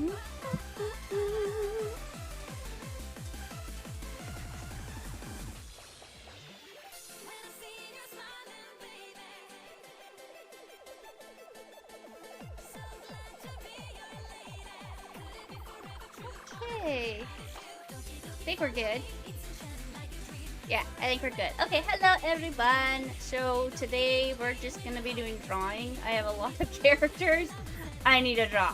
Okay. I think we're good. Yeah, I think we're good. Okay, hello everyone. So today we're just gonna be doing drawing. I have a lot of characters I need to draw.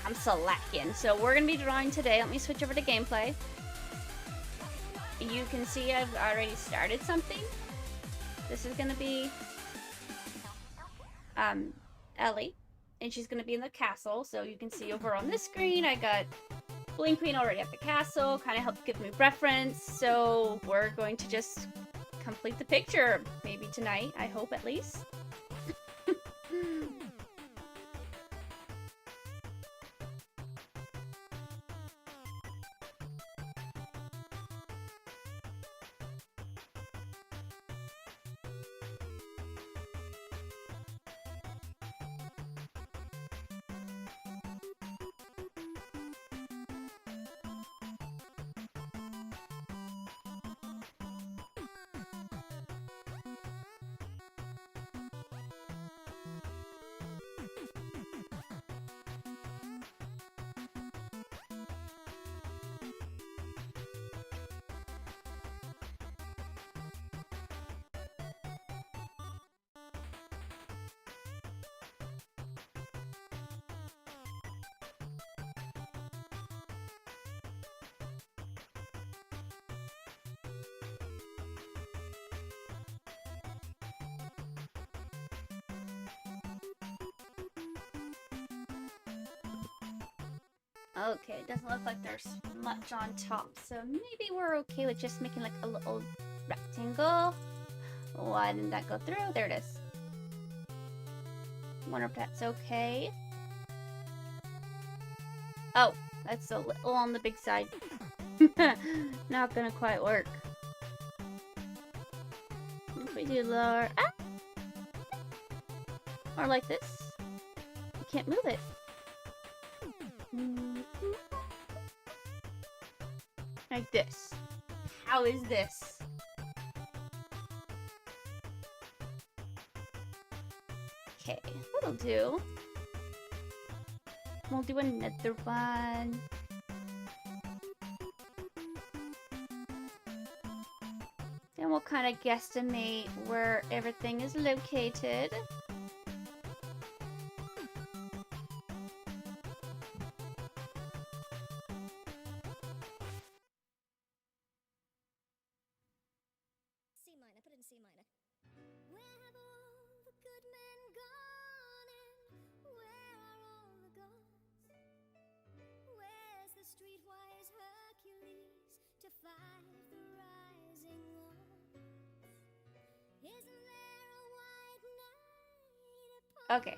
I'm so lacking. So we're gonna be drawing today. Let me switch over to gameplay. You can see I've already started something. This is gonna be Ellie, and she's gonna be in the castle. So you can see over on this screen I got Bling Queen already at the castle, kind of helped give me reference, so we're going to just complete the picture, maybe tonight, I hope at least. Okay, it doesn't look like there's much on top, so maybe we're okay with just making like a little rectangle. Why didn't that go through? There it is. Wonder if that's okay. Oh, that's a little on the big side. Not gonna quite work. If we do lower, or like this, you can't move it. Like this. How is this? Okay, that'll do. We'll do another one. Then we'll kind of guesstimate where everything is located. Okay,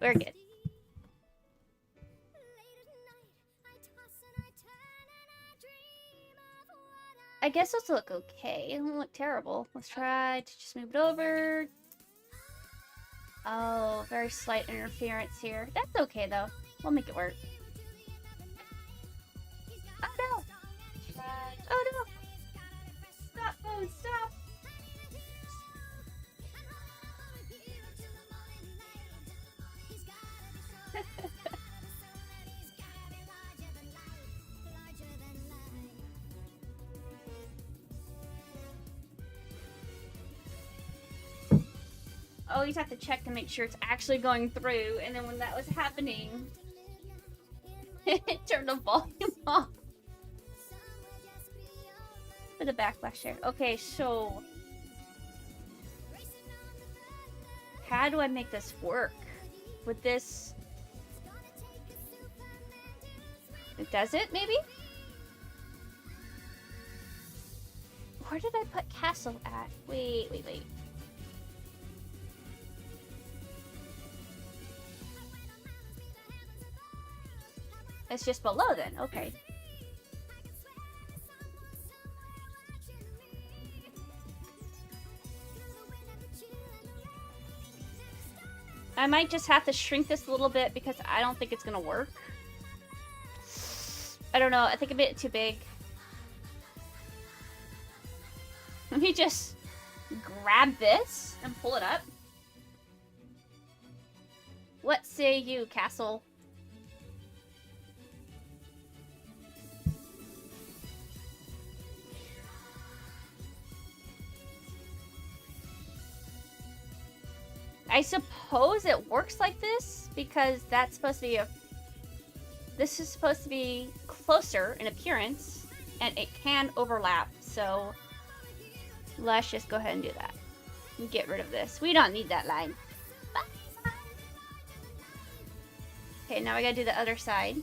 we're good. I guess those look okay. It won't look terrible. Let's try to just move it over. Oh, very slight interference here. That's okay though. We'll make it work. Oh no! Oh no! Stop, phone, stop! Oh, you have to check to make sure it's actually going through, and then when that was happening, it turned the volume off. For the backlash here. Okay, so how do I make this work? With this, does it maybe? Where did I put castle at? Wait. It's just below then, okay. I might just have to shrink this a little bit because I don't think it's gonna work. I don't know. I think a bit too big. Let me just grab this and pull it up. What say you, castle? I suppose it works like this because that's supposed to be a... This is supposed to be closer in appearance and it can overlap, so let's just go ahead and do that. And get rid of this. We don't need that line. Okay, now we gotta do the other side.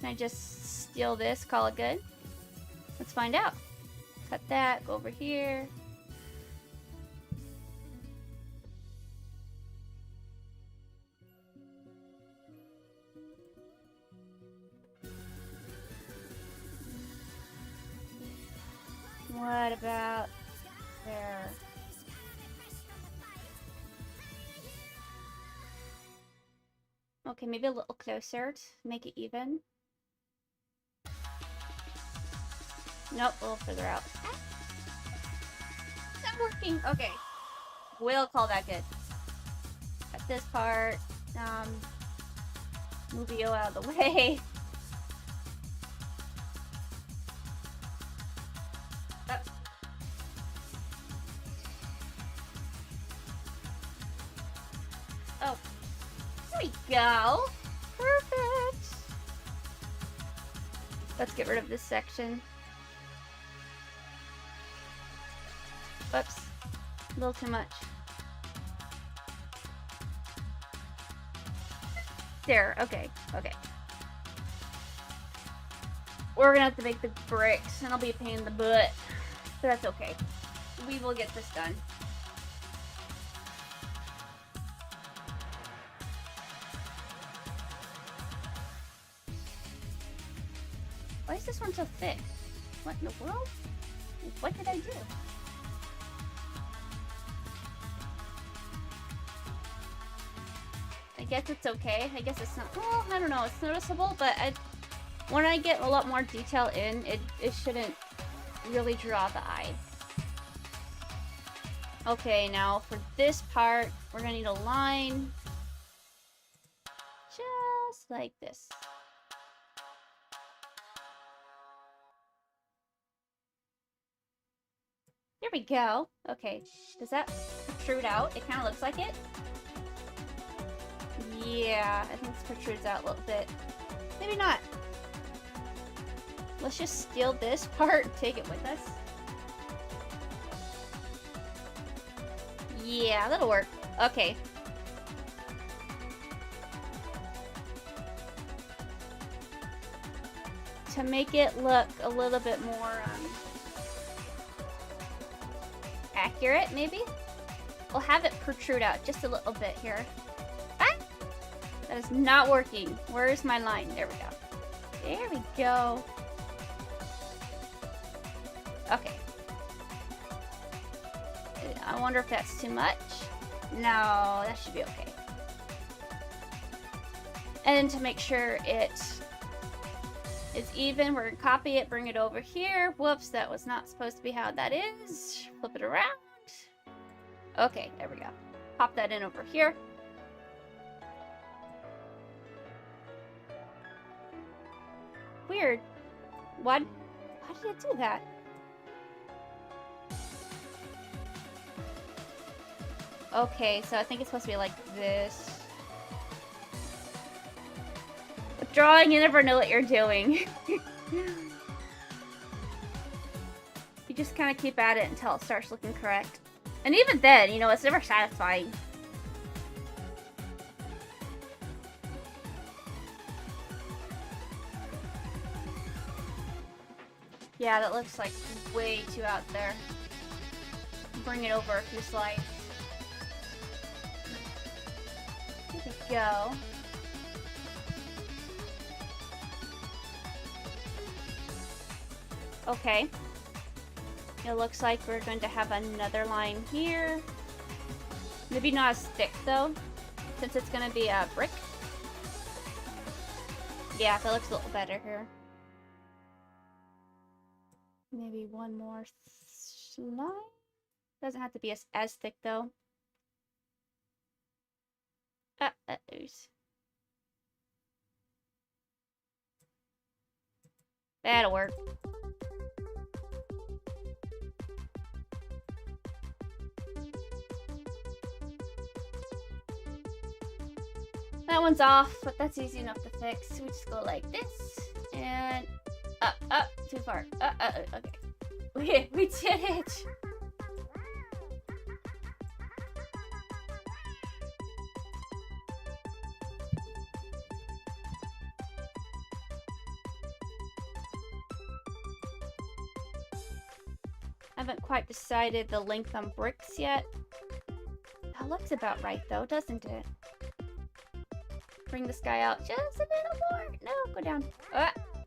Can I just steal this, call it good? Let's find out. Cut that, go over here. What about there? Okay, maybe a little closer to make it even. Nope, a little further out. It's not working. Okay. We'll call that good. Cut this part. Move you out of the way. Oh. There we go. Perfect. Let's get rid of this section. Oops. A little too much. There. Okay. Okay. We're gonna have to make the bricks, and I'll be a pain in the butt. But that's okay. We will get this done. Why is this one so thick? What in the world? What did I do? I guess it's okay. I guess it's not... Well, I don't know. It's noticeable, but when I get a lot more detail in, it shouldn't really draw the eye. Okay, now for this part, we're gonna need a line. Just like this. There we go. Okay, does that protrude out? It kind of looks like it. Yeah, I think this protrudes out a little bit. Maybe not. Let's just steal this part and take it with us. Yeah, that'll work. Okay. To make it look a little bit more accurate, maybe? We'll have it protrude out just a little bit here. Ah! That is not working. Where's my line? There we go. There we go. Okay. I wonder if that's too much. No, that should be okay. And to make sure it is even, we're gonna copy it, bring it over here. Whoops, that was not supposed to be how that is. Flip it around. Okay, there we go. Pop that in over here. Weird. Why did it do that? Okay, so I think it's supposed to be like this. With drawing, you never know what you're doing. You just kind of keep at it until it starts looking correct. And even then, you know, it's never satisfying. Yeah, that looks like way too out there. Bring it over a few slides. There we go. Okay. It looks like we're going to have another line here. Maybe not as thick though, since it's going to be a brick. Yeah, that looks a little better here. Maybe one more line. Doesn't have to be as thick though. Oops. That'll work. That one's off, but that's easy enough to fix. We just go like this, and up, too far. Okay. We did it! I haven't quite decided the length on bricks yet. That looks about right though, doesn't it? Bring this guy out just a little more. No, go down.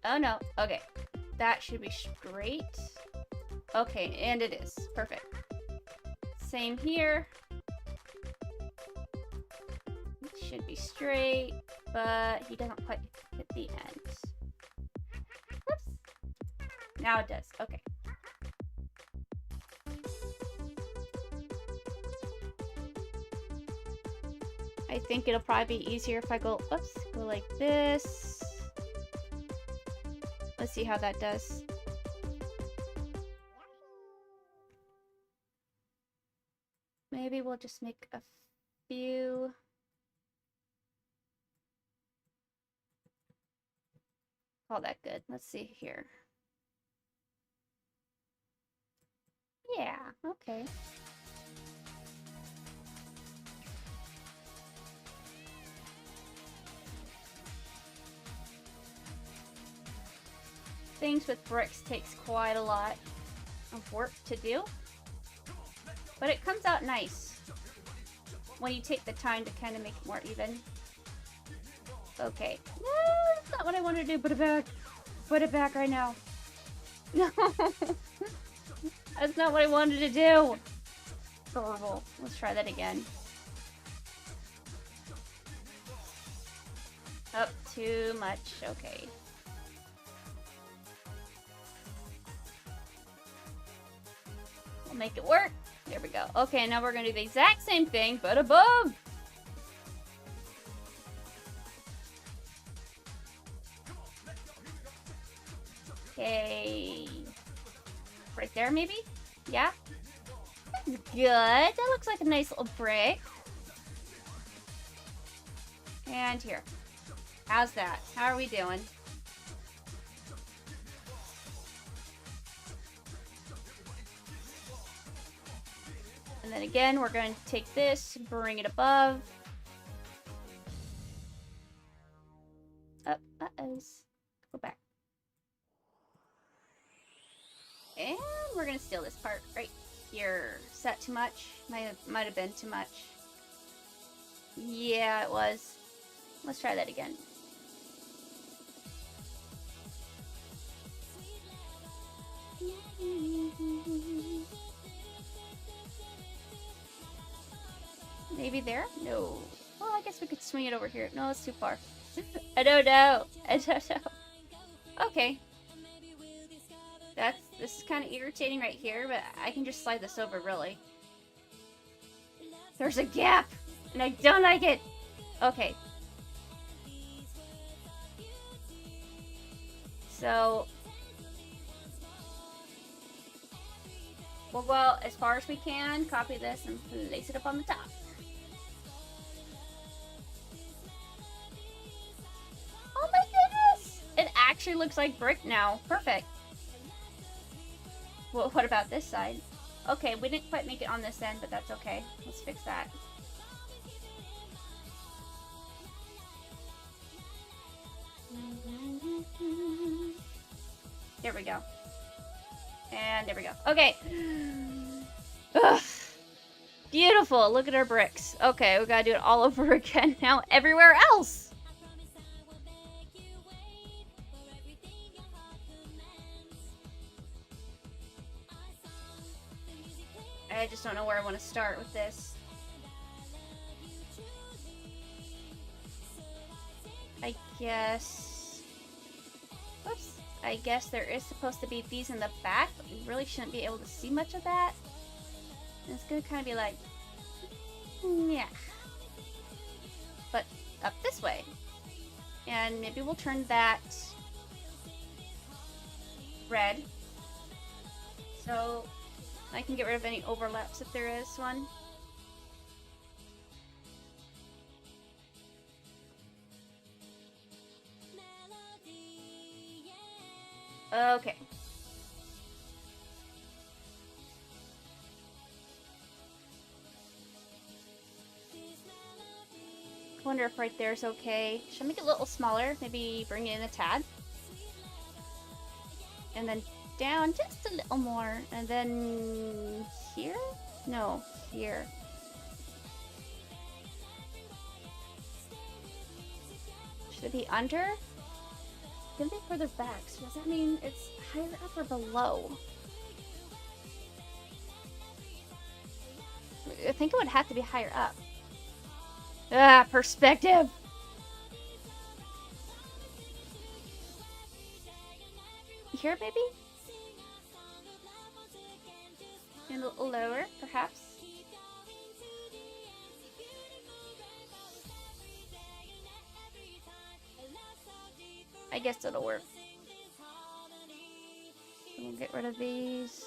Oh no. Okay. That should be straight. Okay, and it is. Perfect. Same here. It should be straight, but he doesn't quite hit the end. Whoops. Now it does. Okay. I think it'll probably be easier if I go, oops, go like this. Let's see how that does. Maybe we'll just make a few. Call that good. Let's see here. Yeah, okay. Things with bricks takes quite a lot of work to do, but it comes out nice when you take the time to kind of make it more even. Okay. No, that's not what I wanted to do. Put it back. Put it back right now. No. That's not what I wanted to do. Horrible. Let's try that again. Up too much. Okay. We'll make it work. There we go. Okay, now we're going to do the exact same thing, but above. Okay. Right there, maybe? Yeah? That's good. That looks like a nice little brick. And here. How's that? How are we doing? And then again, we're going to take this, bring it above. Up, uh-ohs. Go back. And we're going to steal this part right here. Is that too much? Might have been too much. Yeah, it was. Let's try that again. Maybe there? No. Well, I guess we could swing it over here. No, it's too far. I don't know. I don't know. Okay. This is kind of irritating right here, but I can just slide this over, really. There's a gap, and I don't like it. Okay. So, we'll go as far as we can, copy this, and place it up on the top. Oh my goodness! It actually looks like brick now. Perfect. Well, what about this side? Okay, we didn't quite make it on this end, but that's okay. Let's fix that. There we go. And there we go. Okay. Ugh. Beautiful. Look at our bricks. Okay, we gotta do it all over again now everywhere else. I just don't know where I want to start with this. I guess Whoops. I guess there is supposed to be these in the back, but we really shouldn't be able to see much of that. And it's gonna kind of be like, yeah. But up this way. And maybe we'll turn that red. So I can get rid of any overlaps if there is one. Okay. I wonder if right there is okay. Should I make it a little smaller? Maybe bring it in a tad. And then down just a little more. And then here? No, here. Should it be under? It's gonna be further back. So does that mean it's higher up or below? I think it would have to be higher up. Ah, perspective! Here, maybe? And a little lower, perhaps? I guess it'll work. We'll get rid of these.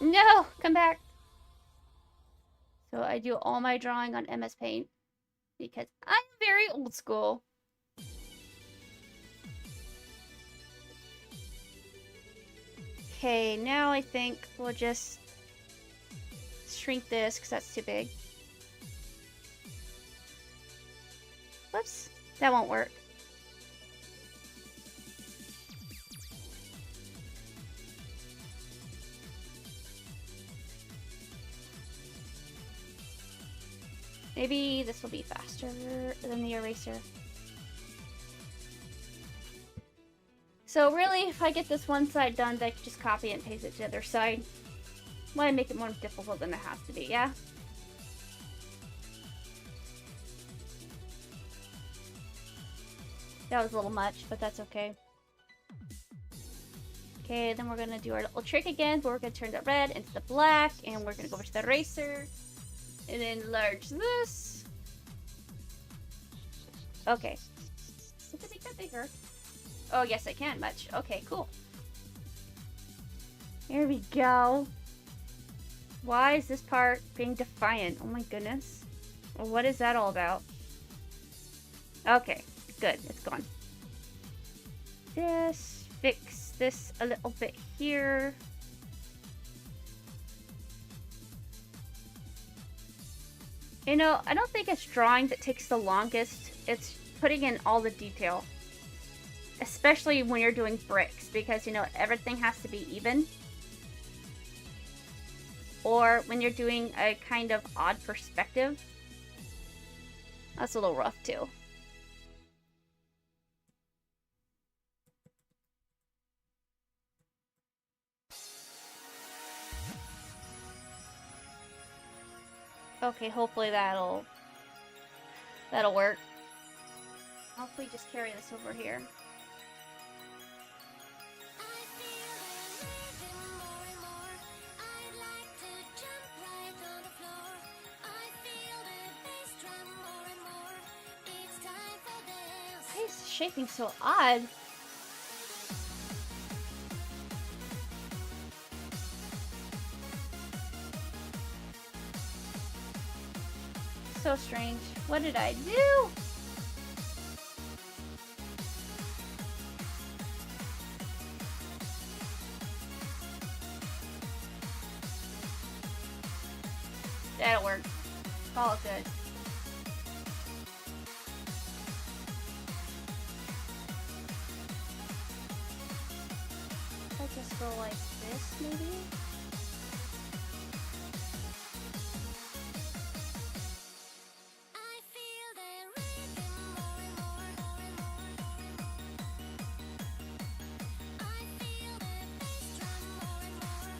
No! Come back! So I do all my drawing on MS Paint because I'm very old school. Okay, now I think we'll just shrink this because that's too big. Whoops, that won't work. Maybe this will be faster than the eraser. So really, if I get this one side done, I can just copy and paste it to the other side. Why make it more difficult than it has to be, yeah? That was a little much, but that's okay. Okay, then we're gonna do our little trick again, but we're gonna turn the red into the black, and we're gonna go over to the eraser, and enlarge this. Okay. I can make that bigger. Oh, yes, I can. Much. Okay, cool. Here we go. Why is this part being defiant? Oh my goodness. Well, what is that all about? Okay, good. It's gone. This. Fix this a little bit here. You know, I don't think it's drawing that takes the longest. It's putting in all the detail. Especially when you're doing bricks, because, you know, everything has to be even. Or when you're doing a kind of odd perspective. That's a little rough, too. Okay, hopefully that'll work. Hopefully just carry this over here. Why is shaping so odd? So strange. What did I do? That'll work. Call it good. If I just go like this, maybe?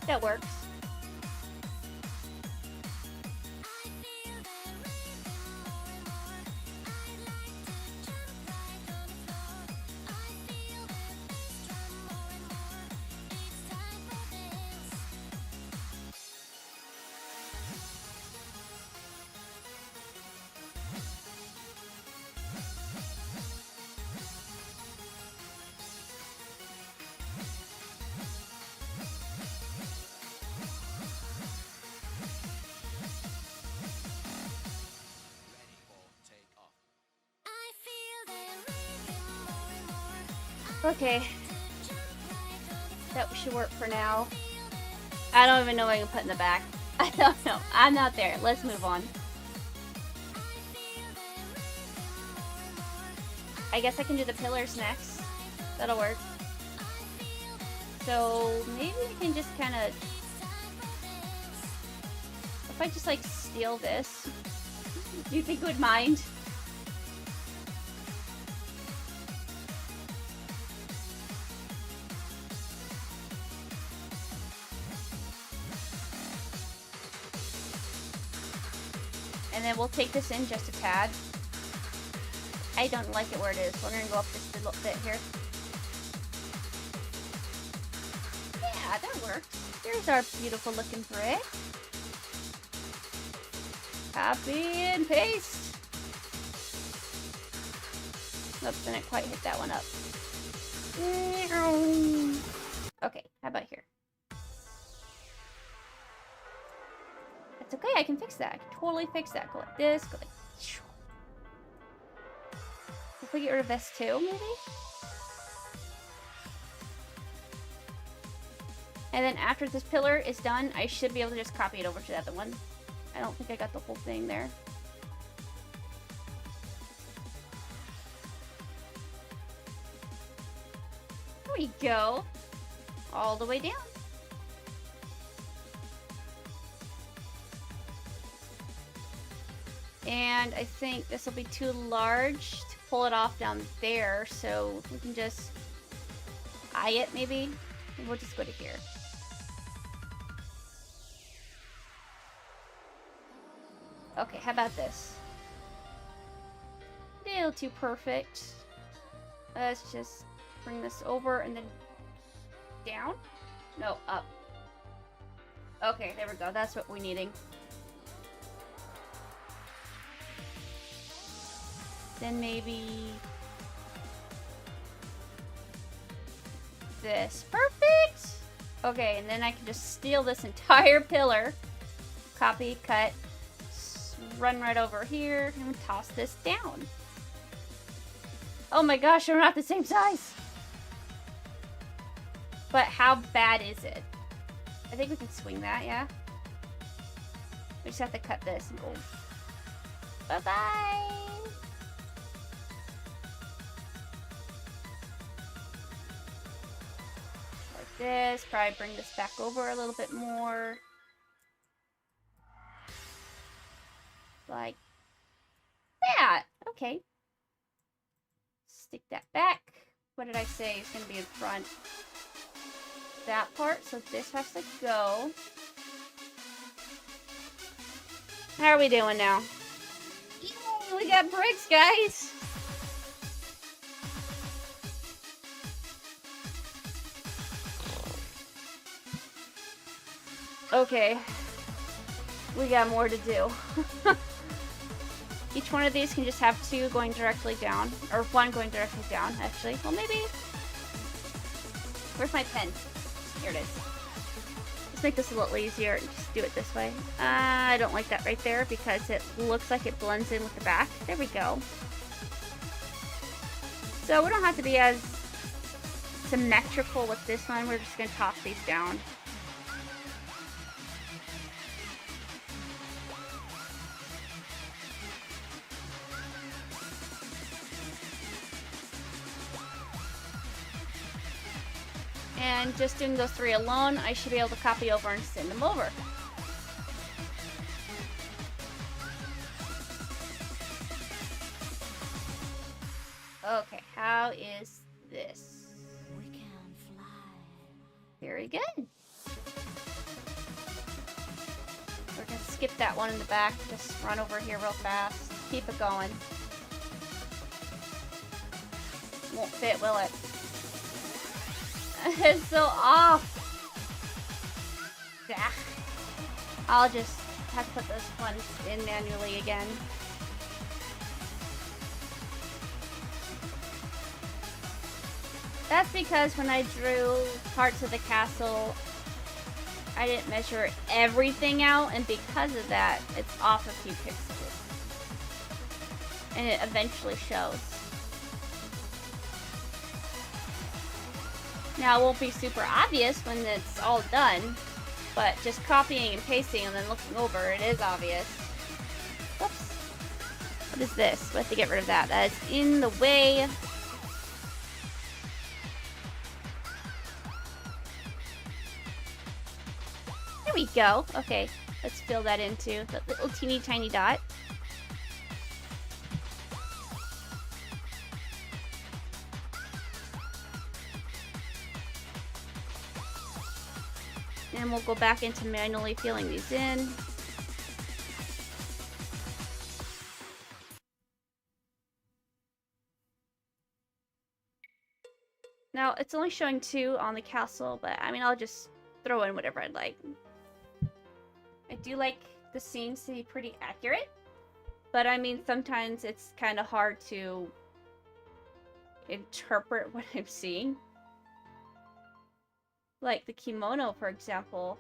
That works. Okay. That should work for now. I don't even know what I can put in the back. I don't know. I'm not there. Let's move on. I guess I can do the pillars next. That'll work. So maybe we can just kind of... If I just like steal this, do you think it would mind? And then we'll take this in just a tad. I don't like it where it is. We're gonna go up just a little bit here. Yeah, that works. There's our beautiful looking brick. Copy and paste. Oops, didn't quite hit that one up. Okay, how about here? It's okay, I can fix that. I can totally fix that. Go like this, go like... If we get rid of this too, maybe? And then after this pillar is done, I should be able to just copy it over to the other one. I don't think I got the whole thing there. There we go. All the way down. And I think this will be too large to pull it off down there, so we can just eye it maybe. And we'll just go to here. Okay, how about this? A little too perfect. Let's just bring this over and then down? No, up. Okay, there we go. That's what we're needing. Then maybe this. Perfect! Okay, and then I can just steal this entire pillar. Copy, cut, run right over here, and toss this down. Oh my gosh, we're not the same size! But how bad is it? I think we can swing that, yeah? We just have to cut this and go. Bye-bye! Like this. Probably bring this back over a little bit more. Like that. Okay. Stick that back. What did I say is going to be in front? That part. So this has to go. How are we doing now? Yay, we got bricks, guys. Okay. We got more to do. Each one of these can just have two going directly down. Or one going directly down, actually. Well, maybe... Where's my pen? Here it is. Let's make this a little easier and just do it this way. I don't like that right there because it looks like it blends in with the back. There we go. So we don't have to be as symmetrical with this one. We're just going to toss these down. And just doing those three alone, I should be able to copy over and send them over. Okay, how is this? We can fly. Very good. We're gonna skip that one in the back. Just run over here real fast. Keep it going. Won't fit, will it? It's so off. Yeah. I'll just have to put this one in manually again. That's because when I drew parts of the castle, I didn't measure everything out, and because of that, it's off a few pixels. And it eventually shows. Now, it won't be super obvious when it's all done, but just copying and pasting and then looking over, it is obvious. Whoops. What is this? We have to get rid of that. That is in the way. There we go. Okay, let's fill that into that little teeny tiny dot. And we'll go back into manually filling these in. Now, it's only showing 2 on the castle, but I mean, I'll just throw in whatever I'd like. I do like the scenes to be pretty accurate, but I mean, sometimes it's kind of hard to interpret what I'm seeing. Like the kimono, for example.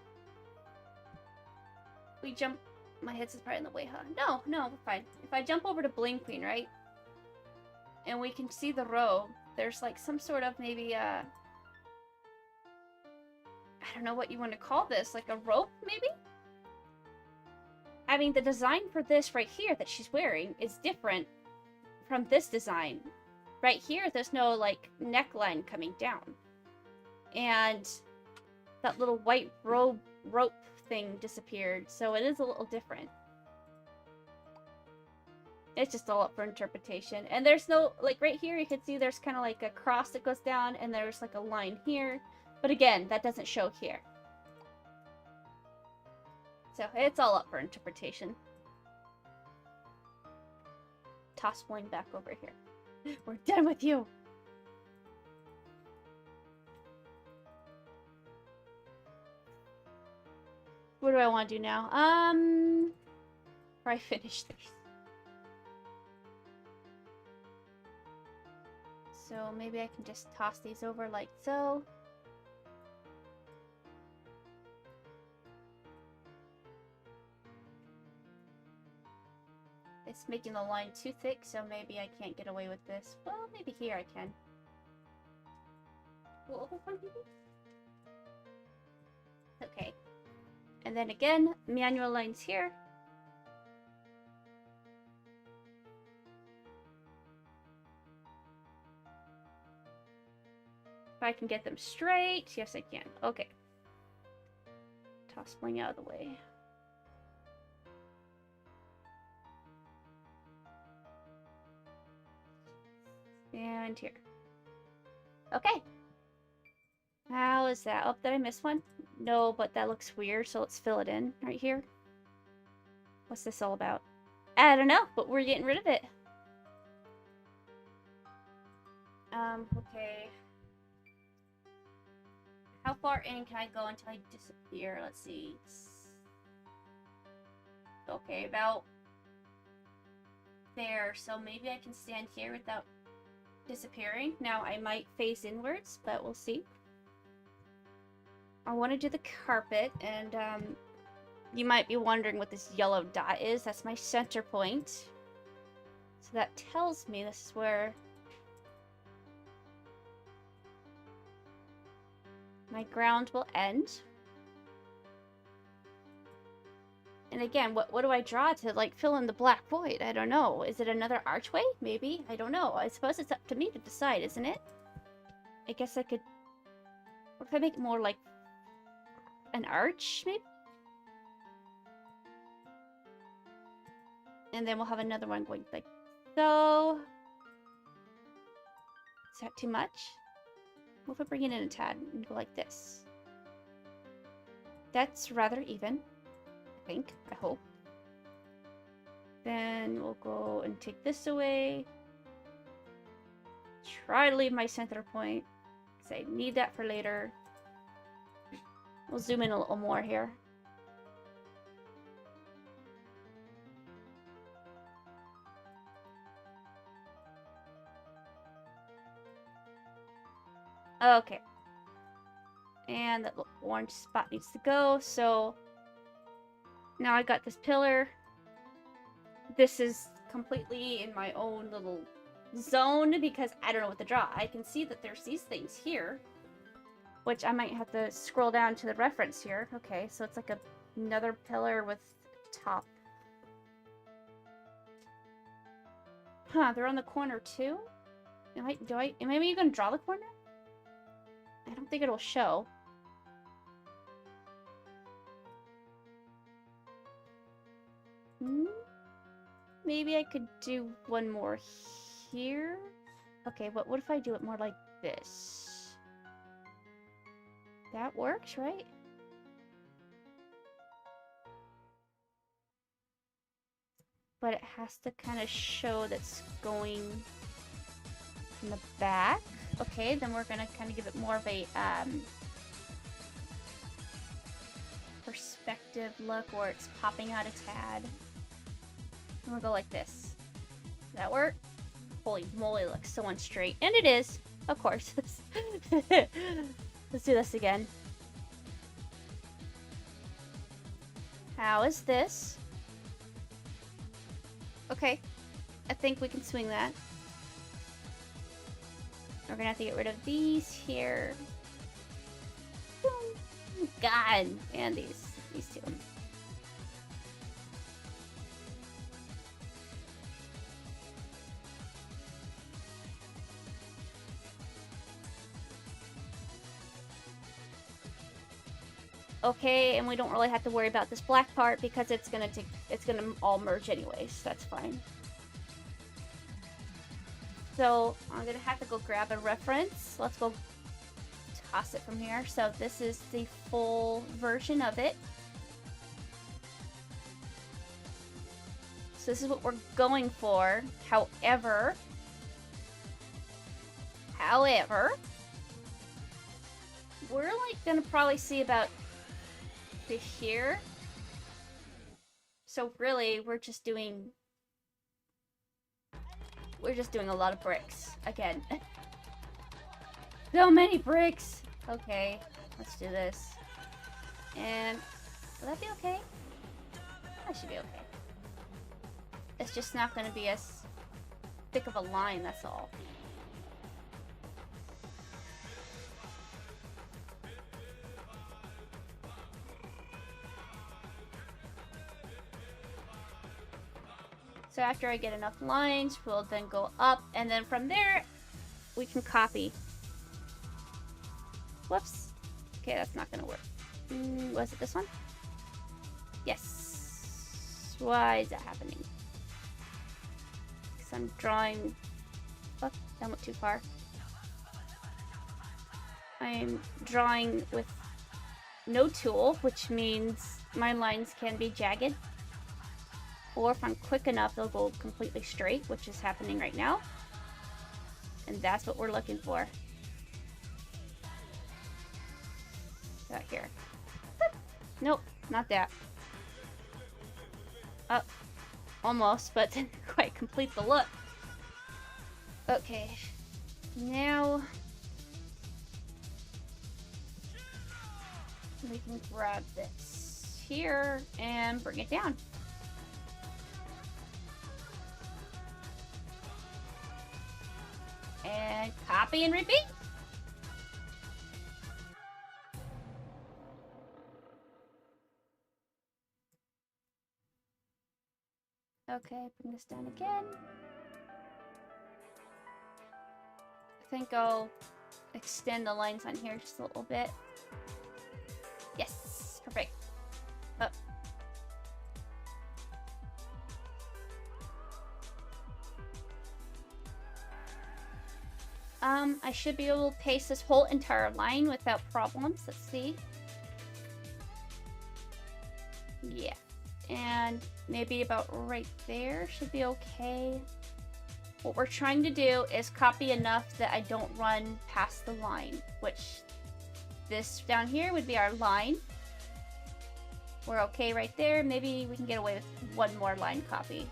We jump... My head's probably in the way, huh? No, no, we're fine. If I jump over to Bling Queen, right? And we can see the robe. There's like some sort of maybe, I don't know what you want to call this. Like a rope, maybe? I mean, the design for this right here that she's wearing is different from this design. Right here, there's no, like, neckline coming down. And that little white rope thing disappeared, so it is a little different. It's just all up for interpretation. And there's no, like, right here, you can see there's kind of like a cross that goes down, and there's like a line here. But again, that doesn't show here. So, it's all up for interpretation. Toss Bling back over here. We're done with you! What do I want to do now? Before I finish this. So maybe I can just toss these over like so. It's making the line too thick, so maybe I can't get away with this. Well, maybe here I can. Okay. And then again, manual lines here. If I can get them straight. Yes, I can. Okay. Toss Bling out of the way. And here. Okay. How is that? Oh, did I miss one? No, but that looks weird, so let's fill it in right here. What's this all about? I don't know, but we're getting rid of it. Okay. How far in can I go until I disappear? Let's see. Okay, about there. So maybe I can stand here without disappearing. Now, I might face inwards, but we'll see. I want to do the carpet, and you might be wondering what this yellow dot is. That's my center point. So that tells me this is where my ground will end. And again, what do I draw to, like, fill in the black void? I don't know. Is it another archway? Maybe? I don't know. I suppose it's up to me to decide, isn't it? I guess I could... What if I make it more like an arch, maybe? And then we'll have another one going like so. Is that too much? What if I bring it in a tad and go like this? That's rather even, I think. I hope. Then we'll go and take this away. Try to leave my center point, because I need that for later. We'll zoom in a little more here. Okay. And that little orange spot needs to go, so now I got this pillar. This is completely in my own little zone because I don't know what to draw. I can see that there's these things here. Which I might have to scroll down to the reference here. Okay, so it's like another pillar with top. Huh, they're on the corner too? Am I even gonna draw the corner? I don't think it'll show. Maybe I could do one more here? Okay, but what if I do it more like this? That works, right? But it has to kind of show that's going in the back. Okay, then we're gonna kind of give it more of a perspective look where it's popping out a tad. And we'll go like this. Does that work? Holy moly, it looks so unstraight. And it is, of course. Let's do this again. How is this? Okay, I think we can swing that. We're gonna have to get rid of these here. God, and these two. Okay, and we don't really have to worry about this black part because it's gonna all merge anyways. So that's fine. So I'm gonna have to go grab a reference. Let's go toss it from here. So this is the full version of it. So this is what we're going for. However, we're like gonna probably see about to here. So really, we're just doing a lot of bricks again. So many bricks. Okay, let's do this. And will that be okay? That should be okay. It's just not going to be as thick of a line, that's all. So after I get enough lines, we'll then go up, and then from there, we can copy. Whoops. Okay, that's not gonna work. Was it this one? Yes. Why is that happening? Because I'm drawing... Oh, that went too far. I'm drawing with no tool, which means my lines can be jagged. Or if I'm quick enough, they'll go completely straight, which is happening right now. And that's what we're looking for. Right here. Nope, not that. Oh, almost, but didn't quite complete the look. Okay, now we can grab this here and bring it down. And copy and repeat. Okay, bring this down again. I think I'll extend the lines on here just a little bit. Yes, perfect. Oh. I should be able to paste this whole entire line without problems. Let's see. Yeah. And maybe about right there should be okay. What we're trying to do is copy enough that I don't run past the line, which this down here would be our line. We're okay right there. Maybe we can get away with one more line copy.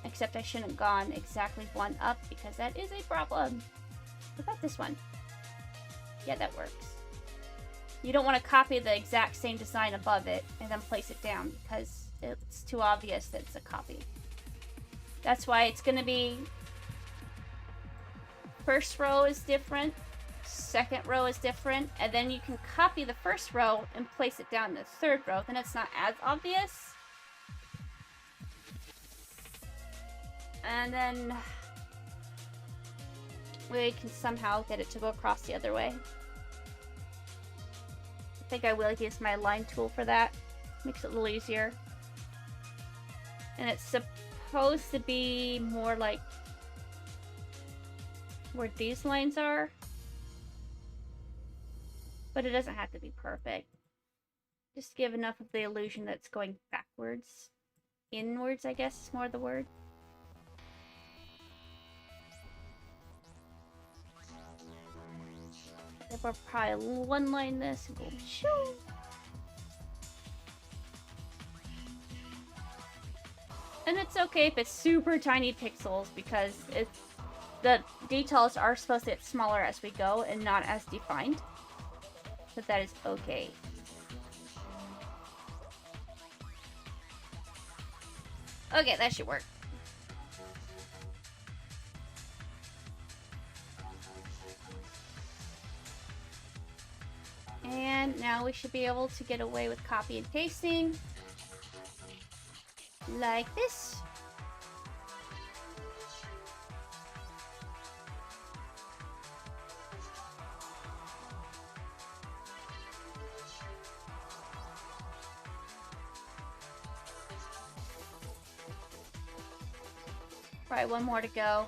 Except I shouldn't have gone exactly one up because that is a problem. What about this one? Yeah, that works. You don't want to copy the exact same design above it and then place it down because it's too obvious that it's a copy. That's why it's going to be first row is different, second row is different, and then you can copy the first row and place it down in the third row. Then it's not as obvious. And then we can somehow get it to go across the other way. I think I will use my line tool for that. Makes it a little easier. And it's supposed to be more like where these lines are. But it doesn't have to be perfect. Just give enough of the illusion that it's going backwards. Inwards, I guess, is more the word. If we'll probably one line this and go shoo. And it's okay if it's super tiny pixels because the details are supposed to get smaller as we go and not as defined. But that is okay. Okay, that should work. And now we should be able to get away with copy and pasting. Like this. Probably one more to go.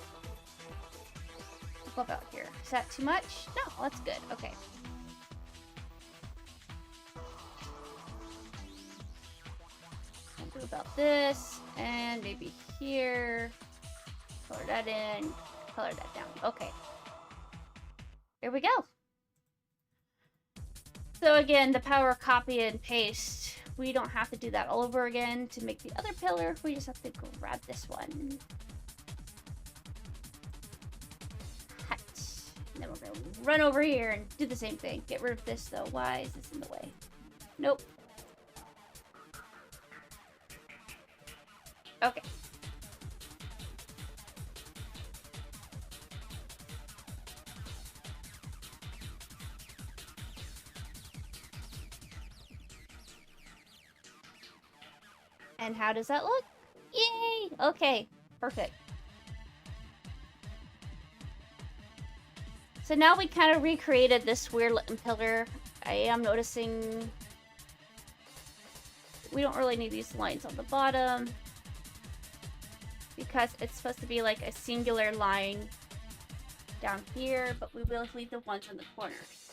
What about here? Is that too much? No, that's good. Okay. I'll do about this, and maybe here. Color that in, color that down. Okay. Here we go. So again, the power of copy and paste. We don't have to do that all over again to make the other pillar. We just have to grab this one. And then we're going to run over here and do the same thing. Get rid of this, though. Why is this in the way? Nope. Okay. And how does that look? Yay! Okay. Perfect. So now we kind of recreated this weird looking pillar. I am noticing we don't really need these lines on the bottom because it's supposed to be like a singular line down here, but we will leave the ones on the corners.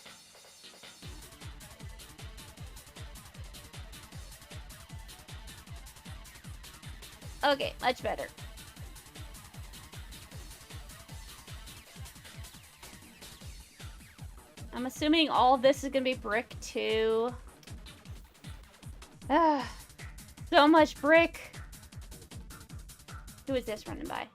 Okay, much better. I'm assuming all of this is gonna be brick too. Ah, so much brick. Who is this running by?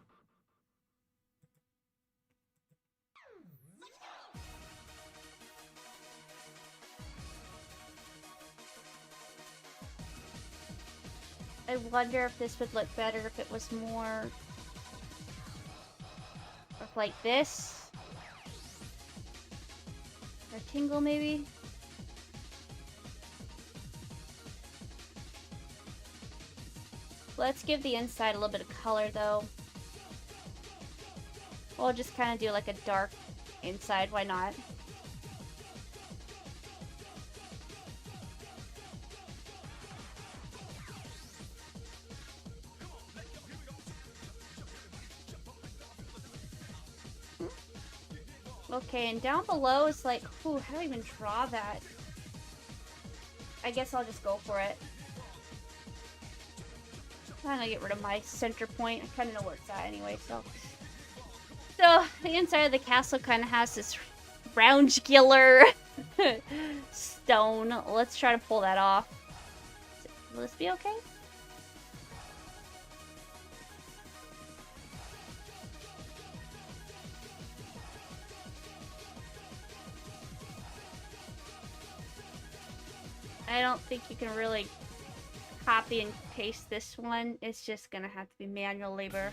I wonder if this would look better if it was more like this. Rectangle, maybe? Let's give the inside a little bit of color, though. We'll just kind of do like a dark inside, why not? Okay, and down below is like, ooh, how do I even draw that? I guess I'll just go for it. I'm gonna get rid of my center point. I kind of know where it's at anyway, so. So, the inside of the castle kind of has this round-gular stone. Let's try to pull that off. Will this be okay? I don't think you can really copy and paste this one. It's just gonna have to be manual labor.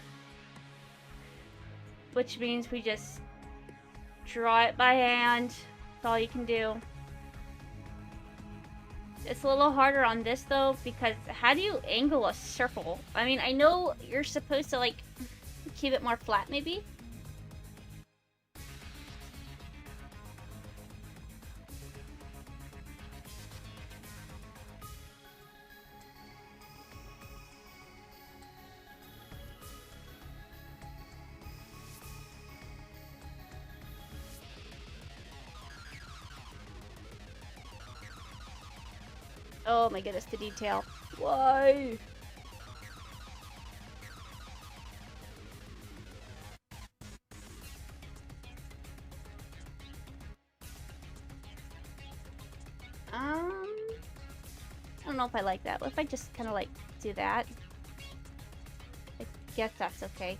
Which means we just draw it by hand. That's all you can do. It's a little harder on this though, because how do you angle a circle? I mean, I know you're supposed to like keep it more flat maybe. Oh my goodness, the detail. Why? I don't know if I like that. What if I just kind of like do that? I guess that's okay.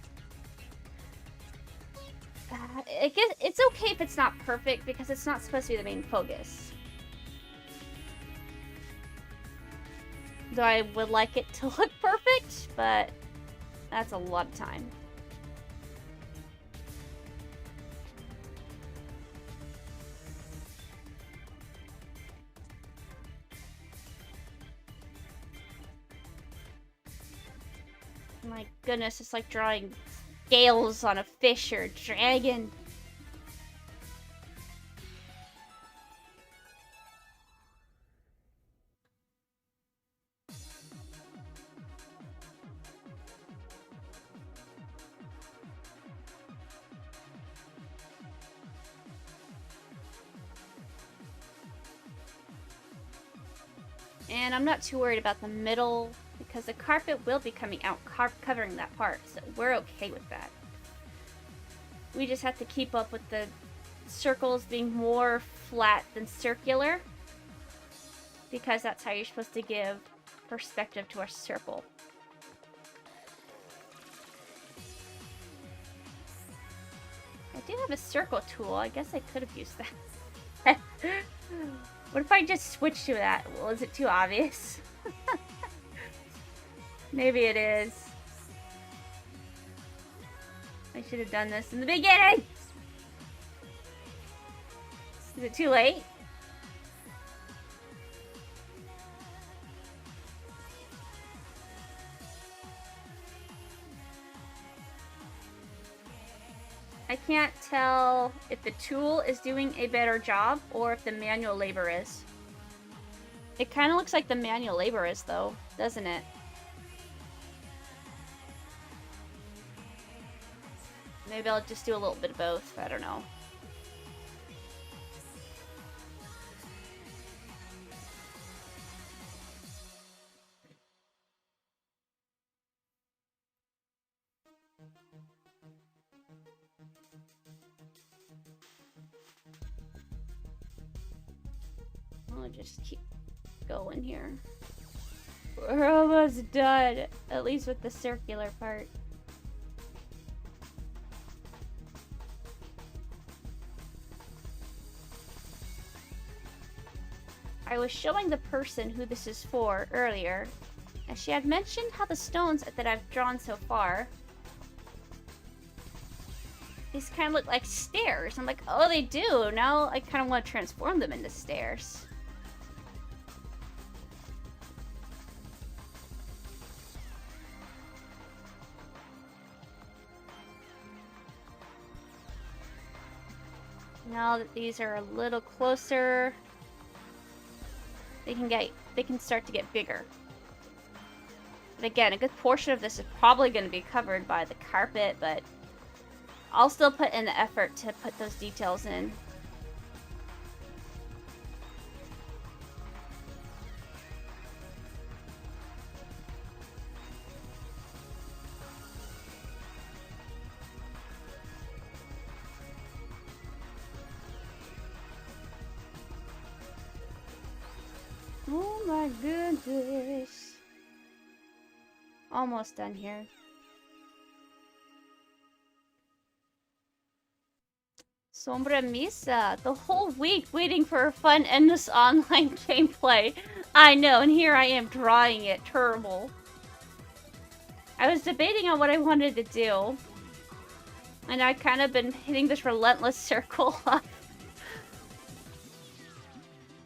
I guess it's okay if it's not perfect because it's not supposed to be the main focus. Though I would like it to look perfect, but that's a lot of time. My goodness, it's like drawing scales on a fish or a dragon. And I'm not too worried about the middle because the carpet will be coming out covering that part, so we're okay with that. We just have to keep up with the circles being more flat than circular because that's how you're supposed to give perspective to a circle. I do have a circle tool. I guess I could have used that. What if I just switch to that? Well, is it too obvious? Maybe it is. I should have done this in the beginning! Is it too late? I can't tell if the tool is doing a better job or if the manual labor is. It kind of looks like the manual labor is though, doesn't it? Maybe I'll just do a little bit of both. I don't know. I'll just keep going here. We're almost done, at least with the circular part. I was showing the person who this is for earlier, and she had mentioned how the stones that I've drawn so far, these kind of look like stairs. I'm like, oh, they do. Now I kind of want to transform them into stairs. Now that these are a little closer, they can start to get bigger. But again, a good portion of this is probably going to be covered by the carpet, but I'll still put in the effort to put those details in. Oh my goodness. Almost done here. Sombra Misa, the whole week waiting for a fun endless online gameplay. I know, and here I am drawing it. Terrible. I was debating on what I wanted to do. And I've kind of been hitting this relentless circle of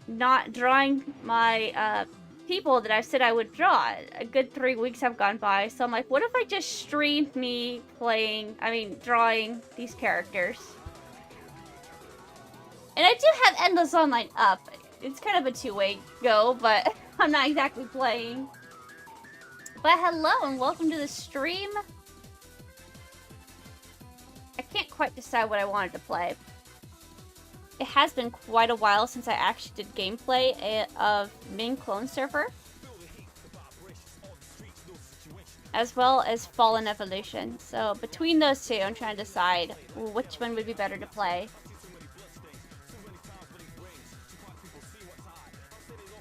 not drawing my people that I've said I would draw. A good 3 weeks have gone by, so I'm like, what if I just streamed me drawing these characters? And I do have Endless Online up. It's kind of a two-way go, but I'm not exactly playing. But hello and welcome to the stream. I can't quite decide what I wanted to play. It has been quite a while since I actually did gameplay of Min Clone Surfer, as well as Fallen Evolution. So between those two, I'm trying to decide which one would be better to play.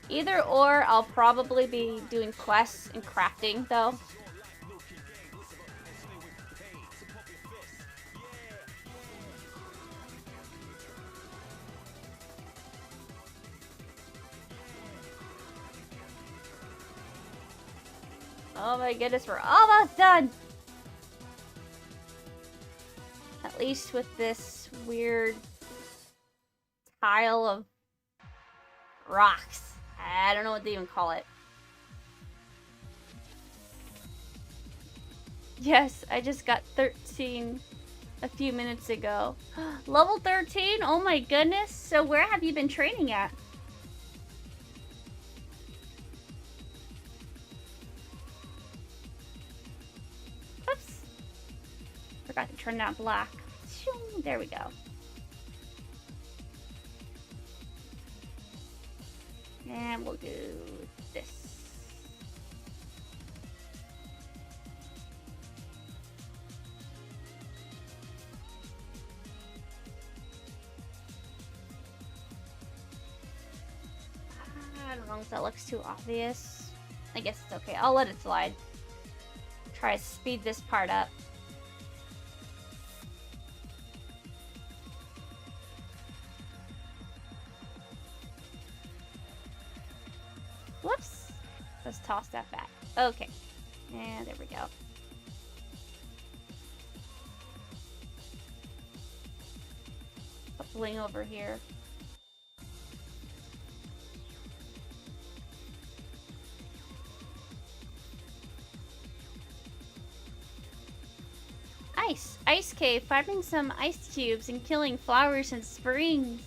Either or, I'll probably be doing quests and crafting, though. Oh my goodness, we're almost done! At least with this weird tile of rocks. I don't know what they even call it. Yes, I just got 13 a few minutes ago. Level 13? Oh my goodness. So where have you been training at? Oops. Forgot to turn that black. There we go. And we'll do this. I don't know if that looks too obvious. I guess it's okay. I'll let it slide. Try to speed this part up. Whoops. Let's toss that back. Okay. And there we go. Put Bling over here. Ice. Ice cave. Finding some ice cubes and killing flowers and springs.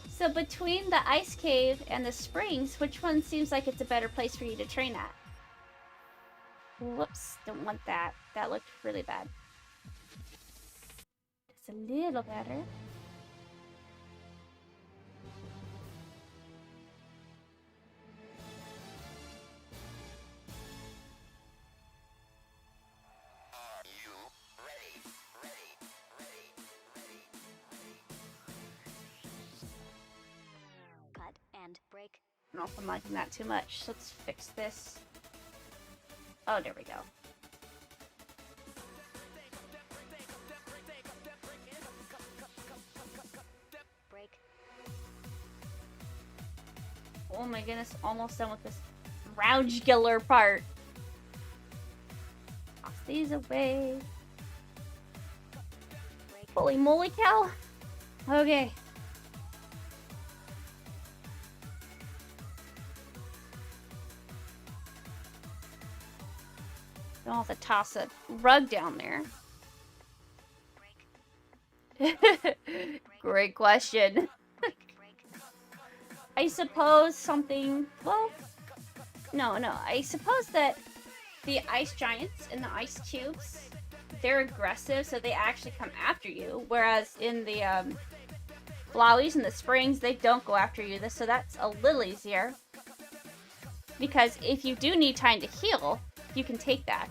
So between the ice cave and the springs, which one seems like it's a better place for you to train at? Whoops, don't want that. That looked really bad. It's a little better. Break. I don't know if I'm liking that too much. Let's fix this. Oh, there we go. Break. Oh my goodness, almost done with this roundgular part. Toss these away. Break. Holy moly cow. Okay. Don't have to toss a rug down there. Great question. I suppose something... Well, no. I suppose that the ice giants and the ice cubes, they're aggressive, so they actually come after you. Whereas in the Flowies and the springs, they don't go after you. So that's a little easier. Because if you do need time to heal, you can take that.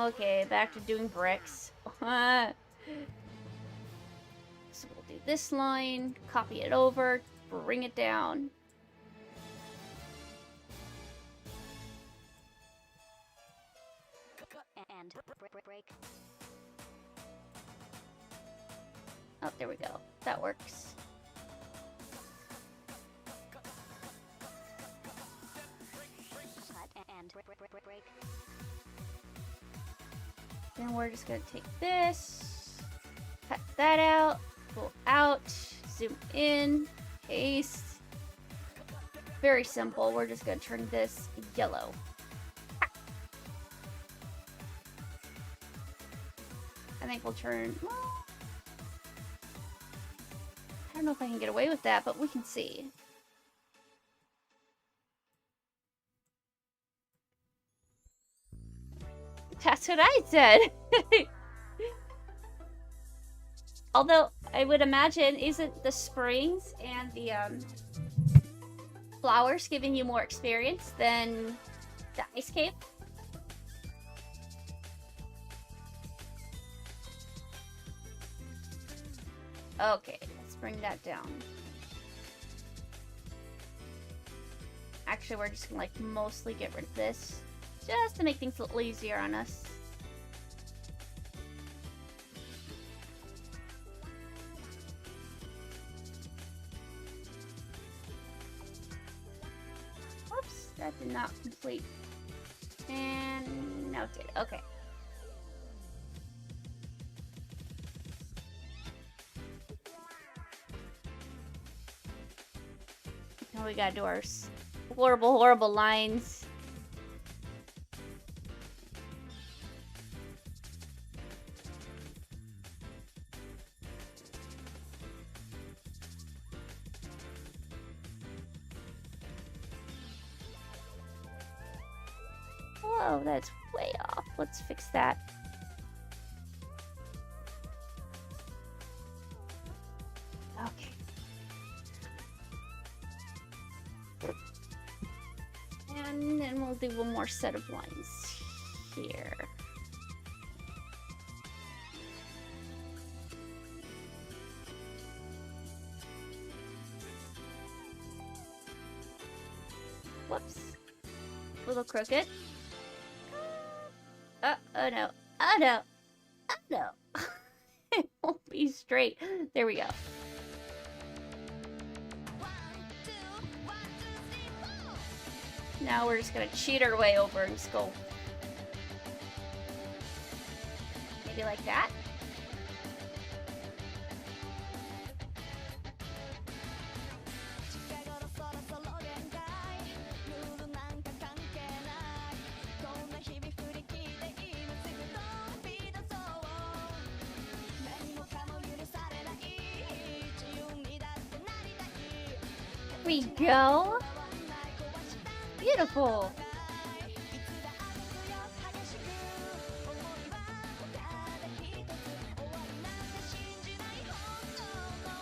Okay, back to doing bricks. So we'll do this line, copy it over, bring it down. And break. Oh, there we go. That works. Then we're just gonna take this, cut that out, pull out, zoom in, paste. Very simple. We're just gonna turn this yellow. I think we'll turn, well, I don't know if I can get away with that, but we can see. That's what I said. Although, I would imagine, isn't the springs and the flowers giving you more experience than the ice cave? Okay, let's bring that down. Actually, we're just gonna like mostly get rid of this, just to make things a little easier on us. Whoops, that did not complete. And now it did. Okay. Now we gotta do our horrible, horrible lines. Whoa, that's way off. Let's fix that. Okay. And then we'll do one more set of lines here. Whoops. A little crooked. Oh no. Oh no. Oh no. It won't be straight. There we go. Now we're just gonna cheat our way over and just go maybe like that. There we go. Beautiful.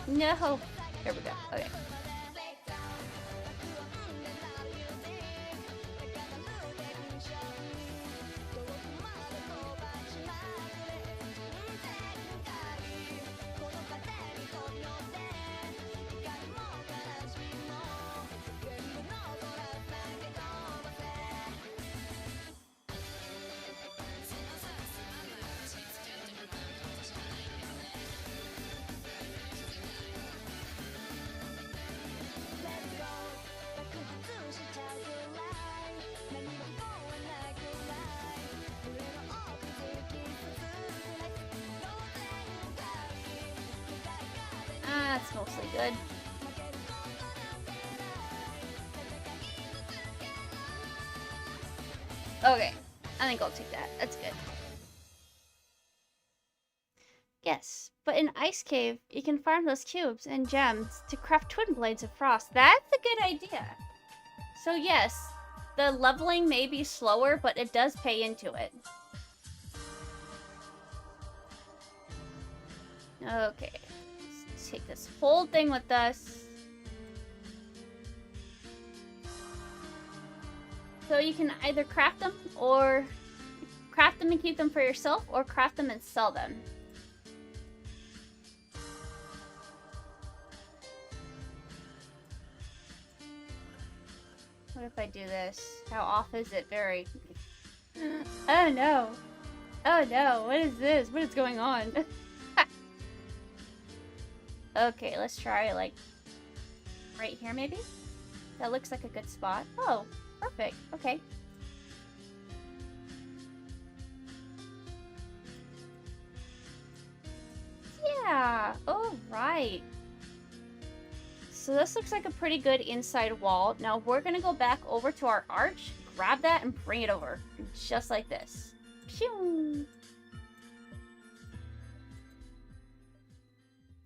No. There we go. Okay. That's mostly good. Okay, I think I'll take that. That's good. Yes, but in Ice Cave, you can farm those cubes and gems to craft twin blades of frost. That's a good idea. So yes, the leveling may be slower, but it does pay into it. Okay, let's take this whole thing with us. So you can either craft them and keep them for yourself, or craft them and sell them. What if I do this? How off is it? Very. Oh no. Oh no, what is this? What is going on? Okay, let's try like right here maybe? That looks like a good spot. Oh, perfect. Okay. Yeah. Oh, right. So this looks like a pretty good inside wall. Now we're gonna go back over to our arch, grab that, and bring it over. Just like this. Pew!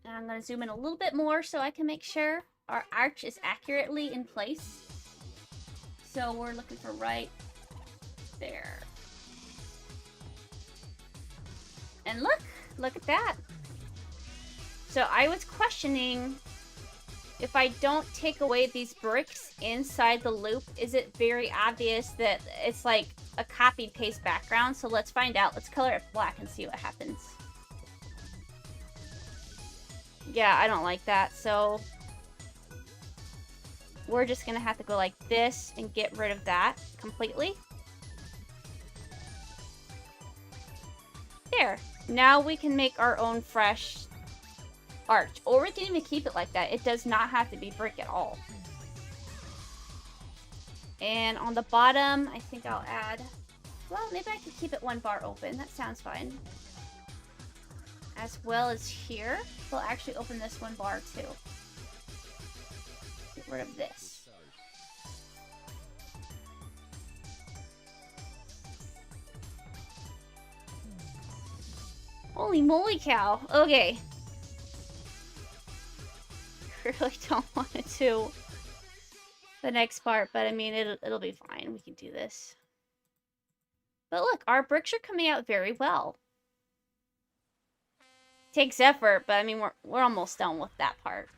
And I'm gonna zoom in a little bit more so I can make sure our arch is accurately in place. So we're looking for right there. And look at that. So I was questioning if I don't take away these bricks inside the loop, is it very obvious that it's like a copy paste background? So let's find out. Let's color it black and see what happens. Yeah, I don't like that. So we're just gonna have to go like this and get rid of that completely. There. Now we can make our own fresh arch. Or we can even keep it like that. It does not have to be brick at all. And on the bottom, I think I'll add... Well, maybe I could keep it 1 bar open. That sounds fine. As well as here. We'll actually open this 1 bar too. Get rid of this. Holy moly cow. Okay. Really don't want to do the next part, but I mean, it'll be fine. We can do this. But look, our bricks are coming out very well. Takes effort, but I mean, we're almost done with that part.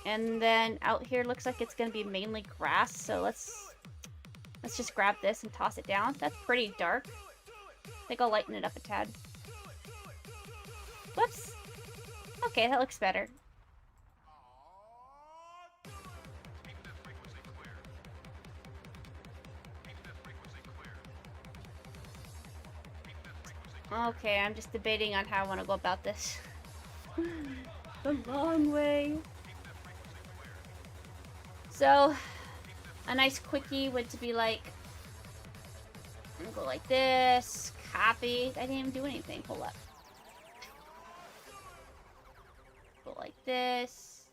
And then out here looks like it's gonna be mainly grass, so let's just grab this and toss it down. That's pretty dark. I think I'll lighten it up a tad. Whoops. Okay, that looks better. Okay, I'm just debating on how I want to go about this. The long way. So, a nice quickie would to be like, I'm gonna go like this, copy. I didn't even do anything. Hold up. Go like this.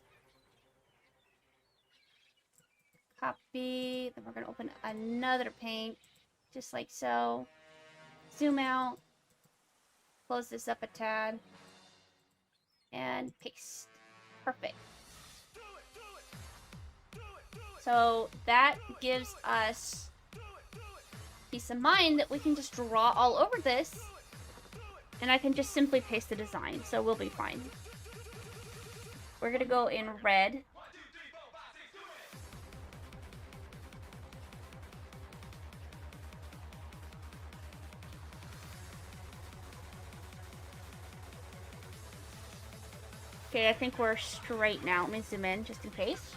Copy. Then we're gonna open another paint, just like so. Zoom out. Close this up a tad. And paste. Perfect. So that gives us peace of mind that we can just draw all over this. And I can just simply paste the design. So we'll be fine. We're gonna go in red. Okay, I think we're straight now. Let me zoom in just in case.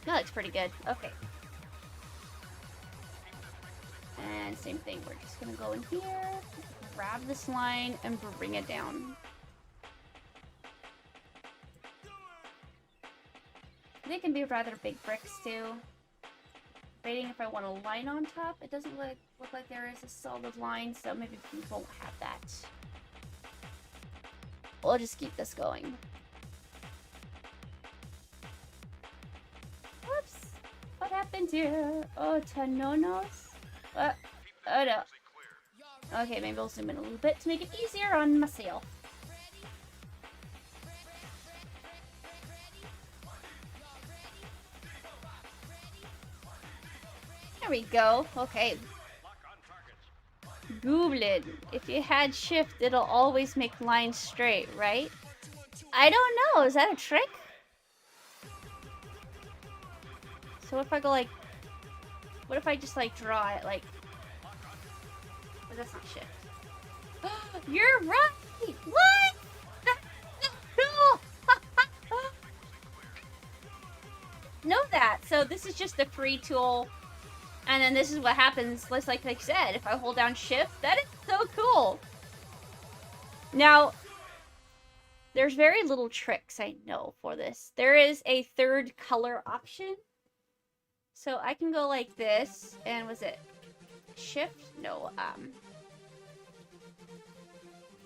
That looks pretty good. Okay. And same thing. We're just gonna go in here, grab this line, and bring it down. They can be rather big bricks too. Debating if I want a line on top. It doesn't look like there is a solid line, so maybe we won't have that. We'll just keep this going. Whoops! What happened here? Oh, Tanonos? Oh no. Okay, maybe we'll zoom in a little bit to make it easier on myself. There we go. Okay. Google it. If you had shift, it'll always make lines straight, right? I don't know. Is that a trick? So what if I go like... What if I just like draw it like... But that's not shift. You're right! What? No! Know that. So this is just a free tool. And then this is what happens, just like I said, if I hold down shift. That is so cool. Now, there's very little tricks I know for this. There is a third color option. So I can go like this, and was it shift? No,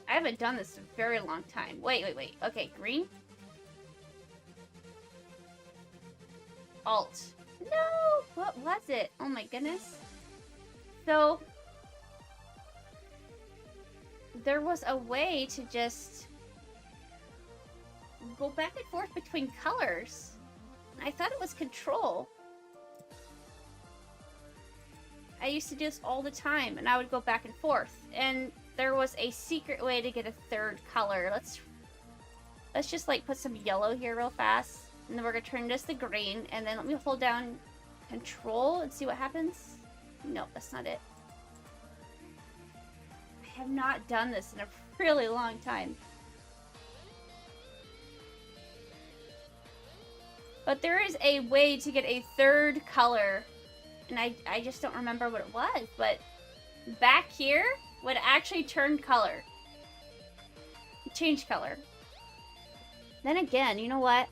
I haven't done this in a very long time. Wait. Okay, green. Alt. No! What was it? Oh my goodness. So, there was a way to just go back and forth between colors. I thought it was control. I used to do this all the time, and I would go back and forth. And there was a secret way to get a third color. Let's just like put some yellow here real fast. And then we're gonna turn this to green, and then let me hold down control and see what happens. No, that's not it. I have not done this in a really long time. But there is a way to get a third color, and I just don't remember what it was, but back here would actually turn color. Change color. Then again, you know what?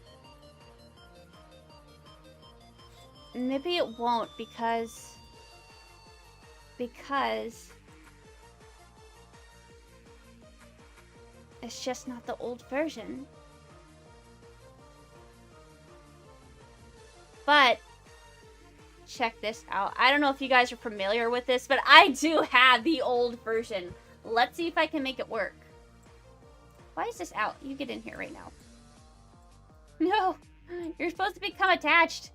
Maybe it won't because it's just not the old version. But check this out. I don't know if you guys are familiar with this, but I do have the old version. Let's see if I can make it work. Why is this out? You get in here right now. No, you're supposed to become attached.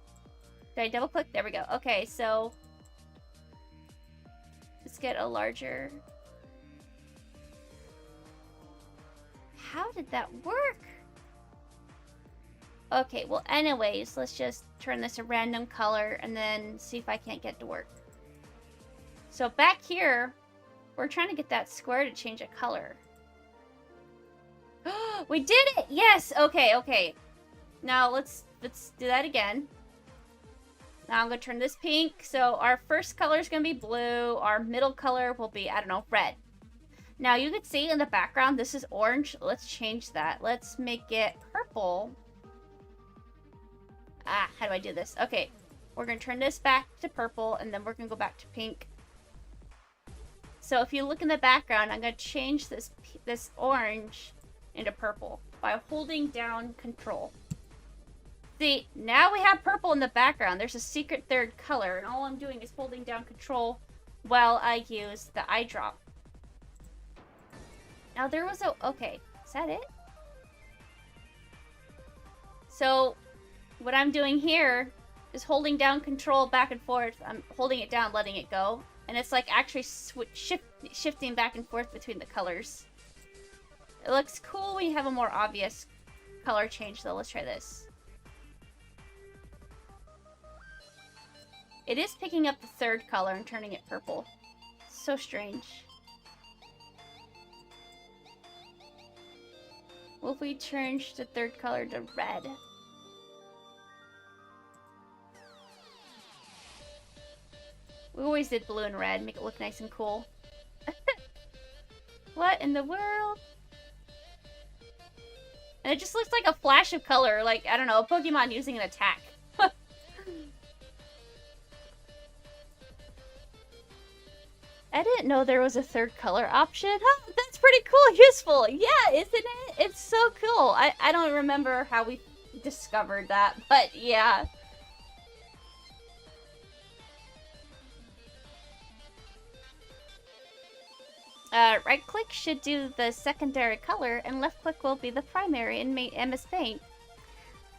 Did I double click? There we go. Okay, so let's get a larger. How did that work? Okay, well anyways, let's just turn this a random color and then see if I can't get it to work. So back here, we're trying to get that square to change a color. We did it! Yes! Okay. Now let's do that again. Now I'm gonna turn this pink. So our first color is gonna be blue. Our middle color will be, I don't know, red. Now you can see in the background, this is orange. Let's change that. Let's make it purple. How do I do this? Okay, we're gonna turn this back to purple, and then we're gonna go back to pink. So if you look in the background, I'm gonna change this orange into purple by holding down control. See, now we have purple in the background. There's a secret third color, and all I'm doing is holding down control while I use the eye drop. Now there was okay, is that it? So what I'm doing here is holding down control back and forth. I'm holding it down, letting it go. And it's like actually shifting back and forth between the colors. It looks cool when you have a more obvious color change though. Let's try this. It is picking up the third color and turning it purple. So strange. What if we change the third color to red? We always did blue and red, make it look nice and cool. What in the world? And it just looks like a flash of color, like, I don't know, a Pokemon using an attack. I didn't know there was a third color option. Huh, that's pretty cool, useful. Yeah, isn't it? It's so cool. I don't remember how we discovered that, but yeah. Right click should do the secondary color, and left click will be the primary in MS Paint.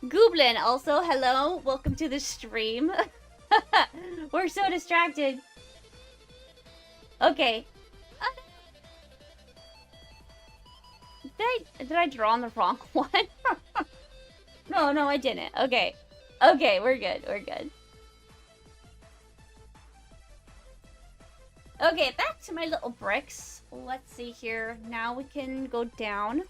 Gooblin also, hello, welcome to the stream. We're so distracted. Okay. Did I draw on the wrong one? No, I didn't. Okay. Okay, we're good. Okay, back to my little bricks. Let's see here. Now we can go down.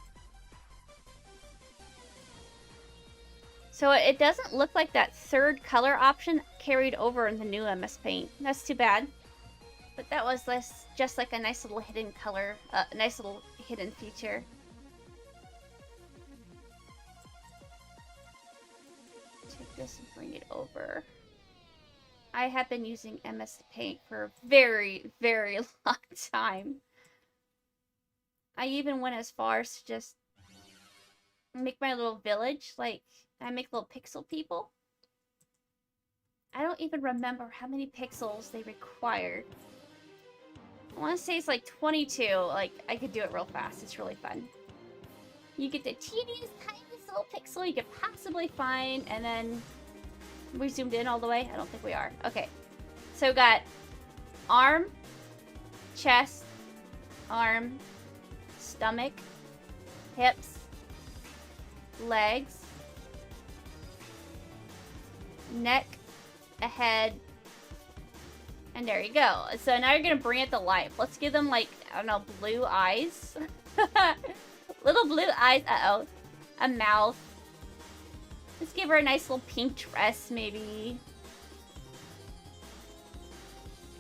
So it doesn't look like that third color option carried over in the new MS Paint. That's too bad. But that was just like a nice little hidden color, nice little hidden feature. Take this and bring it over. I have been using MS Paint for a very, very long time. I even went as far as to just make my little village. Like, I make little pixel people. I don't even remember how many pixels they required. I want to say it's like 22. Like, I could do it real fast. It's really fun. You get the teeniest, tiniest little pixel you could possibly find, and then we zoomed in all the way. I don't think we are. Okay. So we got arm, chest, arm, stomach, hips, legs, neck, a head, and there you go. So now you're gonna bring it to life. Let's give them, like, I don't know, blue eyes. Little blue eyes. Uh-oh. A mouth. Let's give her a nice little pink dress, maybe.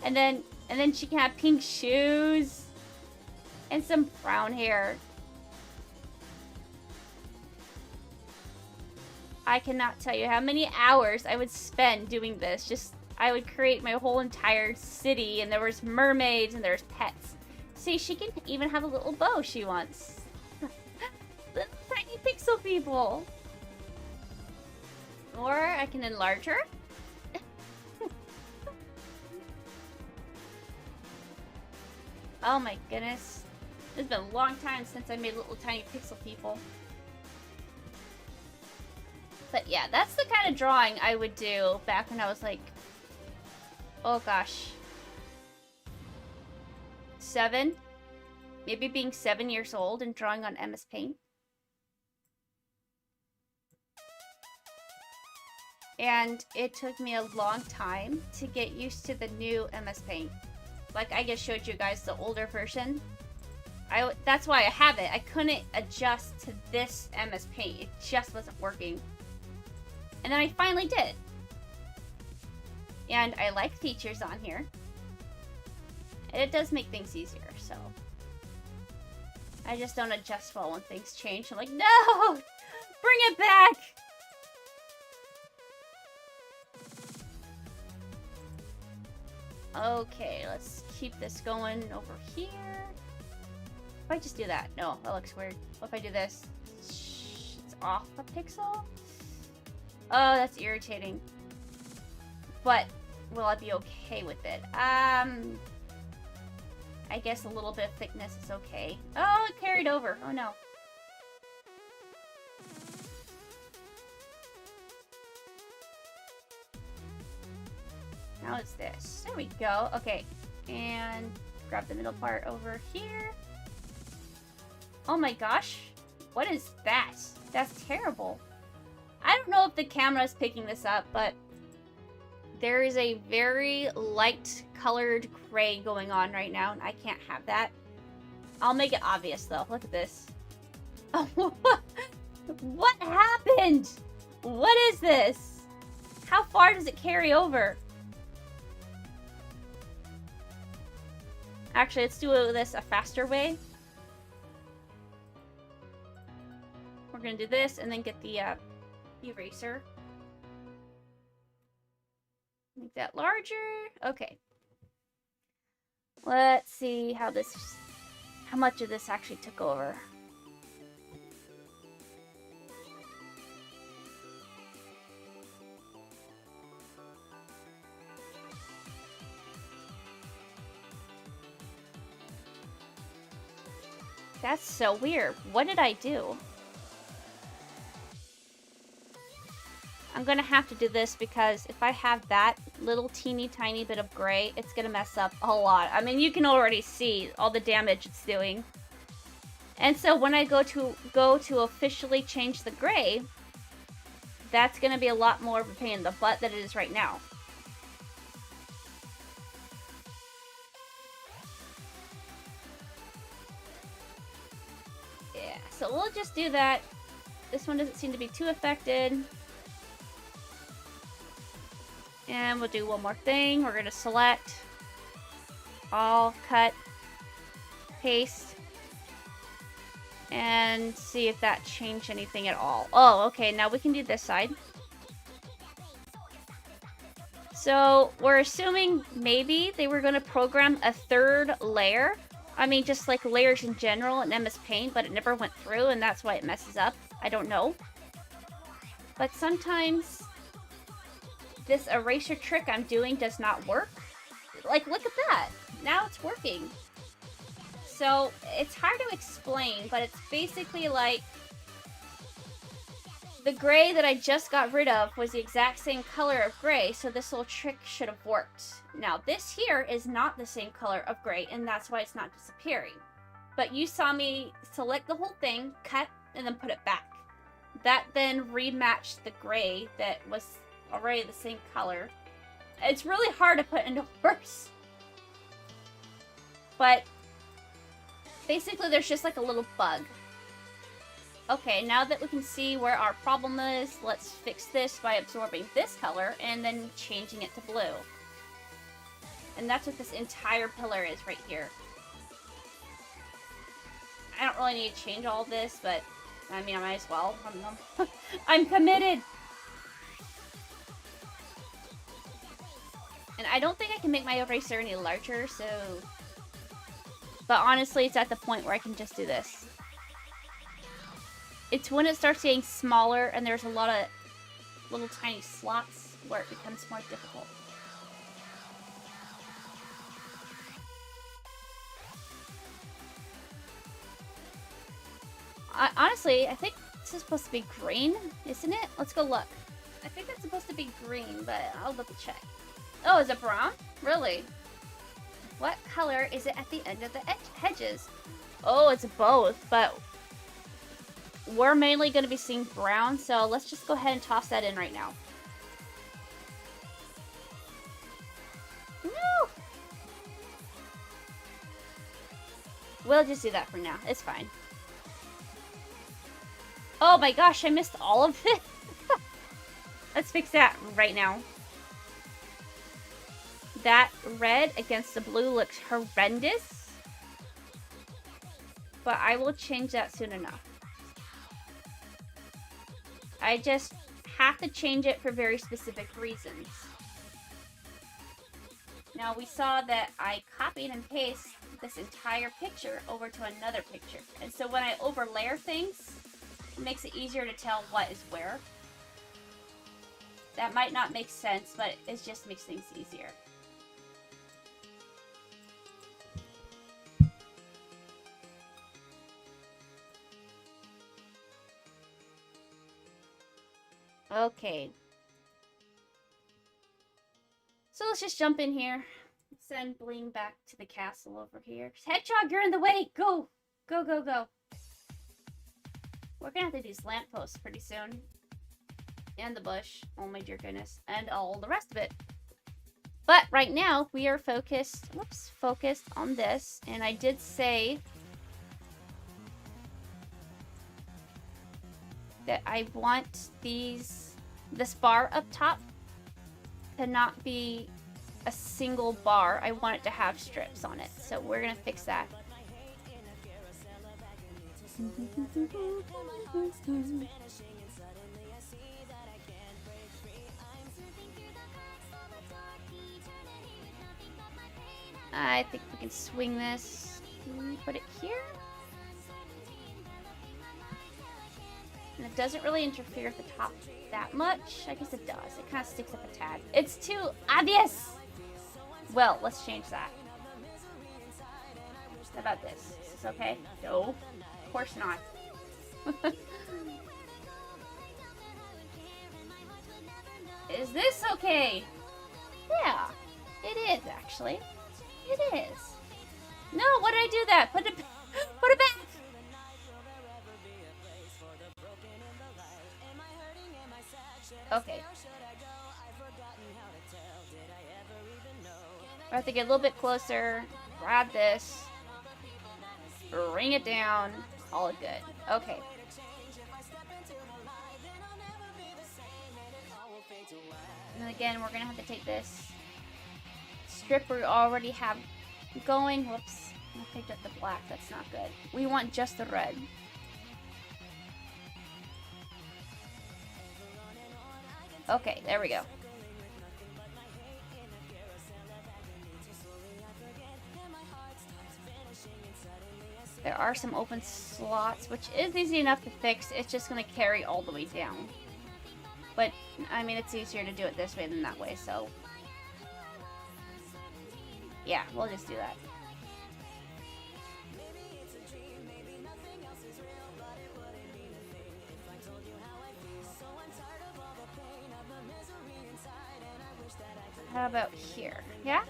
And then she can have pink shoes. And some brown hair. I cannot tell you how many hours I would spend doing this. Just, I would create my whole entire city, and there was mermaids, and there's pets. See, she can even have a little bow she wants. Little tiny pixel people. Or I can enlarge her. Oh my goodness. It's been a long time since I made little tiny pixel people. But yeah, that's the kind of drawing I would do back when I was like, oh gosh, 7? Maybe being 7 years old and drawing on MS Paint. And it took me a long time to get used to the new MS Paint. Like I just showed you guys the older version. That's why I have it. I couldn't adjust to this MS Paint. It just wasn't working. And then I finally did. And I like features on here. And it does make things easier, so. I just don't adjust well when things change. I'm like, no! Bring it back! Okay, let's keep this going over here. If I just do that? No, that looks weird. What if I do this? It's off a pixel? Oh, that's irritating. But will I be okay with it? I guess a little bit of thickness is okay. Oh, it carried over. Oh no. Now it's this. There we go. Okay. And grab the middle part over here. Oh my gosh. What is that? That's terrible. I don't know if the camera is picking this up, but there is a very light colored gray going on right now, and I can't have that. I'll make it obvious though. Look at this. Oh, what happened? What is this? How far does it carry over? Actually, let's do this a faster way. We're gonna do this and then get the eraser. Make that larger. Okay. Let's see how much of this actually took over. That's so weird. What did I do? I'm gonna have to do this because if I have that little teeny tiny bit of gray, it's gonna mess up a lot. I mean, you can already see all the damage it's doing. And so when I go to officially change the gray, that's gonna be a lot more of a pain in the butt than it is right now. Yeah, so we'll just do that. This one doesn't seem to be too affected. And we'll do one more thing. We're going to select all, cut, paste, and see if that changed anything at all. Oh, okay, now we can do this side. So we're assuming maybe they were going to program a third layer I mean, just like layers in general in MS Paint, but it never went through, and that's why it messes up. I don't know. But sometimes this eraser trick I'm doing does not work. Like, look at that. Now it's working. So, it's hard to explain, but it's basically like the gray that I just got rid of was the exact same color of gray, so this little trick should have worked. Now, this here is not the same color of gray, and that's why it's not disappearing. But you saw me select the whole thing, cut, and then put it back. That then rematched the gray that was already the same color. It's really hard to put into words. But basically, there's just like a little bug. Okay, now that we can see where our problem is, let's fix this by absorbing this color and then changing it to blue. And that's what this entire pillar is right here. I don't really need to change all this, but I mean, I might as well. I'm committed! And I don't think I can make my eraser any larger, so... But honestly, it's at the point where I can just do this. It's when it starts getting smaller and there's a lot of little tiny slots where it becomes more difficult. Honestly, I think this is supposed to be green, isn't it? Let's go look. I think that's supposed to be green, but I'll double check. Oh, is it brown? Really? What color is it at the end of the hedges? Oh, it's both, but we're mainly going to be seeing brown, so let's just go ahead and toss that in right now. No! We'll just do that for now. It's fine. Oh my gosh, I missed all of it. Let's fix that right now. That red against the blue looks horrendous. But I will change that soon enough. I just have to change it for very specific reasons. Now we saw that I copied and pasted this entire picture over to another picture. And so when I overlayer things, it makes it easier to tell what is where. That might not make sense, but it just makes things easier. Okay. So let's just jump in here. Send Bling back to the castle over here. Hedgehog, you're in the way! Go! Go, go, go. We're gonna have to do these lampposts pretty soon. And the bush. Oh my dear goodness. And all the rest of it. But right now, we are focused on this. And I did say that I want this bar up top to not be a single bar. I want it to have strips on it. So we're gonna fix that. I think we can swing this. Put it here. And it doesn't really interfere with the top that much. I guess it does. It kind of sticks up a tad. It's too obvious! Well, let's change that. How about this? Is this okay? No. Of course not. Is this okay? Yeah. It is, actually. It is. No, why did I do that? Put it back! Okay. I have to get a little bit closer. Grab this. Bring it down. All good. Okay. And again, we're gonna have to take this strip we already have going. Whoops. I picked up the black. That's not good. We want just the red. Okay, there we go. There are some open slots, which is easy enough to fix. It's just going to carry all the way down. But, I mean, it's easier to do it this way than that way, so... yeah, we'll just do that. How about here? Yeah?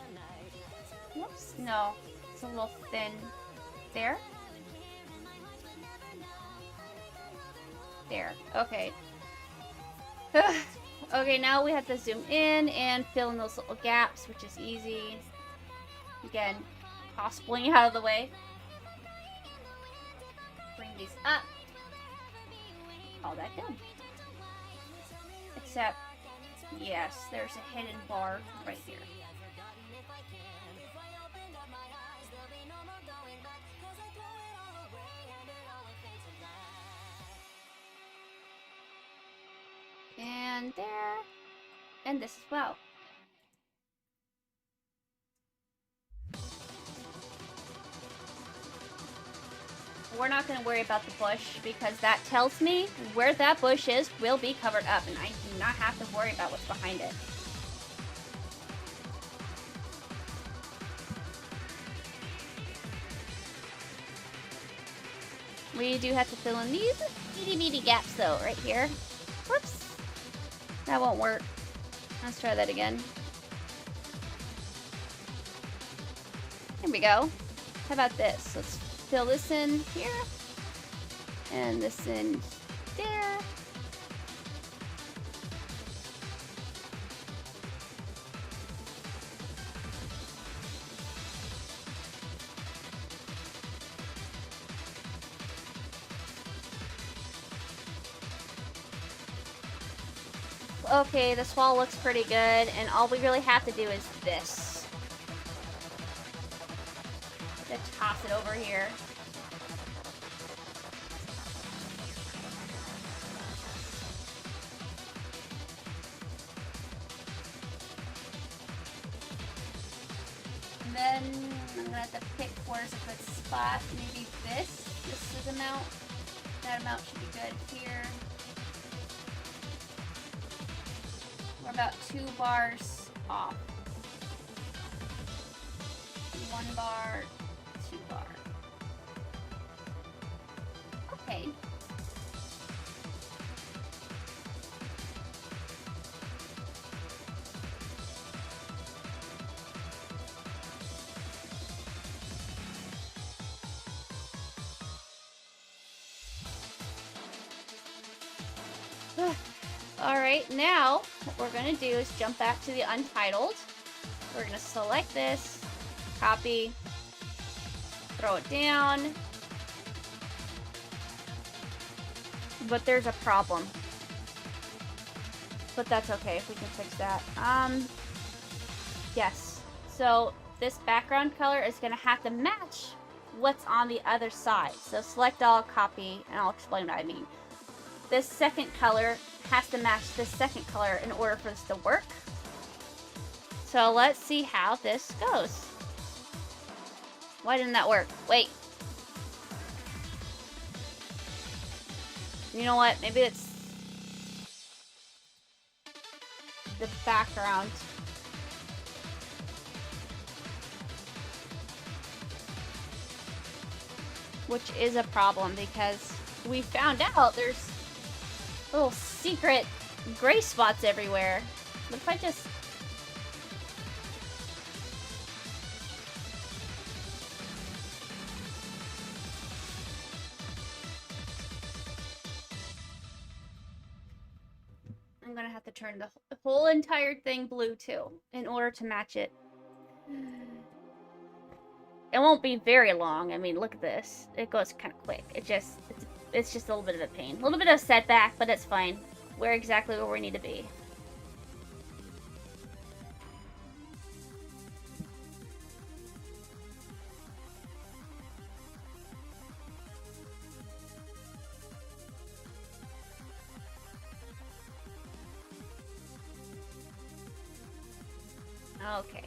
Whoops, no. It's a little thin. There? There. Okay. Okay, now we have to zoom in and fill in those little gaps, which is easy. Again, toss Bling out of the way. Bring these up. All that done. Except, yes, there's a hidden bar right here. And there. And this as well. We're not going to worry about the bush because that tells me where that bush is will be covered up and I do not have to worry about what's behind it. We do have to fill in these itty bitty gaps though, right here. Whoops. That won't work. Let's try that again. Here we go. How about this? Let's fill this in here. And this in there. Okay, this wall looks pretty good, and all we really have to do is this. Just toss it over here. And then I'm gonna have to pick where's a good spot. Maybe this. This is amount. That amount should be good here. We're about 2 bars off. 1 bar, 2 bar. Okay. Alright, now what we're going to do is jump back to the Untitled. We're going to select this, copy, throw it down. But there's a problem. But that's okay if we can fix that. Yes. So this background color is going to have to match what's on the other side. So select all, copy, and I'll explain what I mean. This second color has to match this second color in order for this to work. So let's see how this goes. Why didn't that work? Wait. You know what? Maybe it's the background. Which is a problem because we found out there's little secret gray spots everywhere. What if I just... I'm gonna have to turn the whole entire thing blue too in order to match it. It won't be very long. I mean, look at this. It goes kind of quick. It's just a little bit of a pain. A little bit of a setback, but it's fine. We're exactly where we need to be. Okay.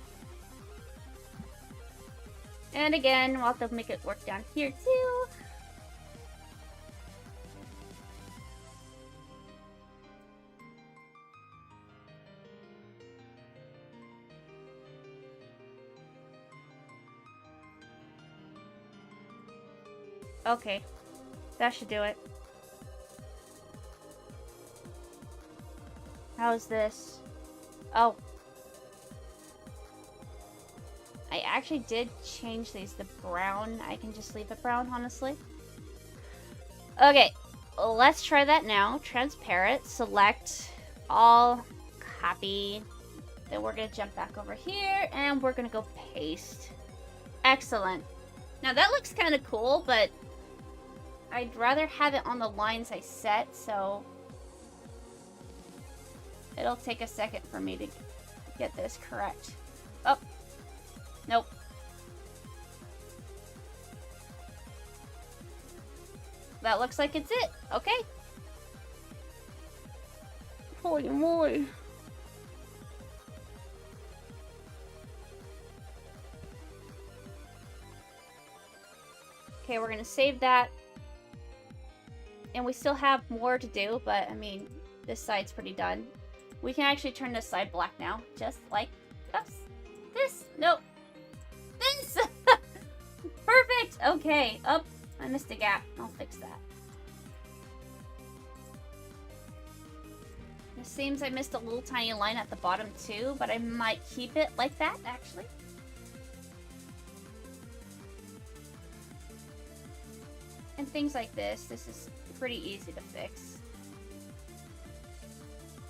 And again, we'll have to make it work down here too. Okay. That should do it. How's this? Oh. I actually did change these to brown. I can just leave it brown, honestly. Okay. Let's try that now. Transparent. Select all. Copy. Then we're going to jump back over here. And we're going to go paste. Excellent. Now that looks kind of cool, but I'd rather have it on the lines I set, so it'll take a second for me to get this correct. Oh. Nope. That looks like it's it. Okay. Holy moly. Okay, we're gonna save that. And we still have more to do, but I mean, this side's pretty done. We can actually turn this side black now, just like this. Nope. This! Perfect! Okay. Oh, I missed a gap. I'll fix that. It seems I missed a little tiny line at the bottom too, but I might keep it like that, actually. And things like this is pretty easy to fix.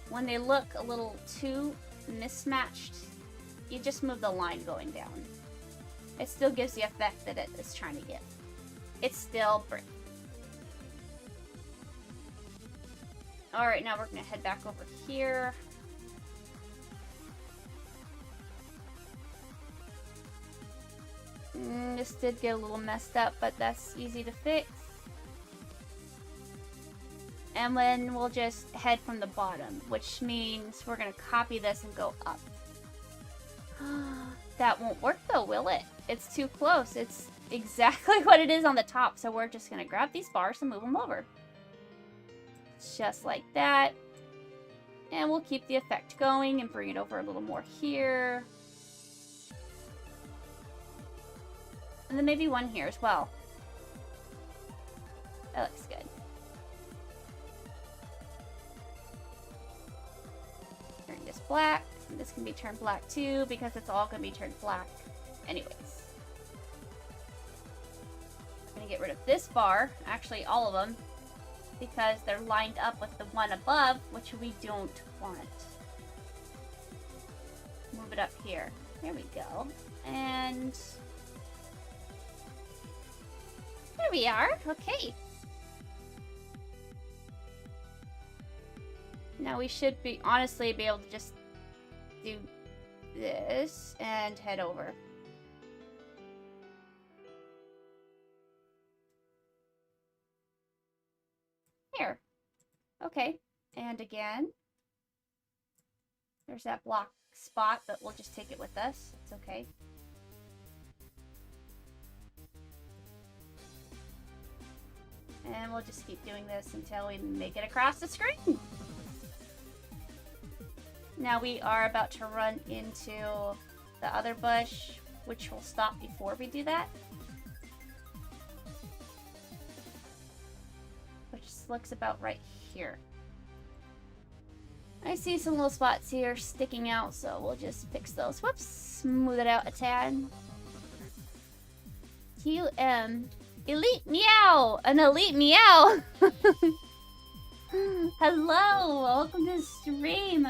When they look a little too mismatched, you just move the line going down. It still gives the effect that it is trying to get. It's still brick. Alright, now we're going to head back over here. This did get a little messed up, but that's easy to fix. And then we'll just head from the bottom, which means we're going to copy this and go up. That won't work though, will it? It's too close. It's exactly what it is on the top, so we're just going to grab these bars and move them over. Just like that. And we'll keep the effect going and bring it over a little more here. And then maybe one here as well. That looks good. Turn this black. And this can be turned black too, because it's all going to be turned black anyways. I'm going to get rid of this bar, actually all of them, because they're lined up with the one above, which we don't want. Move it up here. There we go. And there we are. Okay. Now we should honestly be able to just do this and head over. Here. Okay. And again. There's that block spot, but we'll just take it with us. It's okay. And we'll just keep doing this until we make it across the screen. Now we are about to run into the other bush, which will stop before we do that. Which looks about right here. I see some little spots here sticking out, so we'll just fix those. Whoops, smooth it out a tad. QM. Elite Meow! An Elite Meow! Hello! Welcome to the stream!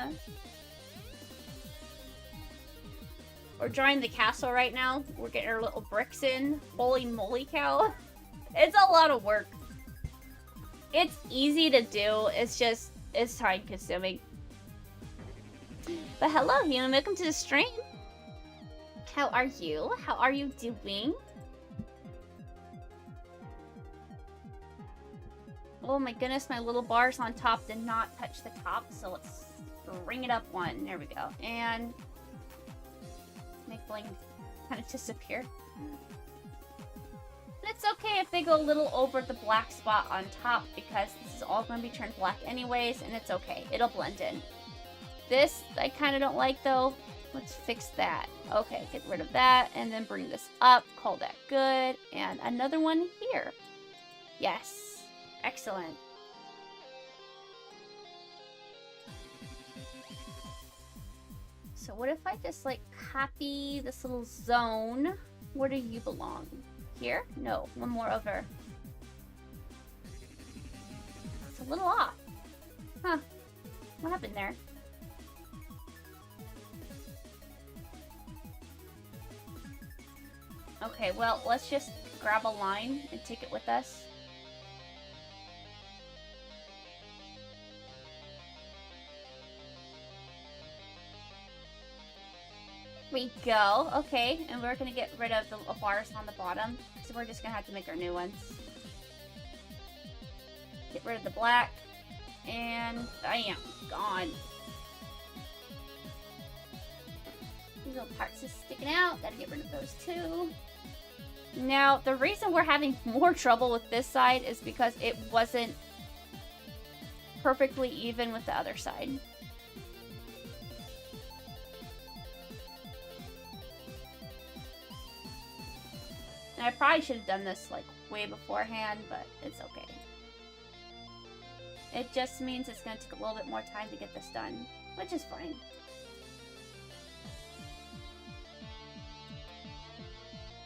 We're drawing the castle right now. We're getting our little bricks in. Holy moly cow. It's a lot of work. It's easy to do. It's just, it's time consuming. But hello, human. Welcome to the stream. How are you? How are you doing? Oh my goodness, my little bars on top did not touch the top. So let's bring it up one. There we go. And make Bling kind of disappear. And it's okay if they go a little over the black spot on top, because this is all going to be turned black anyways, and it's okay. It'll blend in. This I kind of don't like though. Let's fix that. Okay, get rid of that and then bring this up. Call that good. And another one here. Yes. Excellent. So what if I just like copy this little zone? Where do you belong? Here? No, one more over. It's a little off. Huh. What happened there? Okay, well, let's just grab a line and take it with us. We go. Okay, and we're gonna get rid of the bars on the bottom. So we're just gonna have to make our new ones. Get rid of the black. And bam, gone. These little parts are sticking out. Gotta get rid of those too. Now, the reason we're having more trouble with this side is because it wasn't perfectly even with the other side. And I probably should have done this like way beforehand, but it's okay. It just means it's going to take a little bit more time to get this done, which is fine.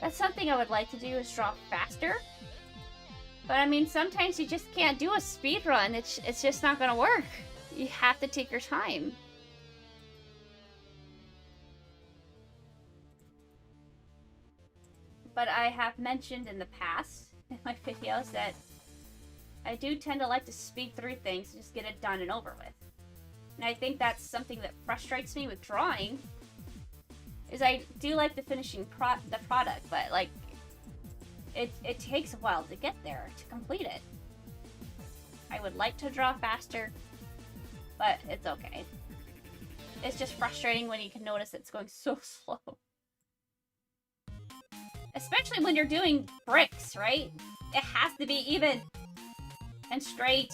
That's something I would like to do, is draw faster. But I mean, sometimes you just can't do a speed run. It's just not going to work. You have to take your time. But I have mentioned in the past, in my videos, that I do tend to like to speed through things and just get it done and over with. And I think that's something that frustrates me with drawing, is I do like the finishing the product, but like, it takes a while to get there, to complete it. I would like to draw faster, but it's okay. It's just frustrating when you can notice it's going so slow. Especially when you're doing bricks, right? It has to be even and straight.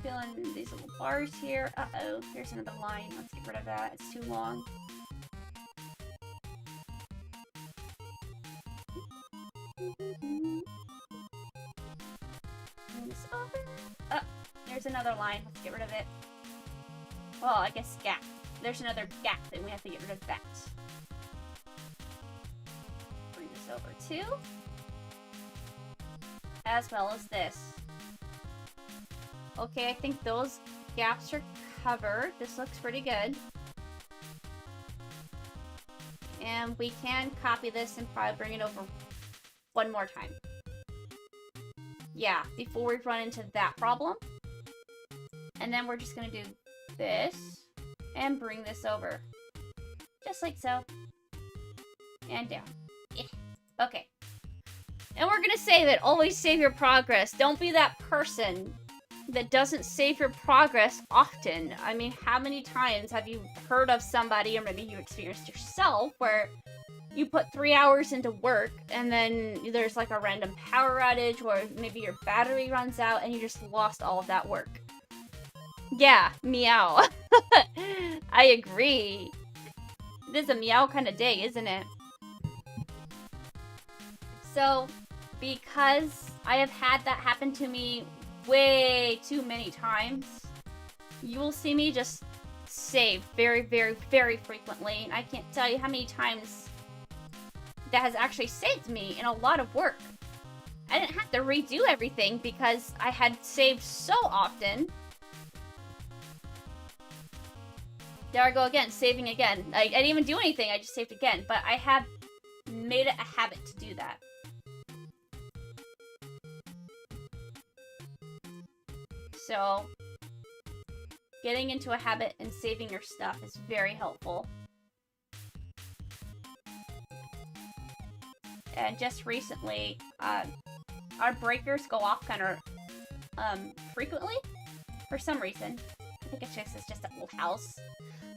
Feeling these little bars here. Uh-oh, here's another line. Let's get rid of that. It's too long. Bring this over. Oh, there's another line. Let's get rid of it. Well, I guess gap. There's another gap, and we have to get rid of that. Bring this over too. As well as this. Okay, I think those gaps are covered. This looks pretty good. And we can copy this and probably bring it over one more time. Yeah, before we run into that problem. And then we're just gonna do this and bring this over. Just like so. And down. Yeah. Okay. And we're gonna save it. Always save your progress. Don't be that person that doesn't save your progress often. I mean, how many times have you heard of somebody, or maybe you experienced yourself, where you put 3 hours into work and then there's like a random power outage, or maybe your battery runs out and you just lost all of that work? Yeah, meow. I agree. This is a meow kind of day, isn't it? So, because I have had that happen to me way too many times, you will see me just save very, very, very frequently. And I can't tell you how many times that has actually saved me in a lot of work. I didn't have to redo everything because I had saved so often. There I go again, saving again. I didn't even do anything, I just saved again. But I have made it a habit to do that. So, getting into a habit and saving your stuff is very helpful. And just recently, our breakers go off kind of frequently for some reason. I think it's just a little house.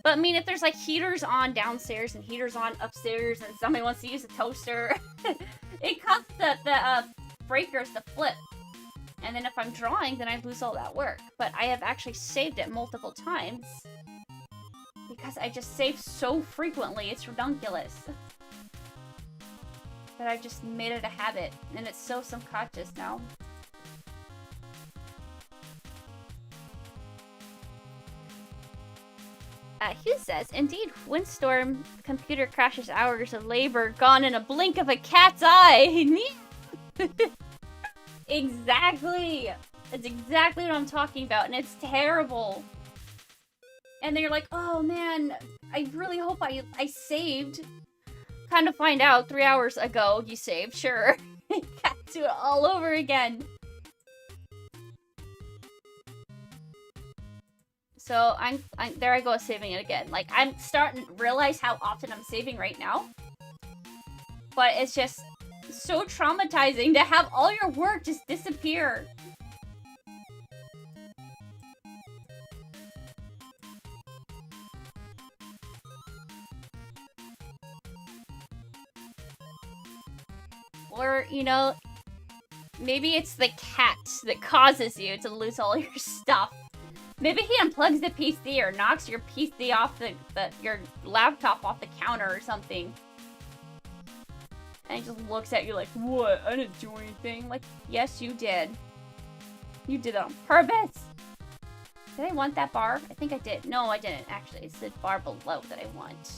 But I mean, if there's like heaters on downstairs and heaters on upstairs and somebody wants to use a toaster, it causes the breakers to flip. And then if I'm drawing, then I lose all that work. But I have actually saved it multiple times. because I just save so frequently. It's redunculous. But I've just made it a habit, and it's so subconscious now. Hugh says, indeed, windstorm, computer crashes, hours of labor gone in a blink of a cat's eye. Exactly. That's exactly what I'm talking about, and it's terrible. And they're like, oh man, I really hope I saved. Kind of find out 3 hours ago you saved, sure. Got to do it all over again. So there I go saving it again. Like, I'm starting to realize how often I'm saving right now. But it's just so traumatizing to have all your work just disappear. Or, you know, maybe it's the cat that causes you to lose all your stuff. Maybe he unplugs the PC or knocks your PC off your laptop off the counter or something. And he just looks at you like, what? I didn't do anything. Like, yes, you did. You did it on purpose. Did I want that bar? I think I did. No, I didn't, actually. It's the bar below that I want.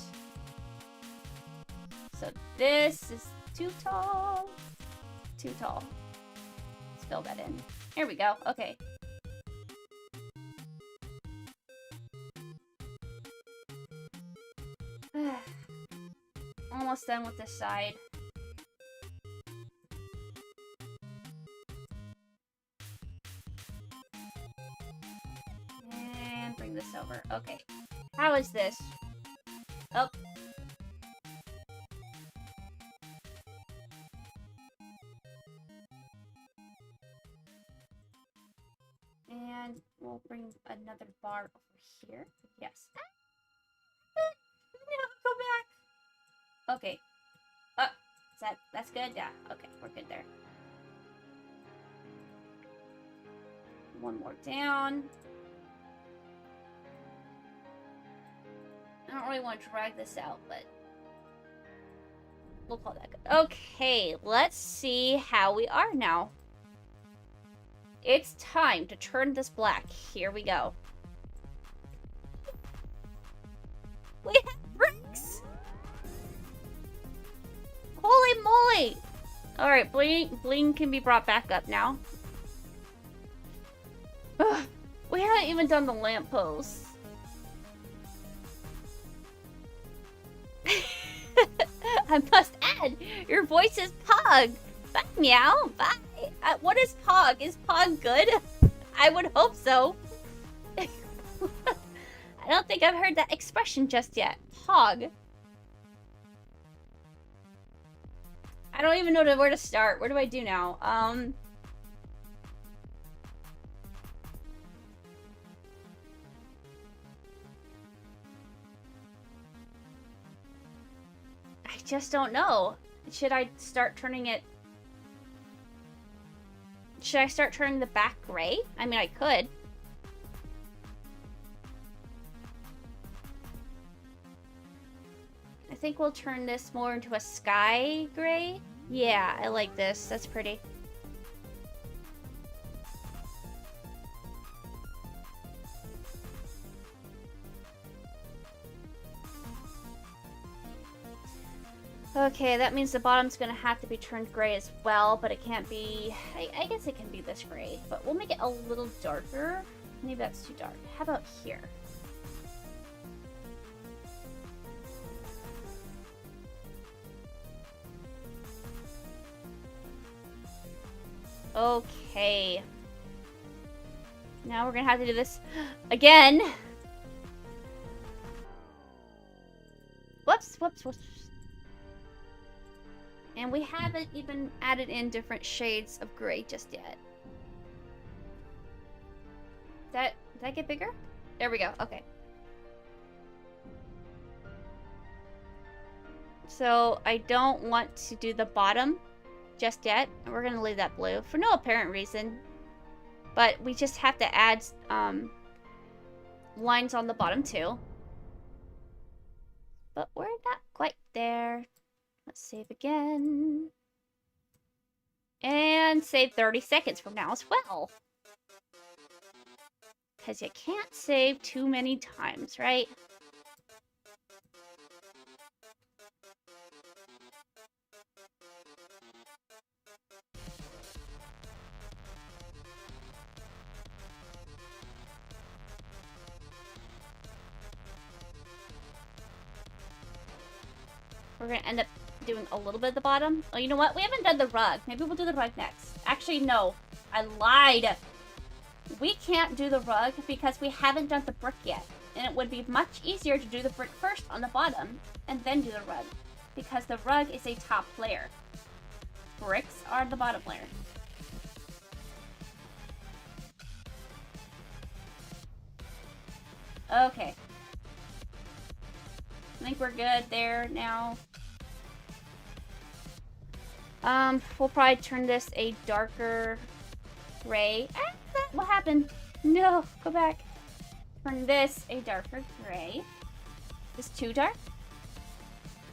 So this is too tall. Too tall. Let's fill that in. Here we go. Okay. Almost done with this side. And bring this over. Okay. How is this? Oh. And we'll bring another bar over here. Yes. No, go back. Okay. That's good? Yeah. Okay, we're good there. One more down. I don't really want to drag this out, but we'll call that good. Okay, let's see how we are now. It's time to turn this black. Here we go. We have bricks! Holy moly! Alright, Bling can be brought back up now. Ugh, we haven't even done the lampposts. I must add, your voice is Pog. Bye, meow. Bye. What is Pog? Is Pog good? I would hope so. I don't think I've heard that expression just yet. Pog. I don't even know where to start. Where do I do now? I just don't know. Should I start turning it... Should I start turning the back gray? I mean, I could. I think we'll turn this more into a sky gray. Yeah, I like this. That's pretty. Okay, that means the bottom's gonna have to be turned gray as well, but it can't be... I guess it can be this gray, but we'll make it a little darker. Maybe that's too dark. How about here? Okay. Now we're gonna have to do this again. Whoops, whoops, whoops. And we haven't even added in different shades of gray just yet. Did that get bigger? There we go. Okay. So I don't want to do the bottom just yet. We're going to leave that blue for no apparent reason. But we just have to add lines on the bottom too. But we're not quite there. Let's save again. And save 30 seconds from now as well. Because you can't save too many times, right? We're gonna end up doing a little bit at the bottom. Oh, you know what? We haven't done the rug. Maybe we'll do the rug next. Actually, no. I lied. We can't do the rug because we haven't done the brick yet. And it would be much easier to do the brick first on the bottom and then do the rug. Because the rug is a top layer. Bricks are the bottom layer. Okay. I think we're good there now. We'll probably turn this a darker gray. Ah, what happened? No, go back. Turn this a darker gray. Is too dark?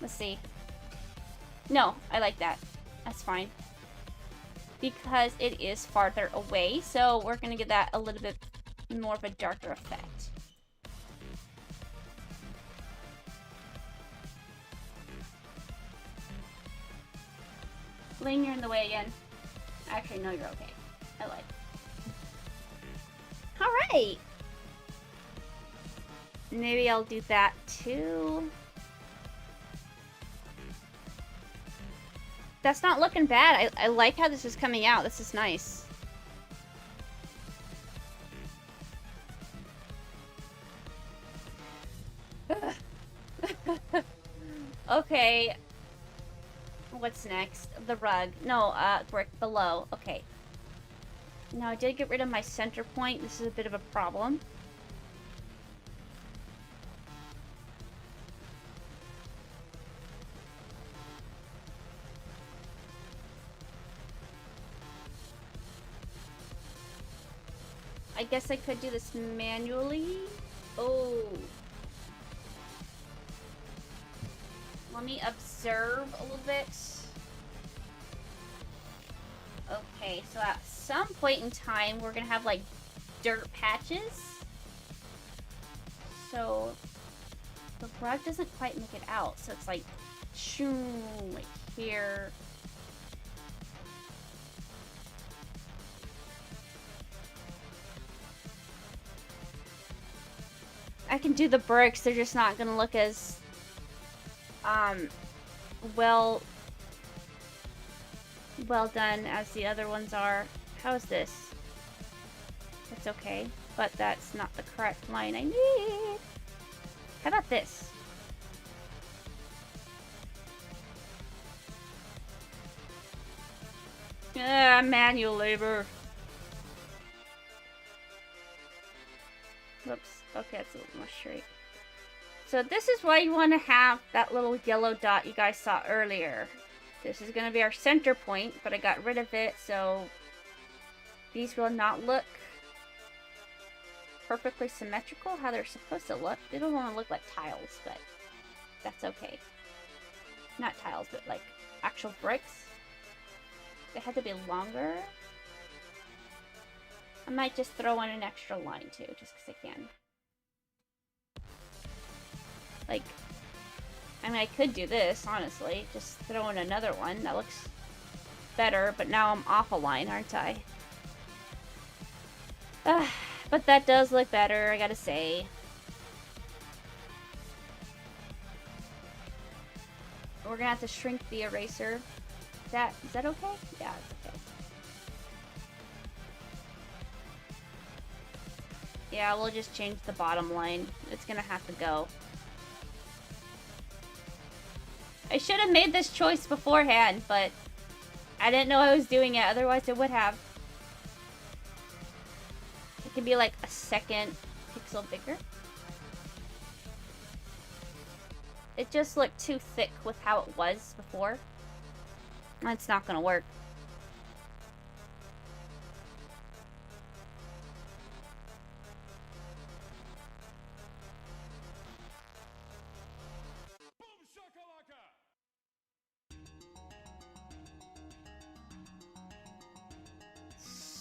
Let's see. No, I like that. That's fine. Because it is farther away, so we're gonna give that a little bit more of a darker effect. Bling, you're in the way again. Actually, no, you're okay. I like it. Alright! Maybe I'll do that too. That's not looking bad. I like how this is coming out. This is nice. Okay. What's next? The rug. No, brick below. Okay. Now, I did get rid of my center point. This is a bit of a problem. I guess I could do this manually. Oh. Let me observe a little bit. Okay, so at some point in time, we're gonna have like dirt patches. So the rug doesn't quite make it out. So it's like, shoo, like here. I can do the bricks, they're just not gonna look as well done as the other ones are. How is this? It's okay, but that's not the correct line I need. How about this? Ah, manual labor. Whoops. Okay, that's a little more straight. So this is why you want to have that little yellow dot you guys saw earlier. This is going to be our center point, but I got rid of it, so these will not look perfectly symmetrical how they're supposed to look. They don't want to look like tiles, but that's okay. Not tiles, but like actual bricks. They had to be longer. I might just throw in an extra line too, just because I can. Like, I mean, I could do this, honestly. Just throw in another one. That looks better, but now I'm off a line, aren't I? But that does look better, I gotta say. We're gonna have to shrink the eraser. Is that okay? Yeah, it's okay. Yeah, we'll just change the bottom line. It's gonna have to go. I should have made this choice beforehand, but I didn't know I was doing it, otherwise I would have. It can be like a second pixel bigger. It just looked too thick with how it was before. That's not gonna work.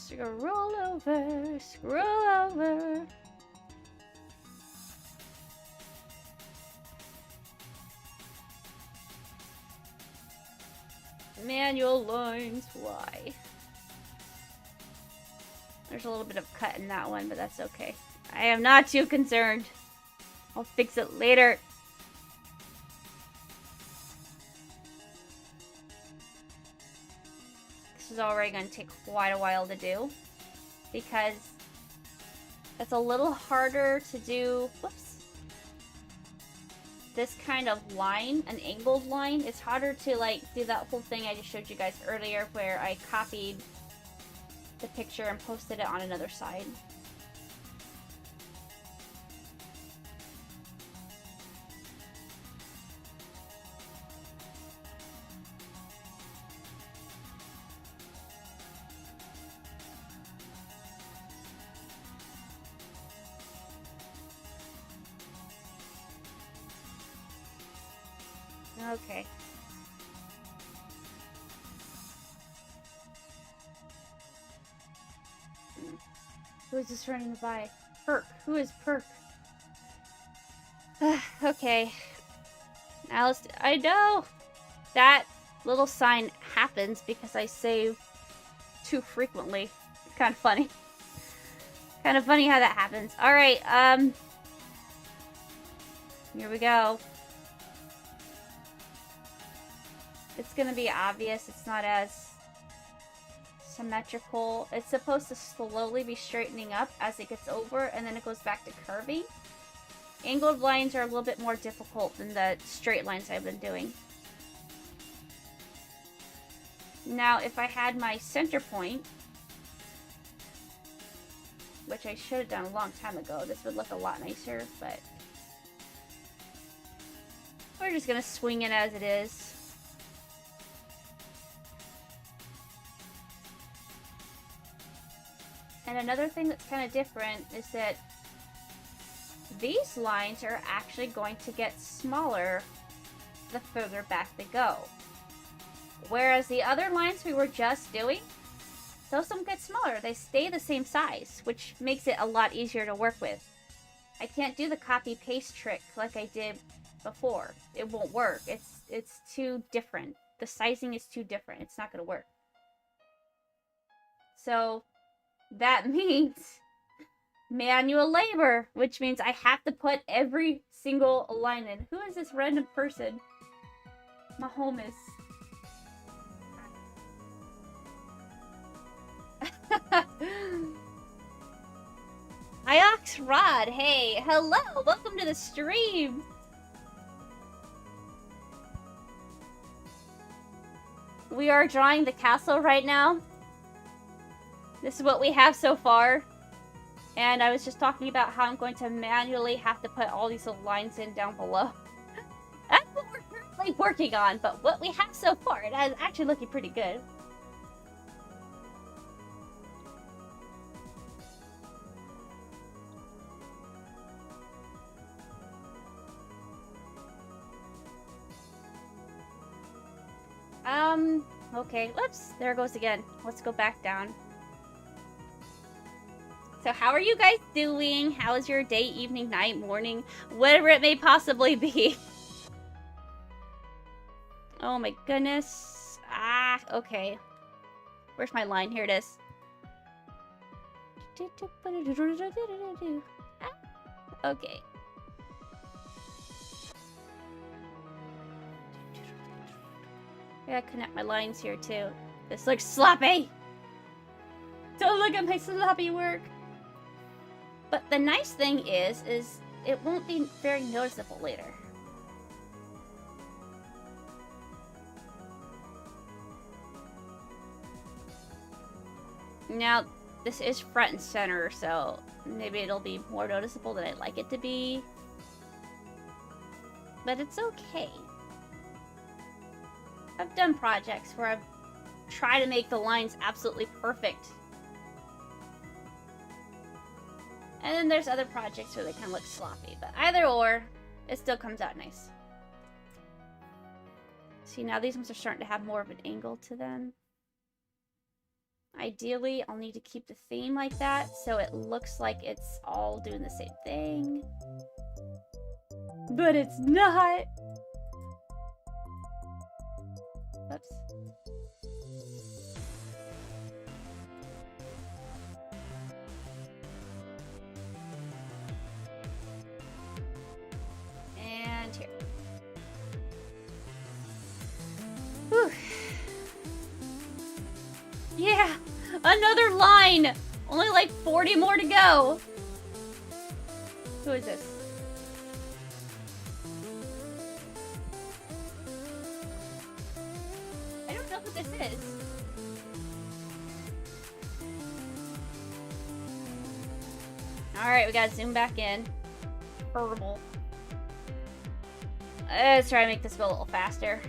Scroll over, scroll over. Manual lines, why? There's a little bit of cut in that one, but that's okay. I am not too concerned. I'll fix it later. This is already going to take quite a while to do, because it's a little harder to do. Whoops. This kind of line, an angled line, it's harder to like do that whole thing I just showed you guys earlier where I copied the picture and posted it on another side. Okay. Who is this running by? Perk. Who is Perk? Okay. Now let's... I know! That little sign happens because I save too frequently. It's kind of funny. Kind of funny how that happens. Alright, here we go. It's gonna be obvious it's not as symmetrical. It's supposed to slowly be straightening up as it gets over, and then it goes back to curving. Angled lines are a little bit more difficult than the straight lines I've been doing. Now, if I had my center point, which I should have done a long time ago, this would look a lot nicer, but we're just gonna swing it as it is. And another thing that's kind of different is that these lines are actually going to get smaller the further back they go. Whereas the other lines we were just doing, those don't get smaller. They stay the same size, which makes it a lot easier to work with. I can't do the copy-paste trick like I did before. It won't work. It's too different. The sizing is too different. It's not going to work. So that means manual labor, which means I have to put every single line in. Who is this random person? My home is... Iox Rod, hey, hello, welcome to the stream. We are drawing the castle right now. This is what we have so far. And I was just talking about how I'm going to manually have to put all these little lines in down below. That's what we're currently working on, but what we have so far, it is actually looking pretty good. Okay, whoops, there it goes again. Let's go back down. So how are you guys doing? How is your day, evening, night, morning, whatever it may possibly be? Oh my goodness. Ah, okay. Where's my line? Here it is. Okay. I gotta connect my lines here too. This looks sloppy! Don't look at my sloppy work! But the nice thing is it won't be very noticeable later. Now, this is front and center, so maybe it'll be more noticeable than I'd like it to be. But it's okay. I've done projects where I've tried to make the lines absolutely perfect. And then there's other projects where they kind of look sloppy. But either or, it still comes out nice. See, now these ones are starting to have more of an angle to them. Ideally, I'll need to keep the theme like that so it looks like it's all doing the same thing. But it's not! Oops. And here. Whew. Yeah! Another line! Only like 40 more to go! Who is this? I don't know who this is. Alright, we gotta zoom back in. Horrible. Let's try to make this go a little faster.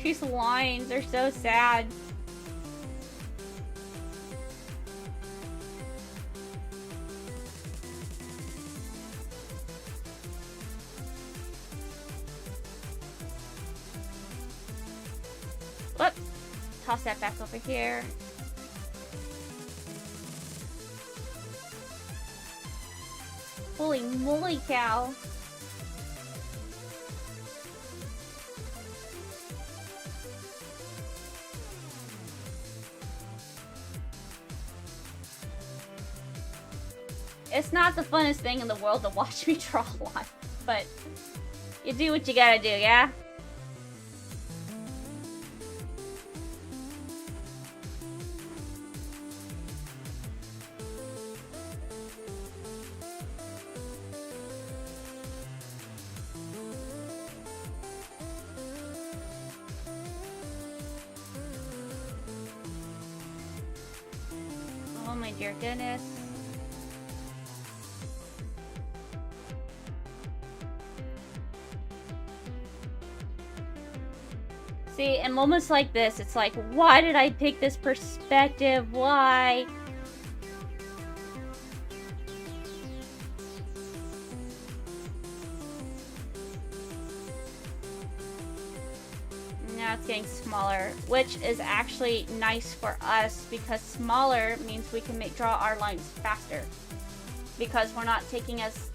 These lines are so sad. Whoop! Toss that back over here. Holy moly cow. It's not the funnest thing in the world to watch me draw a lot, but you do what you gotta do, yeah? Oh my dear goodness. See, in moments like this, it's like, why did I pick this perspective? Why? Now it's getting smaller, which is actually nice for us because smaller means we can draw our lines faster. Because we're not taking as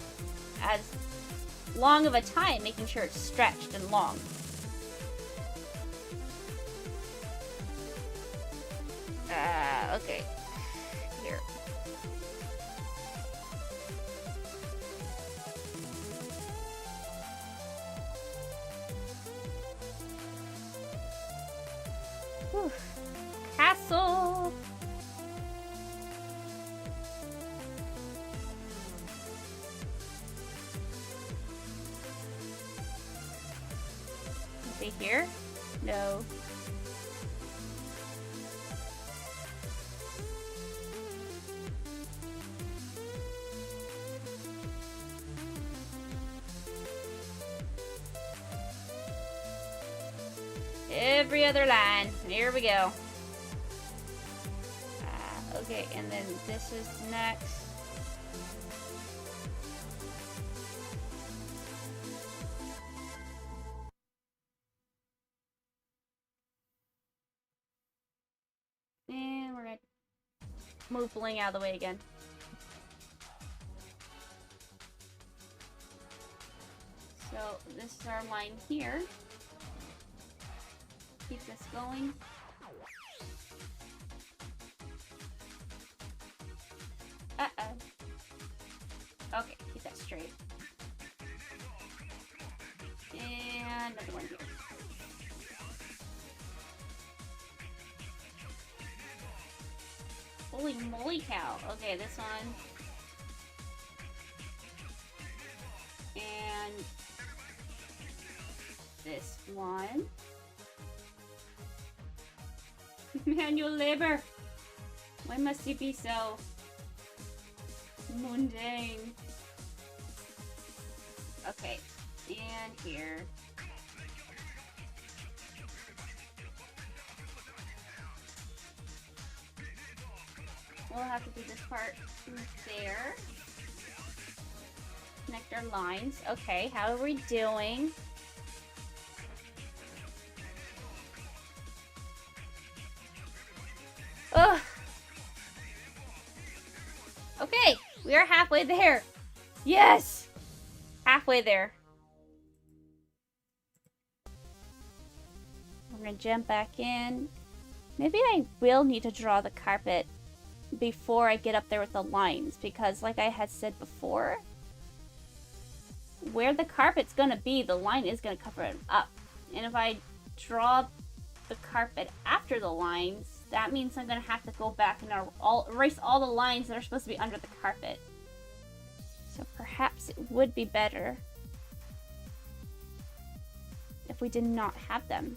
long of a time making sure it's stretched and long. Okay. Here. Whew. Castle! Is he here? No. Every other line. Here we go. Okay, and then this is next. And we're gonna move Bling out of the way again. So this is our line here. Keep this going. Uh-oh. Okay, keep that straight. And another one here. Holy moly cow. Okay, this one. And this one. Manual labor. Why must you be so mundane? Okay, and here. We'll have to do this part there. Connect our lines. Okay, how are we doing? Ugh. Okay, we are halfway there. Yes! Halfway there. We're gonna jump back in. Maybe I will need to draw the carpet before I get up there with the lines, because like I had said before, where the carpet's gonna be, the line is gonna cover it up. And if I draw the carpet after the lines, that means I'm gonna have to go back and erase all the lines that are supposed to be under the carpet. So perhaps it would be better if we did not have them.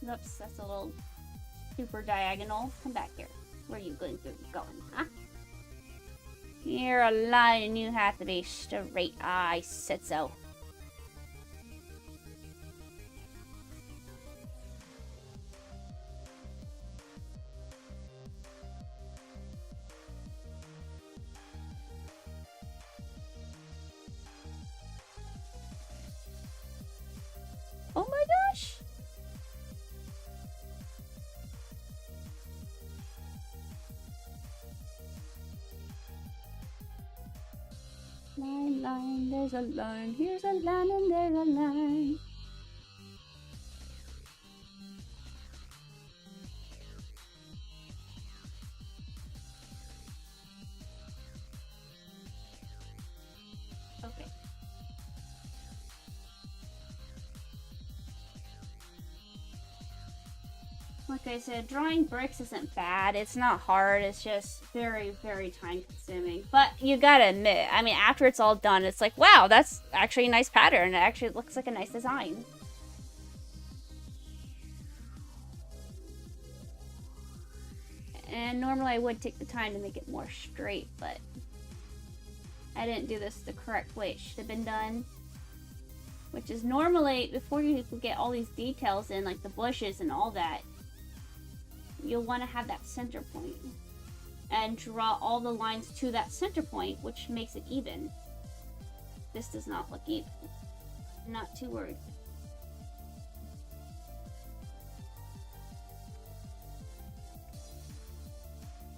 Oops, that's a little super diagonal. Come back here. Where are you going huh? You're a line and you have to be straight. I said so. Oh my gosh! Line, line, there's a line. Here's a line and there's a line. Okay. Like I said, drawing bricks isn't bad. It's not hard. It's just very, very time consuming. But you gotta admit, I mean, after it's all done, it's like, wow, that's actually a nice pattern. It actually looks like a nice design. And normally I would take the time to make it more straight, but I didn't do this the correct way. It should have been done. Which is normally, before you get all these details in, like the bushes and all that, you'll want to have that center point and draw all the lines to that center point, which makes it even. This does not look even. I'm not too worried.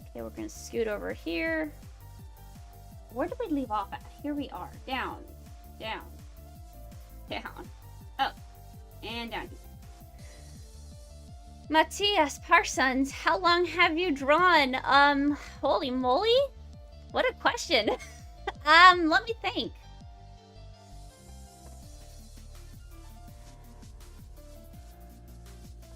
Okay, we're gonna scoot over here. Where did we leave off at? Here we are. Down, down, down, up, and down here. Matthias Parsons, how long have you drawn? Holy moly? What a question. Let me think.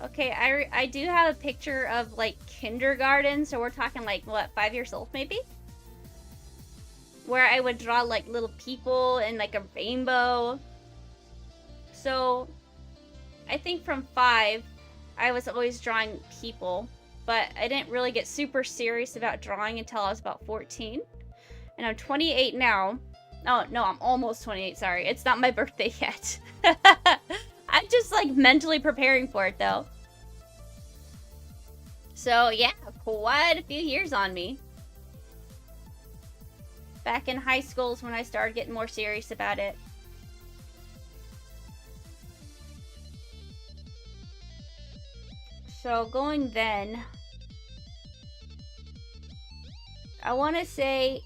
Okay, I do have a picture of, like, kindergarten, so we're talking, like, what, 5 years old, maybe? Where I would draw, like, little people and, like, a rainbow. So, I think from 5... I was always drawing people, but I didn't really get super serious about drawing until I was about 14. And I'm 28 now. Oh, no, I'm almost 28, sorry. It's not my birthday yet. I'm just, like, mentally preparing for it, though. So, yeah, quite a few years on me. Back in high school is when I started getting more serious about it. So going then, I want to say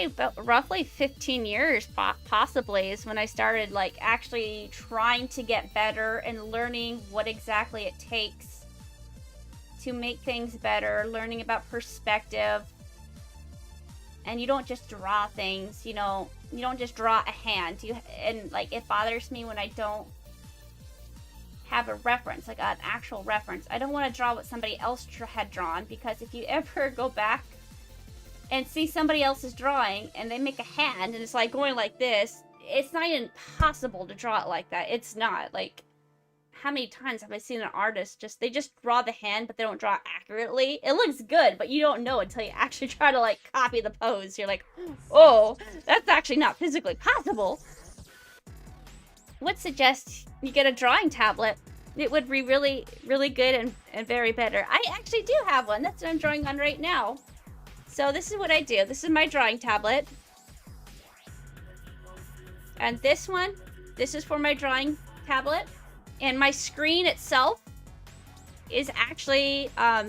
about roughly 15 years possibly is when I started, like, actually trying to get better and learning what exactly it takes to make things better, learning about perspective. And you don't just draw things, you know, you don't just draw a hand. And, like, it bothers me when I don't have a reference, like an actual reference. I don't want to draw what somebody else had drawn, because if you ever go back and see somebody else's drawing and they make a hand and it's, like, going like this, it's not even possible to draw it like that. It's not. Like, how many times have I seen an artist they just draw the hand, but they don't draw accurately. It looks good, but you don't know until you actually try to like copy the pose. You're like, oh, that's actually not physically possible. Would suggest you get a drawing tablet. It would be really, really good and very better. I actually do have one. That's what I'm drawing on right now. So this is what I do. This is my drawing tablet. And this one, this is for my drawing tablet. And my screen itself is actually a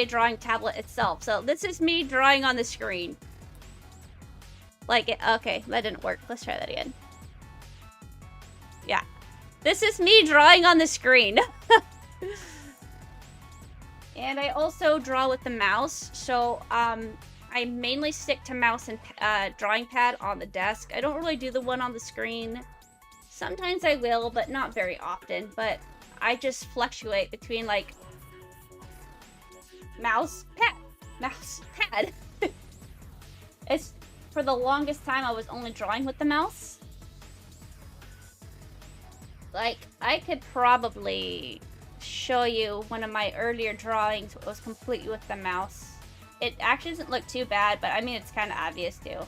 drawing tablet itself. So this is me drawing on the screen. Like, okay, that didn't work. Let's try that again. Yeah. This is me drawing on the screen. And I also draw with the mouse. So, I mainly stick to mouse and drawing pad on the desk. I don't really do the one on the screen. Sometimes I will, but not very often. But I just fluctuate between, like, mouse, pad. It's, for the longest time, I was only drawing with the mouse. Like, I could probably show you one of my earlier drawings was completely with the mouse. It actually doesn't look too bad, but I mean, it's kind of obvious too.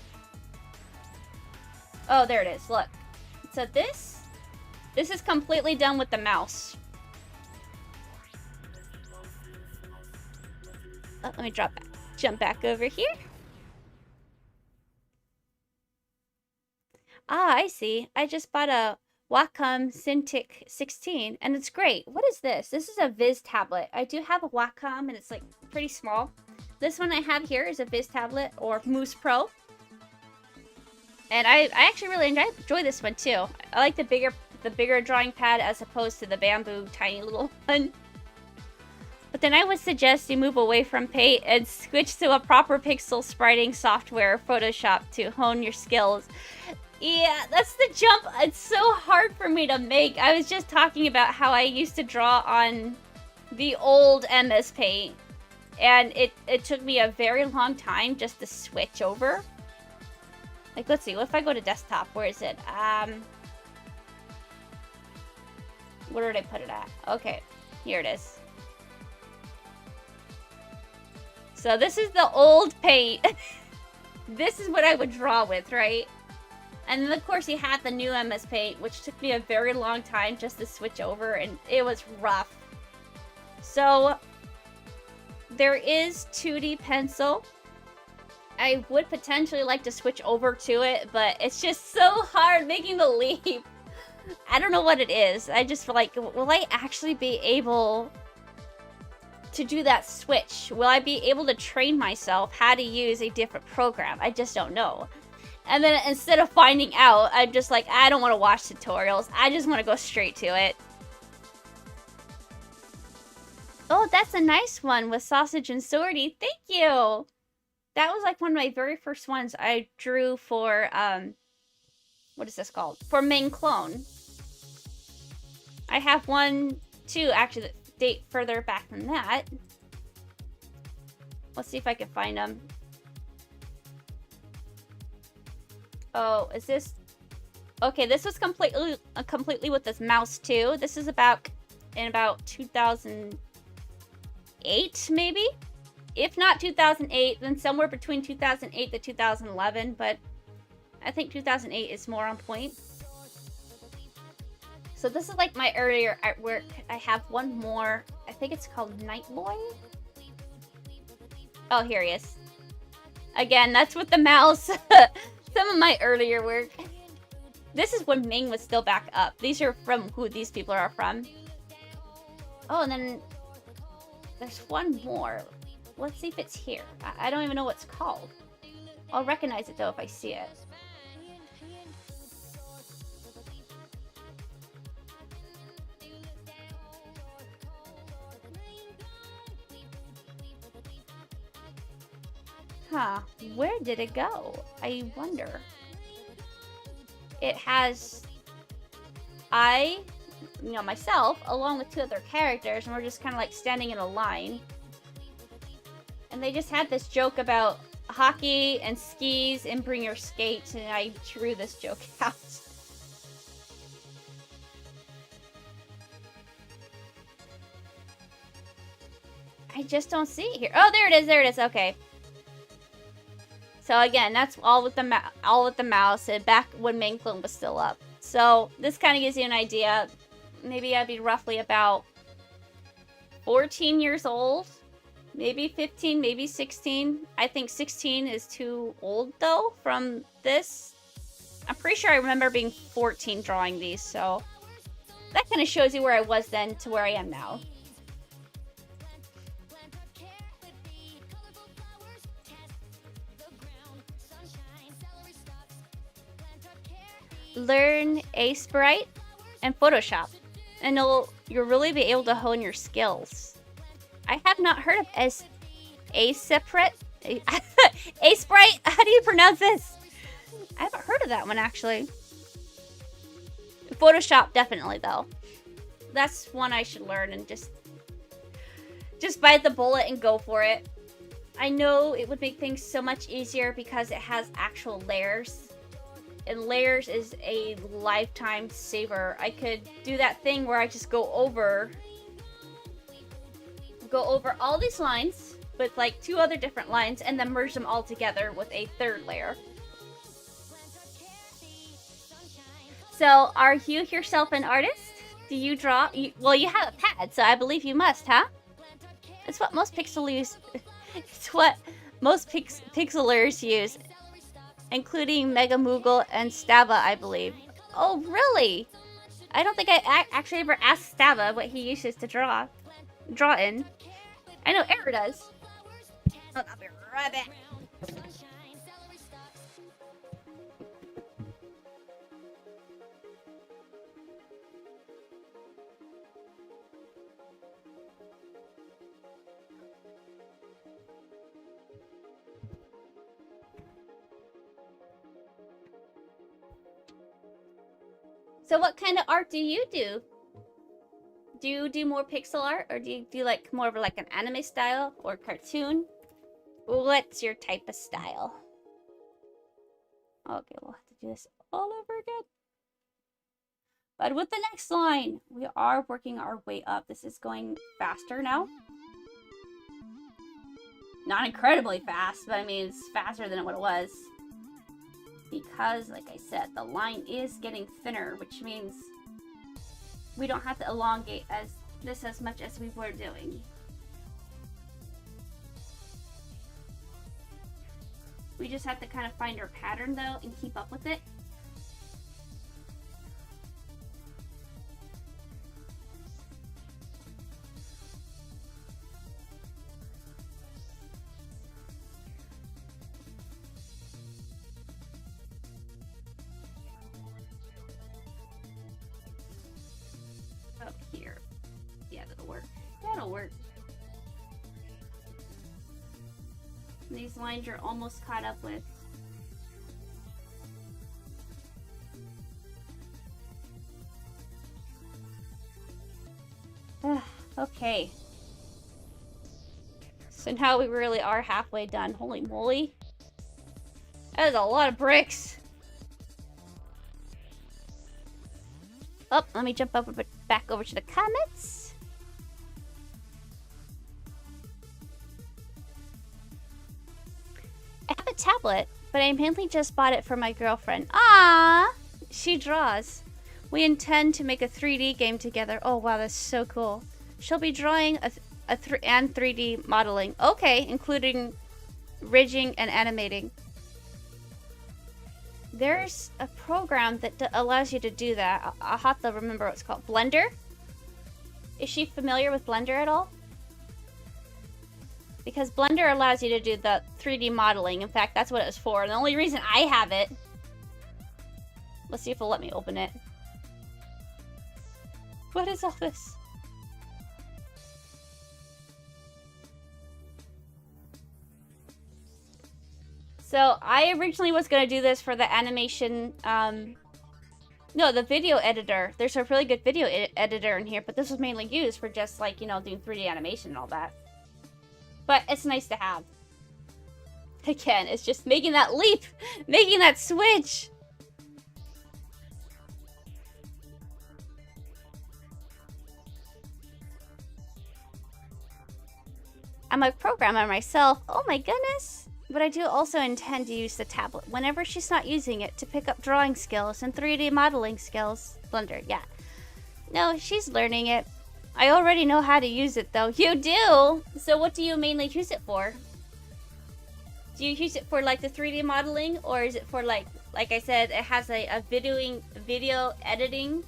Oh, there it is. Look. So this is completely done with the mouse. Oh, let me jump back over here. Ah, I see. I just bought a Wacom Cintiq 16, and it's great. What is this? This is a Viz tablet. I do have a Wacom, and it's like pretty small. This one I have here is a Viz tablet, or Moose Pro. And I actually really enjoy this one too. I like the bigger drawing pad as opposed to the bamboo tiny little one. But then I would suggest you move away from paint and switch to a proper pixel spriting software, Photoshop, to hone your skills. Yeah, that's the jump. It's so hard for me to make. I was just talking about how I used to draw on the old MS Paint. And it took me a very long time just to switch over. Like, let's see. What if I go to desktop? Where is it? Where did I put it at? Okay, here it is. So this is the old paint. This is what I would draw with, right? And then, of course, you have the new MS Paint, which took me a very long time just to switch over, and it was rough. So, there is 2D pencil. I would potentially like to switch over to it, but it's just so hard making the leap. I don't know what it is. I just feel like, will I actually be able to do that switch? Will I be able to train myself how to use a different program? I just don't know. And then instead of finding out, I'm just like, I don't want to watch tutorials. I just want to go straight to it. Oh, that's a nice one with sausage and sortie. Thank you. That was like one of my very first ones I drew for, what is this called? For main clone. I have one, too, actually, that date further back than that. Let's see if I can find them. Oh, is this... Okay, this was completely with this mouse, too. This is in about 2008, maybe? If not 2008, then somewhere between 2008 to 2011, but I think 2008 is more on point. So this is like my earlier artwork. I have one more. I think it's called Night Boy. Oh, here he is. Again, that's with the mouse. Some of my earlier work. This is when Ming was still back up. These are from who these people are from. Oh, and then there's one more. Let's see if it's here. I don't even know what it's called. I'll recognize it though if I see it. Huh. Where did it go? I wonder. It has myself, along with two other characters, and we're just kind of like standing in a line. And they just had this joke about hockey and skis and bring your skates, and I drew this joke out. just don't see it here. Oh, there it is. There it is. Okay. So again, that's all with the mouse, and back when main clone was still up. So this kind of gives you an idea. Maybe I'd be roughly about 14 years old, maybe 15, maybe 16. I think 16 is too old though from this. I'm pretty sure I remember being 14 drawing these, so that kind of shows you where I was then to where I am now. Learn Sprite and Photoshop, and you'll really be able to hone your skills. I have not heard of Sprite. Sprite? How do you pronounce this? I haven't heard of that one actually. Photoshop definitely though. That's one I should learn and just bite the bullet and go for it. I know it would make things so much easier because it has actual layers. And layers is a lifetime saver. I could do that thing where I just go over all these lines with like 2 other different lines and then merge them all together with a 3rd layer. So, are you yourself an artist? Do you draw? Well, you have a pad, so I believe you must, huh? It's what most pixelers use, including Mega Moogle and Stava, I believe. Oh, really? I don't think I actually ever asked Stava what he uses to draw in. I know Era does. Oh, I'll be right back. So what kind of art do you do? Do you do more pixel art, or do you do like more of like an anime style or cartoon? What's your type of style? Okay, we'll have to do this all over again. But with the next line, we are working our way up. This is going faster now. Not incredibly fast, but I mean, it's faster than what it was. Because, like I said, the line is getting thinner, which means we don't have to elongate as much as we were doing. We just have to kind of find our pattern, though, and keep up with it. Here. Yeah, that'll work. That'll work. And these lines are almost caught up with. Okay. So now we really are halfway done. Holy moly. That is a lot of bricks. Oh, let me jump up back over to the comments. I have a tablet, but I mainly just bought it for my girlfriend. Ah, she draws. We intend to make a 3D game together. Oh wow, that's so cool. She'll be drawing and 3D modeling. Okay, including ridging and animating. There's a program that allows you to do that. I'll have to remember what it's called. Blender? Is she familiar with Blender at all? Because Blender allows you to do the 3D modeling. In fact, that's what it was for. And the only reason I have it... Let's see if it'll let me open it. What is all this? So, I originally was going to do this for the animation, no, the video editor. There's a really good video editor in here, but this was mainly used for just, like, you know, doing 3D animation and all that. But it's nice to have. Again, it's just making that leap, making that switch. I'm a programmer myself. Oh my goodness. But I do also intend to use the tablet whenever she's not using it to pick up drawing skills and 3D modeling skills. Blender, yeah. No, she's learning it. I already know how to use it though. You do? So what do you mainly use it for? Do you use it for like the 3D modeling, or is it for like I said, it has a video editing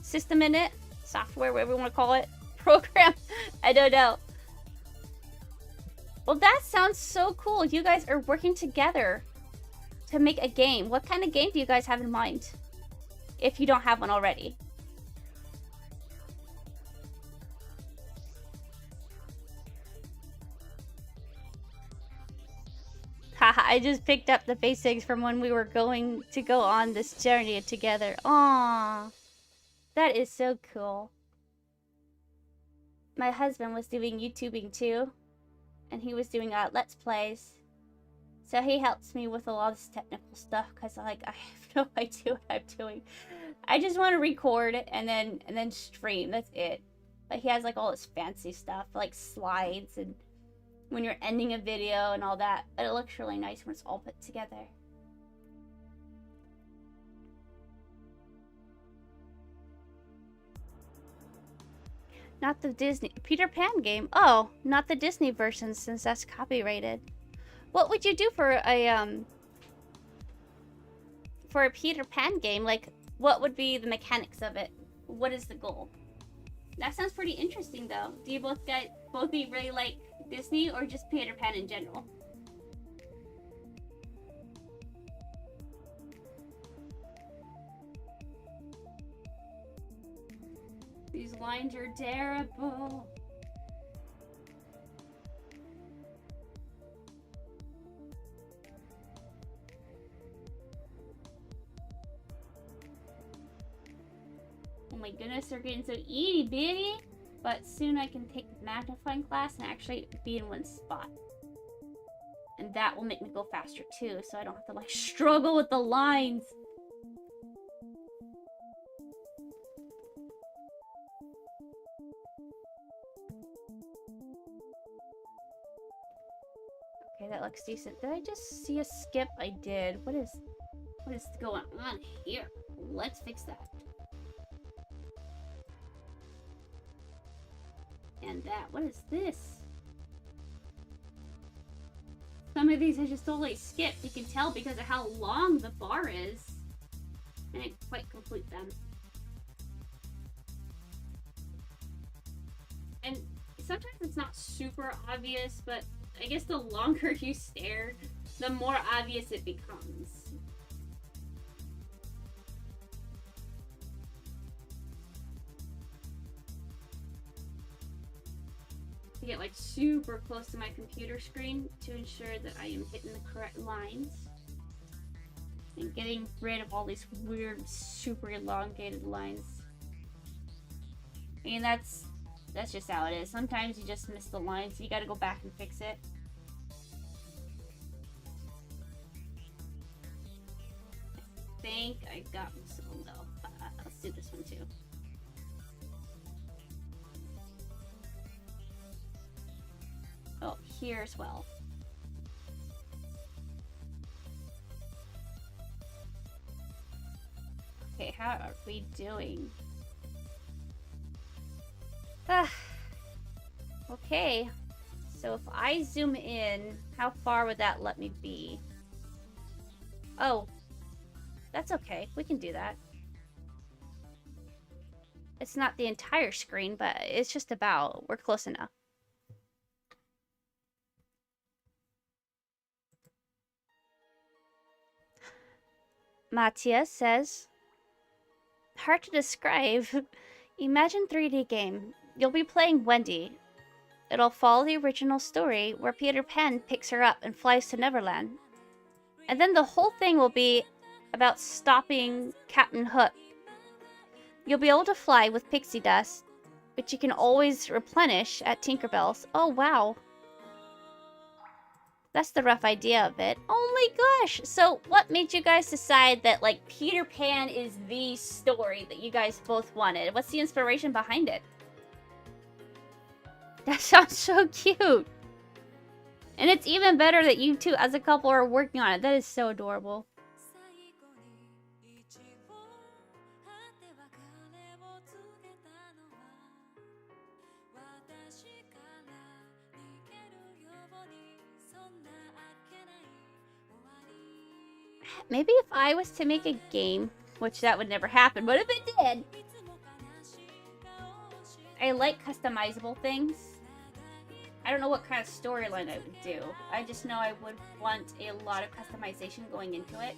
system in it? Software, whatever you want to call it. Program? I don't know. Well, that sounds so cool. You guys are working together to make a game. What kind of game do you guys have in mind? If you don't have one already. Haha, I just picked up the basics from when we were going to go on this journey together. Aww. That is so cool. My husband was doing YouTubing too. And he was doing Let's Plays. So he helps me with a lot of this technical stuff because I have no idea what I'm doing. I just want to record and then stream. That's it. But he has like all this fancy stuff, like slides and when you're ending a video and all that. But it looks really nice when it's all put together. Not the Disney Peter Pan game. Oh, not the Disney version since that's copyrighted. What would you do for a Peter Pan game? Like, what would be the mechanics of it? What is the goal? That sounds pretty interesting though. Do you both really like Disney or just Peter Pan in general? These lines are terrible. Oh my goodness, they're getting so itty bitty. But soon I can take the magnifying glass and actually be in one spot. And that will make me go faster too, so I don't have to like struggle with the lines. Okay, that looks decent. Did I just see a skip? I did. What is going on here? Let's fix that. And that. What is this? Some of these I just totally skipped. You can tell because of how long the bar is. I didn't quite complete them. And sometimes it's not super obvious, but I guess the longer you stare, the more obvious it becomes. I get like super close to my computer screen to ensure that I am hitting the correct lines and getting rid of all these weird, super elongated lines. I mean, that's just how it is. Sometimes you just miss the lines, so you gotta go back and fix it. I think I got most of them though. Let's do this one too. Oh, here as well. Okay, how are we doing? Okay, so if I zoom in, how far would that let me be? Oh, that's okay. We can do that. It's not the entire screen, but it's just about. We're close enough. Matthias says, hard to describe. Imagine 3D game. You'll be playing Wendy. It'll follow the original story where Peter Pan picks her up and flies to Neverland. And then the whole thing will be about stopping Captain Hook. You'll be able to fly with pixie dust, which you can always replenish at Tinkerbell's. Oh, wow. That's the rough idea of it. Oh my gosh! So what made you guys decide that, like, Peter Pan is the story that you guys both wanted? What's the inspiration behind it? That sounds so cute! And it's even better that you two as a couple are working on it. That is so adorable. Maybe if I was to make a game, which that would never happen, but if it did, I like customizable things. I don't know what kind of storyline I would do. I just know I would want a lot of customization going into it.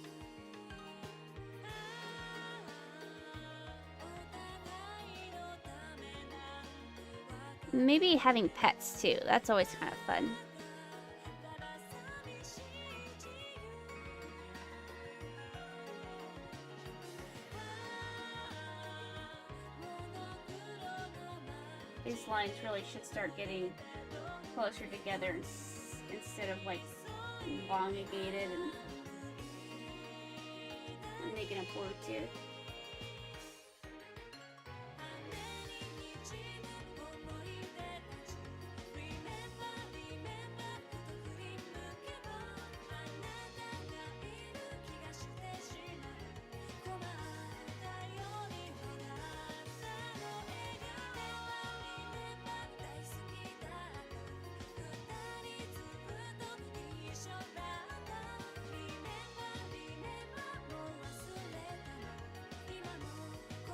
Maybe having pets too. That's always kind of fun. These lines really should start getting closer together instead of like elongated and making a blue too.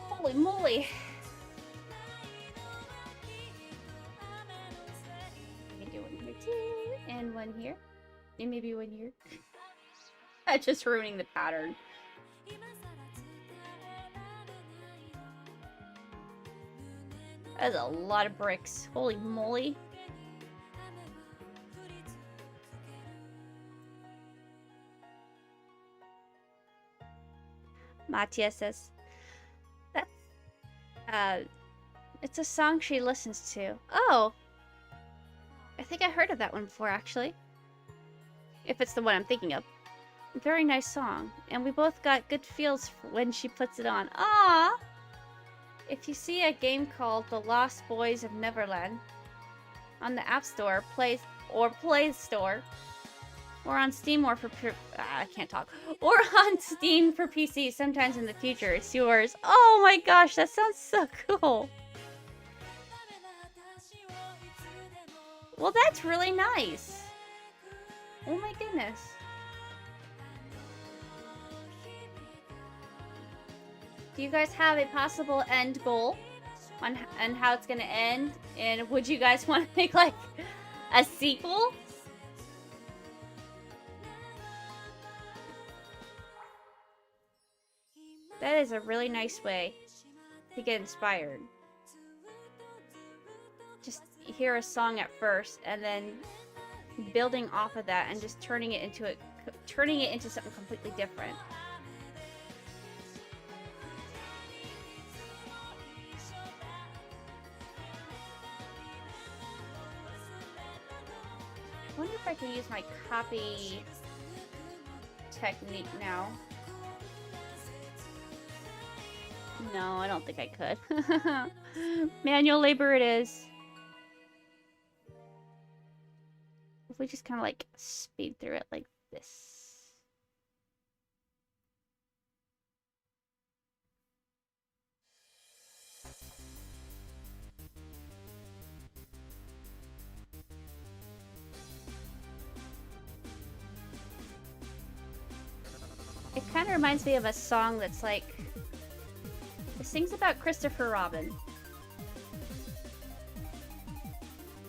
Holy moly! I can do one here too, and one here, and maybe one here. That's just ruining the pattern. That's a lot of bricks. Holy moly! Matthias says, it's a song she listens to. Oh! I think I heard of that one before, actually. If it's the one I'm thinking of. Very nice song. And we both got good feels when she puts it on. Ah! If you see a game called The Lost Boys of Neverland on the App Store, Play Store, or on Steam or for I can't talk. Or on Steam for PC sometimes in the future. It's yours. Oh my gosh, that sounds so cool. Well, that's really nice. Oh my goodness. Do you guys have a possible end goal on and how it's gonna end? And would you guys want to make like a sequel? That is a really nice way to get inspired. Just hear a song at first and then building off of that and just turning it into something completely different. I wonder if I can use my copy technique now. No, I don't think I could. Manual labor it is. If we just kind of like speed through it like this. It kind of reminds me of a song that's like, it sings about Christopher Robin.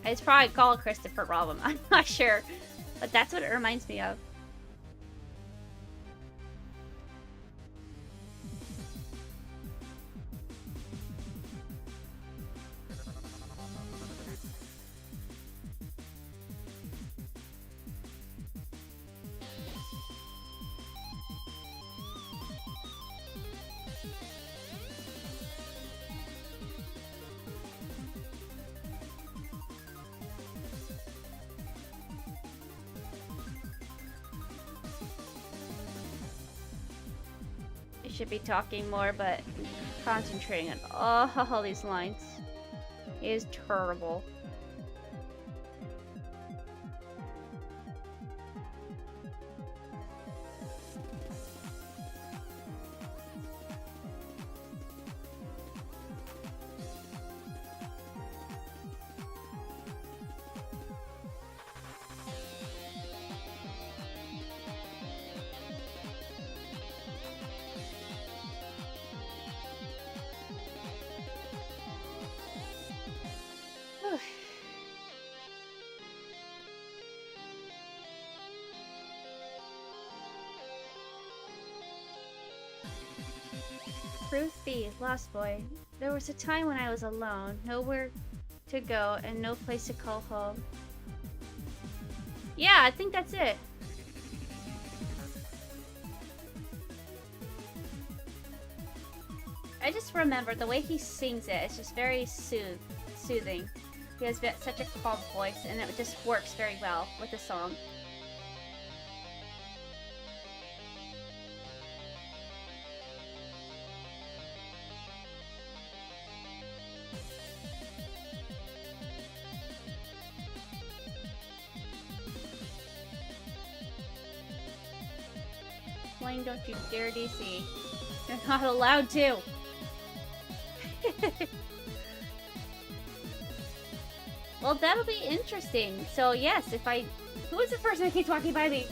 It's probably called Christopher Robin, I'm not sure. But that's what it reminds me of. Should be talking more, but concentrating on all these lines is terrible. Ruth B. Lost Boy. There was a time when I was alone, nowhere to go, and no place to call home. Yeah, I think that's it. I just remember the way he sings it. It's just very soothing. He has such a calm voice, and it just works very well with the song. Blaine, don't you dare DC. You're not allowed to. Well, that'll be interesting. So yes, if I... Who is the person that keeps walking by me?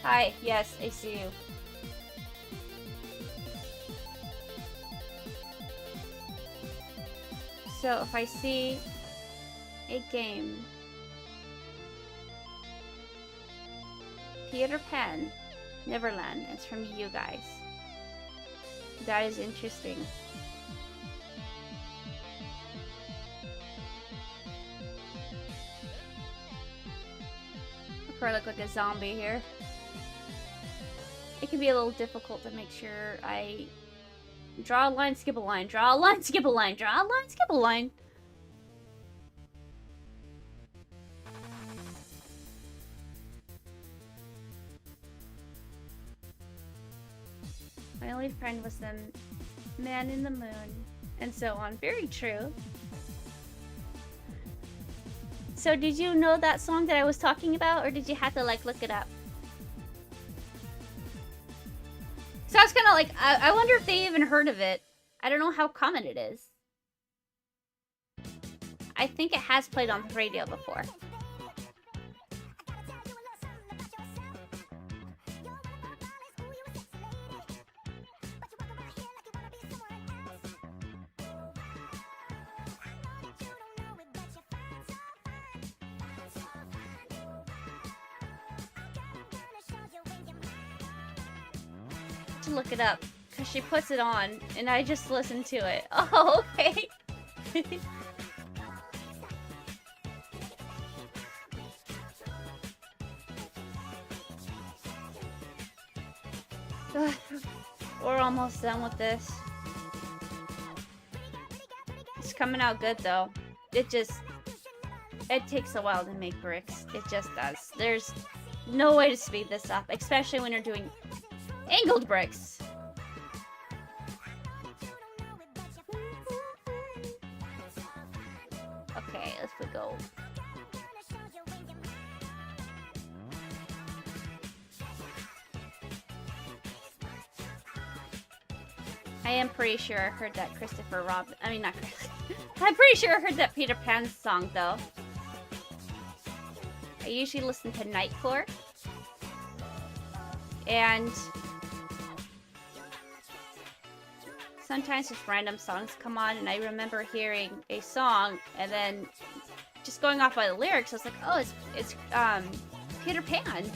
Hi, yes, I see you. So if I see a game... Peter Pan, Neverland, it's from you guys. That is interesting. I probably look like a zombie here. It can be a little difficult to make sure I draw a line, skip a line, draw a line, skip a line, draw a line, skip a line. My only friend was the man in the moon, and so on. Very true. So did you know that song that I was talking about, or did you have to like look it up? So I was kind of like, I wonder if they even heard of it. I don't know how common it is. I think it has played on the radio before. To look it up because she puts it on and I just listened to it. Oh, okay. We're almost done with this. It's coming out good though. It takes a while to make bricks. It just does. There's no way to speed this up, especially when you're doing angled bricks. Okay, let's go. I am pretty sure I heard that Christopher Robin. I mean, not Chris. I'm pretty sure I heard that Peter Pan song though. I usually listen to Nightcore. And sometimes just random songs come on, and I remember hearing a song and then just going off by the lyrics, I was like, oh, it's Peter Pan.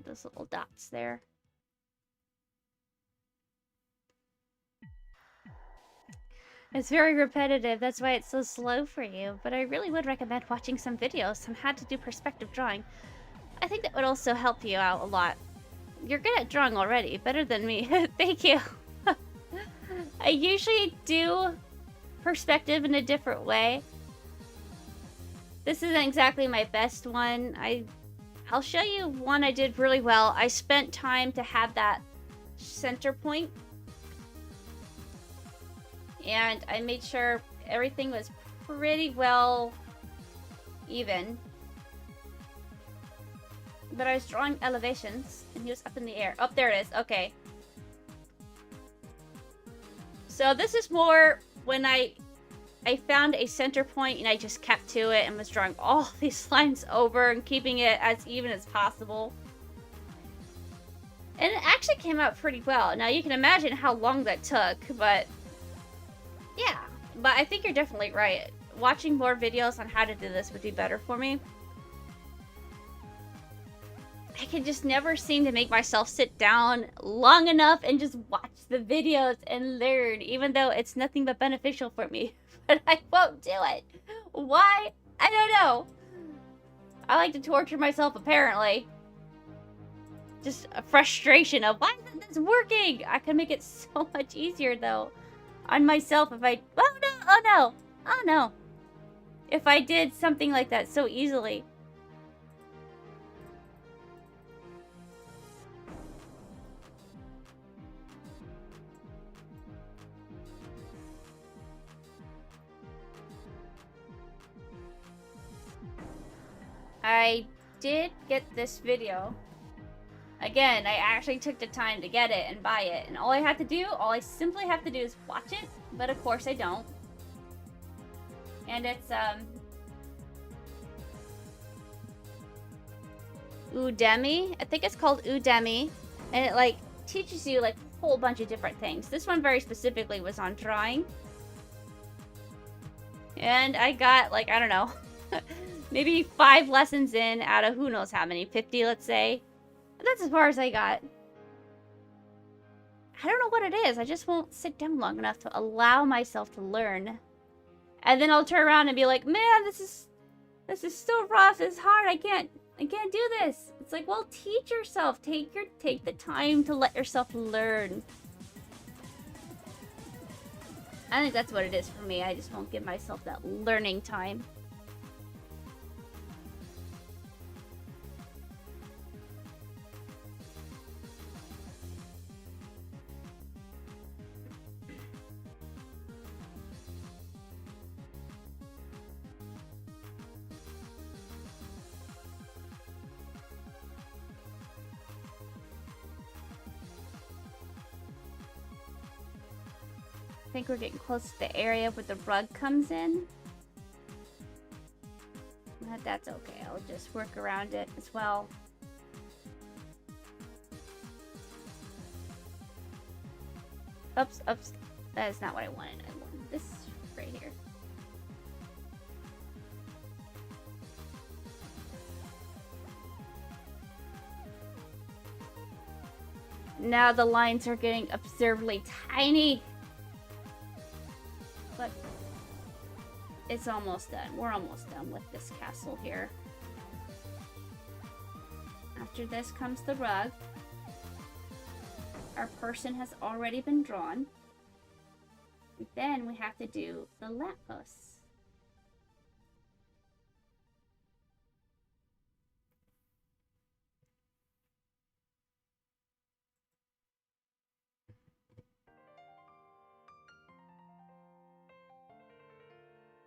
Those little dots there. It's very repetitive, that's why it's so slow for you, but I really would recommend watching some videos on how to do perspective drawing. I think that would also help you out a lot. You're good at drawing already, better than me. Thank you. I usually do perspective in a different way. This isn't exactly my best one. I'll show you one I did really well. I spent time to have that center point. And I made sure everything was pretty well even. But I was drawing elevations, and he was up in the air. Oh, there it is. Okay. So this is more when I I found a center point and I just kept to it and was drawing all these lines over and keeping it as even as possible. And it actually came out pretty well. Now you can imagine how long that took, but yeah. But I think you're definitely right. Watching more videos on how to do this would be better for me. I can just never seem to make myself sit down long enough and just watch the videos and learn, even though it's nothing but beneficial for me. But I won't do it. Why? I don't know. I like to torture myself, apparently. Just a frustration of, why isn't this working? I could make it so much easier, though, on myself if I... Oh, no! Oh, no! Oh, no! If I did something like that so easily. I did get this video. Again, I actually took the time to get it and buy it. And all I simply have to do is watch it. But of course I don't. And it's, Udemy. I think it's called Udemy. And it, like, teaches you, like, a whole bunch of different things. This one very specifically was on drawing. And I got, like, I don't know. Maybe 5 lessons in out of who knows how many. 50, let's say. That's as far as I got. I don't know what it is. I just won't sit down long enough to allow myself to learn. And then I'll turn around and be like, man, this is so rough. It's hard. I can't do this. It's like, well, teach yourself. Take the time to let yourself learn. I think that's what it is for me. I just won't give myself that learning time. I think we're getting close to the area where the rug comes in. But that's okay. I'll just work around it as well. Oops, oops. That is not what I wanted. I wanted this right here. Now the lines are getting absurdly tiny. But it's almost done. We're almost done with this castle here. After this comes the rug. Our person has already been drawn. And then we have to do the lampposts.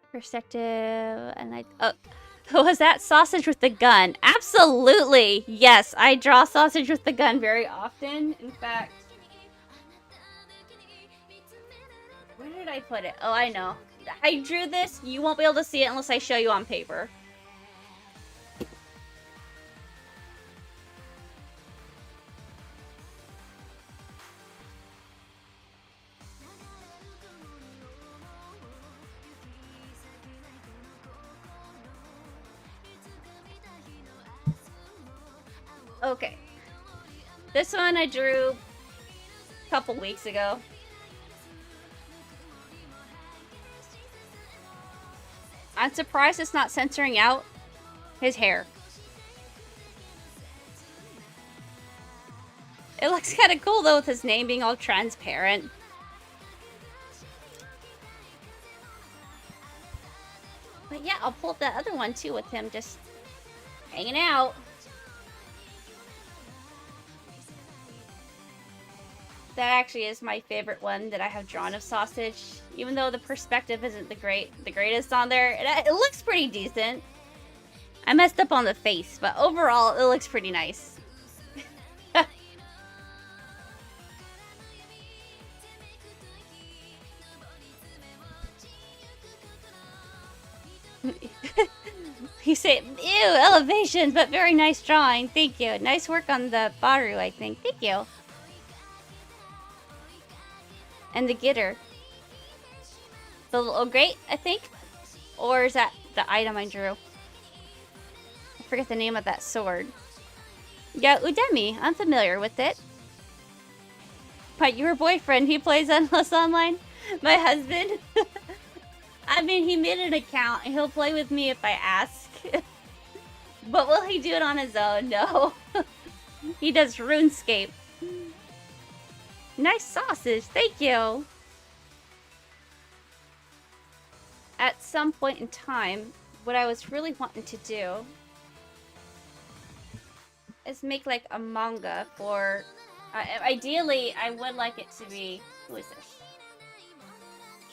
Perspective, and oh, was that sausage with the gun? Absolutely, yes. I draw sausage with the gun very often. In fact, where did I put it? Oh, I know. I drew this. You won't be able to see it unless I show you on paper. Okay. This one I drew a couple weeks ago. I'm surprised it's not censoring out his hair. It looks kind of cool though with his name being all transparent. But yeah, I'll pull up that other one too with him just hanging out. That actually is my favorite one that I have drawn of sausage. Even though the perspective isn't the greatest on there. It looks pretty decent. I messed up on the face, but overall, it looks pretty nice. You say, ew, elevation, but very nice drawing. Thank you. Nice work on the Baru, I think. Thank you. And the Gitter. The little grate, I think? Or is that the item I drew? I forget the name of that sword. Yeah, Udemy. I'm familiar with it. But your boyfriend, he plays Endless Online? My husband? I mean, he made an account. He'll play with me if I ask. But will he do it on his own? No. He does RuneScape. Nice sausage. Thank you. At some point in time, what I was really wanting to do is make like a manga for... ideally, I would like it to be... Who is this?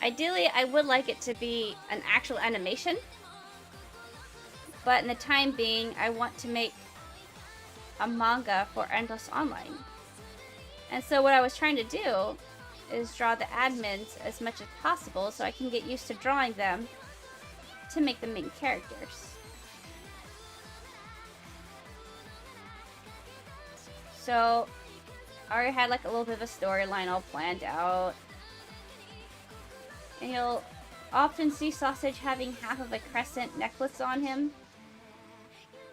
Ideally, I would like it to be an actual animation. But in the time being, I want to make a manga for Endless Online. And so what I was trying to do is draw the admins as much as possible so I can get used to drawing them to make the main characters. So I already had like a little bit of a storyline all planned out. And you'll often see Sausage having half of a crescent necklace on him.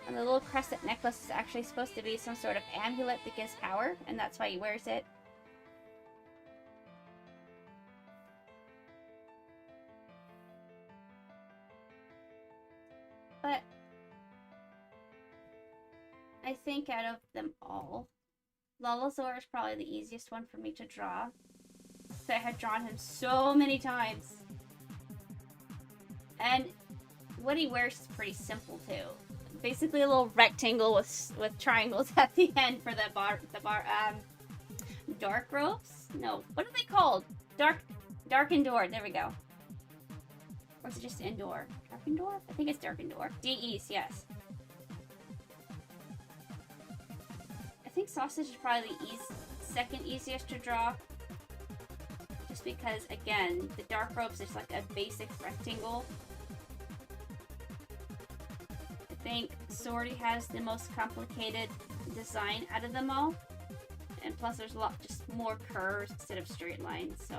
And the little crescent necklace is actually supposed to be some sort of amulet that gives power, and that's why he wears it. But I think out of them all, Lalazor is probably the easiest one for me to draw. So I had drawn him so many times. And what he wears is pretty simple too. Basically a little rectangle with triangles at the end for the dark robes? No, what are they called? Dark indoor, there we go. Or is it just indoor? Dark indoor? I think it's dark indoor. DEs, yes. I think Sausage is probably the second easiest to draw. Just because, again, the dark robes is like a basic rectangle. I think Swordy has the most complicated design out of them all. And plus there's a lot just more curves instead of straight lines, so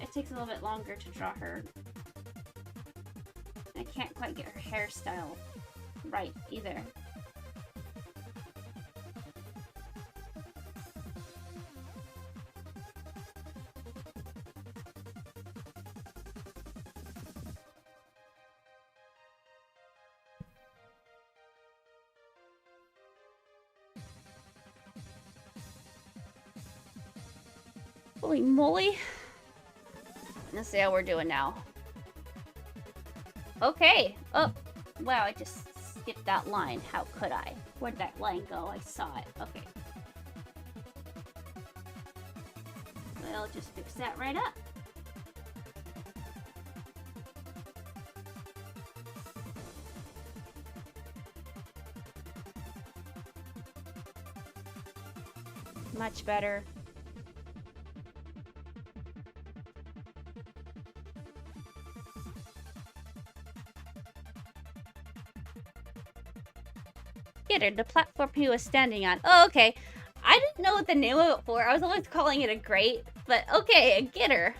it takes a little bit longer to draw her. I can't quite get her hairstyle right either. Holy moly. Let's see how we're doing now. Okay. Oh, wow, I just skipped that line. How could I? Where'd that line go? I saw it. Okay. Well, just fix that right up. Much better. The platform he was standing on. Oh, okay. I didn't know what the name of it for. I was always calling it a grate, but okay, a gitter.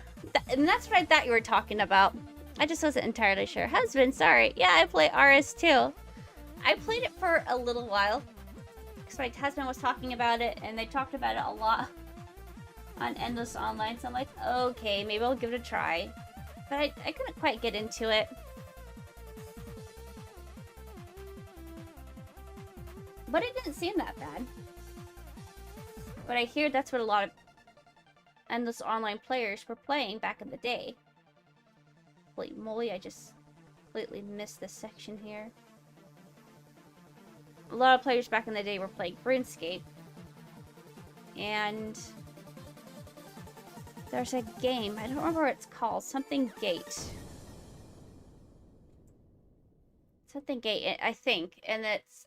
And that's what I thought you were talking about. I just wasn't entirely sure. Husband, sorry. Yeah, I play RS too. I played it for a little while because my husband was talking about it, and they talked about it a lot on Endless Online. So I'm like, okay, maybe I'll give it a try. But I couldn't quite get into it. But it didn't seem that bad. But I hear that's what a lot of Endless Online players were playing back in the day. Holy moly, I just completely missed this section here. A lot of players back in the day were playing RuneScape. And there's a game, I don't remember what it's called, something Gate. Something Gate, I think, and it's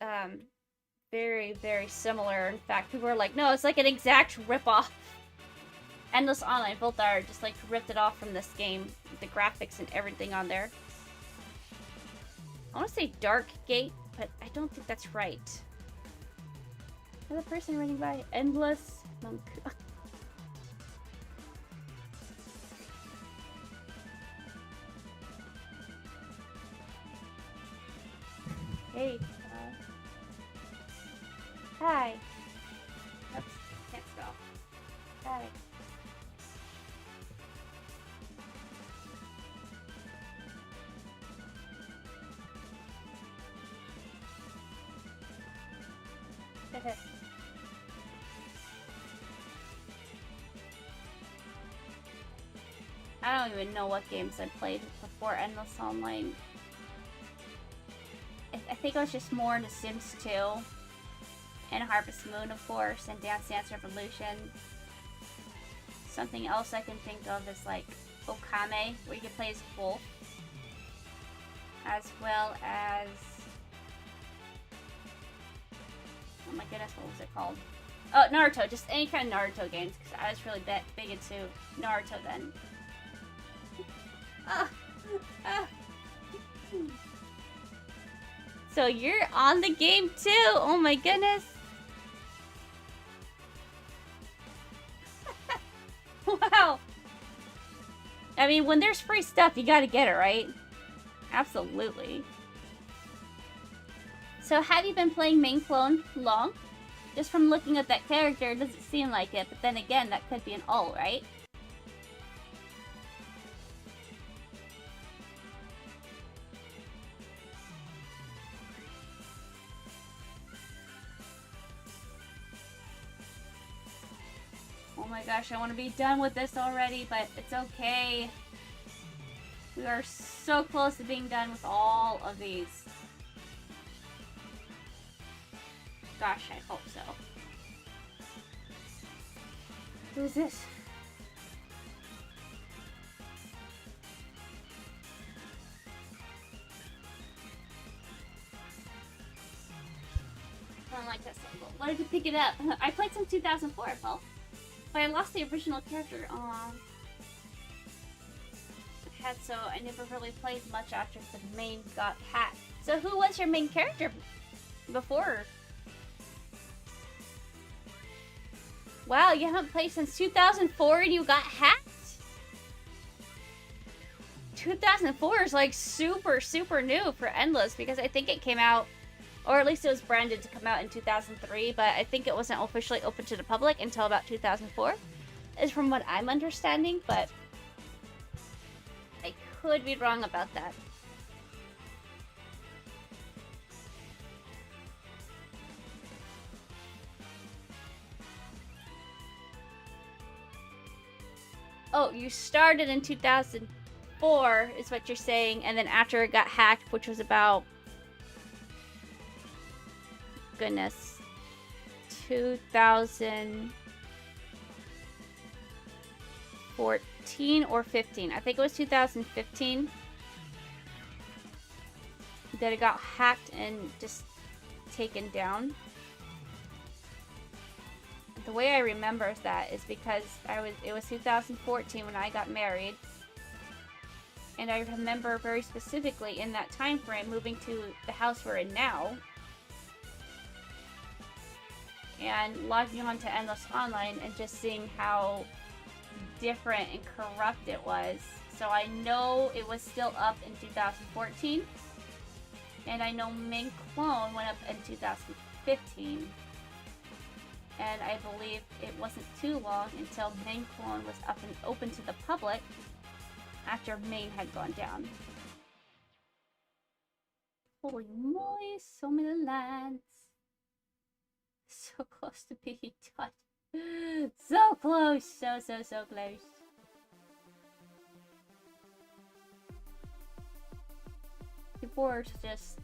very, very similar. In fact, people are like, no, it's like an exact ripoff Endless Online, vult-r just like ripped it off from this game. The graphics and everything on there. I want to say Dark Gate, but I don't think that's right. Another person running by. Endless Monk. Hey. Hi. Oops, can't spell. Hi. I don't even know what games I played before Endless Online. I think I was just more into Sims 2 and Harvest Moon, of course, and Dance Dance Revolution. Something else I can think of is like Okame, where you can play as Wolf, as well as, oh my goodness, what was it called? Oh, Naruto, just any kind of Naruto games, because I was really big into Naruto then. So you're on the game too? Oh my goodness. Wow. I mean, when there's free stuff, you gotta get it, right? Absolutely. So have you been playing main clone long? Just from looking at that character, it doesn't seem like it, but then again, that could be an all, right? Oh my gosh, I want to be done with this already, but it's okay. We are so close to being done with all of these. Gosh, I hope so. Who's this? I don't like that symbol. Why did you pick it up? I played some 2004, Paul. But I lost the original character. So I never really played much after the main got hacked. So who was your main character before? Wow, you haven't played since 2004 and you got hacked? 2004 is like super new for Endless, because I think it came out, or at least it was branded to come out in 2003, but I think it wasn't officially open to the public until about 2004, is from what I'm understanding, but I could be wrong about that. Oh, you started in 2004 is what you're saying, and then after it got hacked, which was about, goodness, 2014 or 15. I think it was 2015 that it got hacked and just taken down. The way I remember that is because it was 2014 when I got married, and I remember very specifically in that time frame moving to the house we're in now and logging on to Endless Online and just seeing how different and corrupt it was. So I know it was still up in 2014, and I know Main Clone went up in 2015. And I believe it wasn't too long until Main Clone was up and open to the public after Main had gone down. Holy moly, so many lands. So close to being done. So close, so close. People are just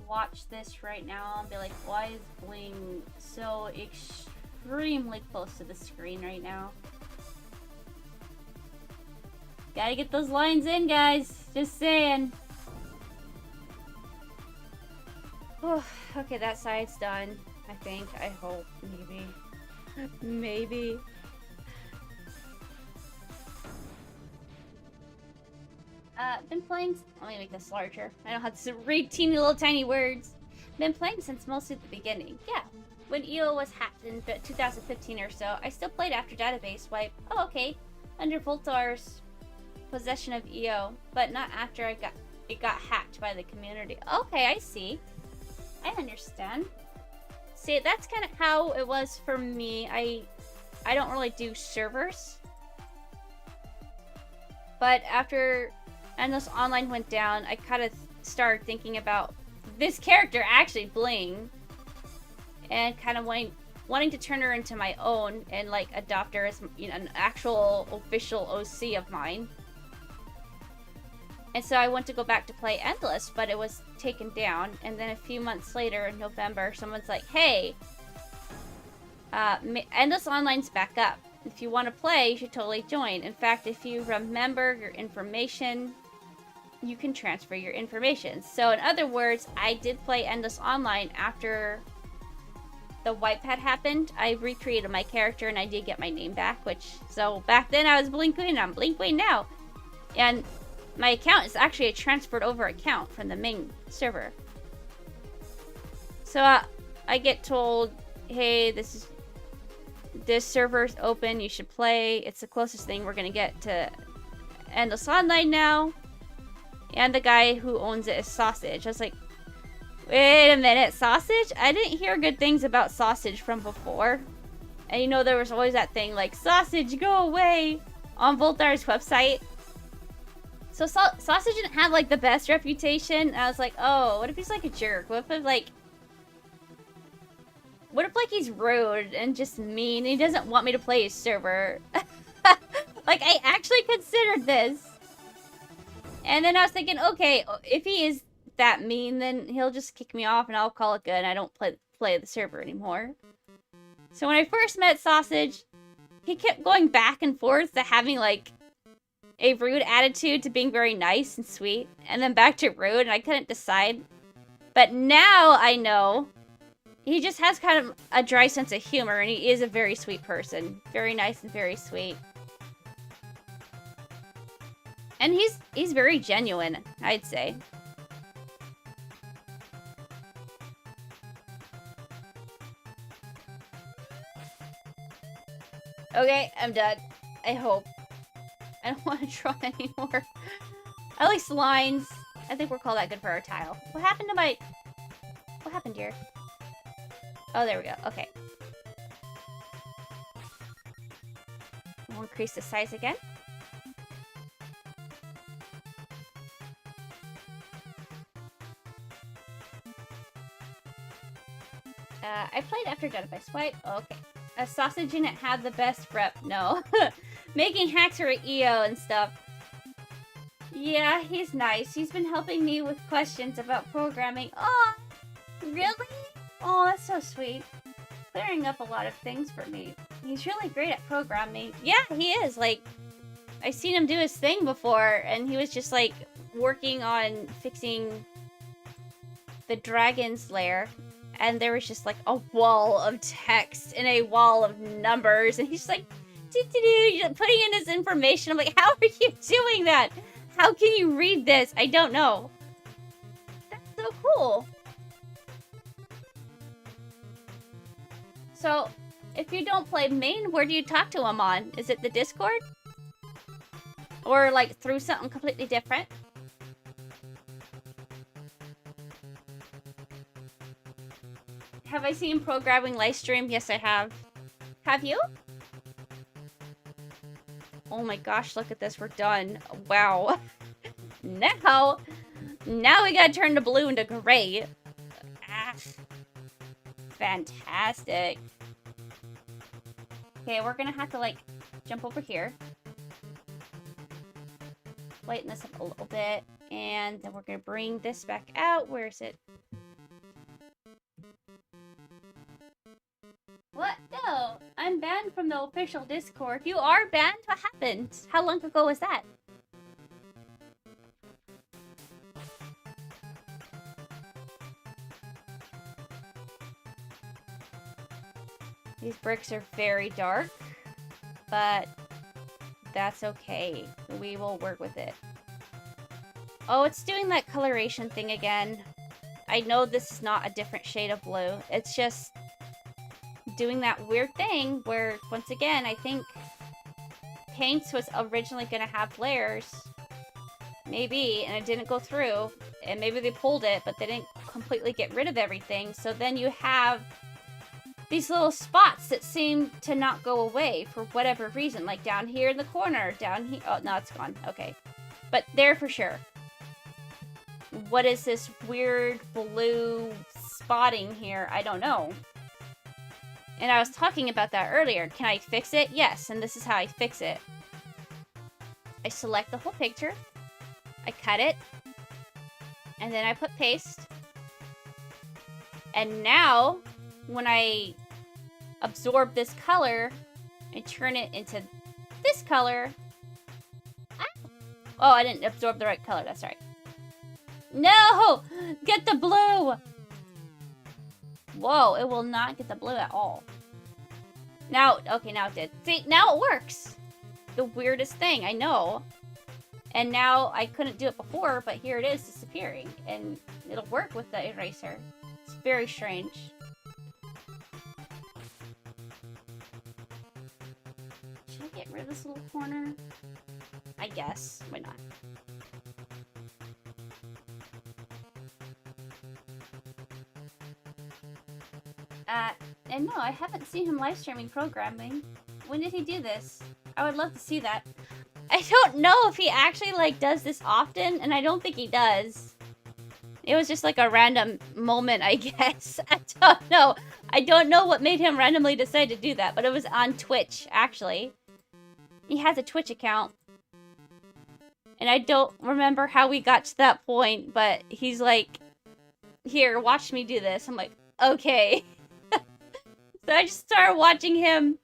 watch this right now and be like, why is Bling so extremely close to the screen right now? Gotta get those lines in, guys. Just saying. Oh, okay, that side's done. I think. I hope. Maybe. Maybe. Been playing. Let me make this larger. I don't have to read teeny little tiny words. Been playing since mostly the beginning. Yeah. When EO was hacked in 2015 or so, I still played after database wipe. Oh, okay. Under vult-r's possession of EO, but not after it got hacked by the community. Okay, I see. I understand. See, that's kind of how it was for me. I don't really do servers. But after Endless Online went down, I kind of started thinking about this character, actually Bling, and kind of wanting to turn her into my own and like adopt her as, you know, an actual official OC of mine. And so I went to go back to play Endless, but it was taken down. And then a few months later, in November, someone's like, hey, Endless Online's back up. If you want to play, you should totally join. In fact, if you remember your information, you can transfer your information. So in other words, I did play Endless Online after the wipe had happened. I recreated my character and I did get my name back, so back then I was Blink Queen, I'm Blink Queen now. And my account is actually a transferred over account from the main server. So I get told, hey, this server's open, you should play. It's the closest thing we're gonna get to Endless Online now. And the guy who owns it is Sausage. I was like, wait a minute, Sausage? I didn't hear good things about Sausage from before. And you know, there was always that thing like, Sausage, go away, on vult-r's website. So Sausage didn't have like the best reputation. And I was like, oh, what if he's like a jerk? What if like he's rude and just mean and he doesn't want me to play his server? Like, I actually considered this. And then I was thinking, okay, if he is that mean, then he'll just kick me off and I'll call it good and I don't play the server anymore. So when I first met Sausage, he kept going back and forth to having like a rude attitude to being very nice and sweet, and then back to rude, and I couldn't decide. But now I know he just has kind of a dry sense of humor, and he is a very sweet person. Very nice and very sweet. And he's very genuine, I'd say. Okay, I'm done. I hope. I don't want to draw anymore. At least lines. I think we'll call that good for our tile. What happened to my... What happened here? Oh, there we go. Okay. We'll increase the size again. I played after Database Swipe. Okay. A Sausage didn't have the best rep. No. Making hacks for EO and stuff. Yeah, he's nice. He's been helping me with questions about programming. Oh, really? Oh, that's so sweet. Clearing up a lot of things for me. He's really great at programming. Yeah, he is. Like, I've seen him do his thing before, and he was just, like, working on fixing the dragon's lair. And there was just, like, a wall of text and a wall of numbers. And he's just like, putting in his information. I'm like, how are you doing that? How can you read this? I don't know. That's so cool. So, if you don't play main, where do you talk to him on? Is it the Discord? Or, like, through something completely different? Have I seen programming live stream? Yes, I have. Have you? Oh my gosh, look at this. We're done. Wow. Now we gotta turn the blue into gray. Ah, fantastic. Okay, we're gonna have to, like, jump over here. Lighten this up a little bit. And then we're gonna bring this back out. Where is it? What? No, I'm banned from the official Discord. You are banned? What happened? How long ago was that? These bricks are very dark, but that's okay. We will work with it. Oh, it's doing that coloration thing again. I know this is not a different shade of blue. It's just doing that weird thing where, once again, I think Paints was originally going to have layers. Maybe, and it didn't go through. And maybe they pulled it, but they didn't completely get rid of everything. So then you have these little spots that seem to not go away for whatever reason. Like down here in the corner, down here. Oh, no, it's gone. Okay. But there for sure. What is this weird blue spotting here? I don't know. And I was talking about that earlier. Can I fix it? Yes, and this is how I fix it. I select the whole picture. I cut it. And then I put paste. And now, when I absorb this color and turn it into this color... Oh, I didn't absorb the right color. That's right. No! Get the blue! Whoa, it will not get the blue at all. Now, okay, now it did. See, now it works! The weirdest thing, I know. And now, I couldn't do it before, but here it is disappearing. And it'll work with the eraser. It's very strange. Should I get rid of this little corner? I guess. Why not? And no, I haven't seen him live streaming programming. When did he do this? I would love to see that. I don't know if he actually, like, does this often, and I don't think he does. It was just, like, a random moment, I guess. I don't know. I don't know what made him randomly decide to do that, but it was on Twitch, actually. He has a Twitch account. And I don't remember how we got to that point, but he's like, here, watch me do this. I'm like, okay. So I just started watching him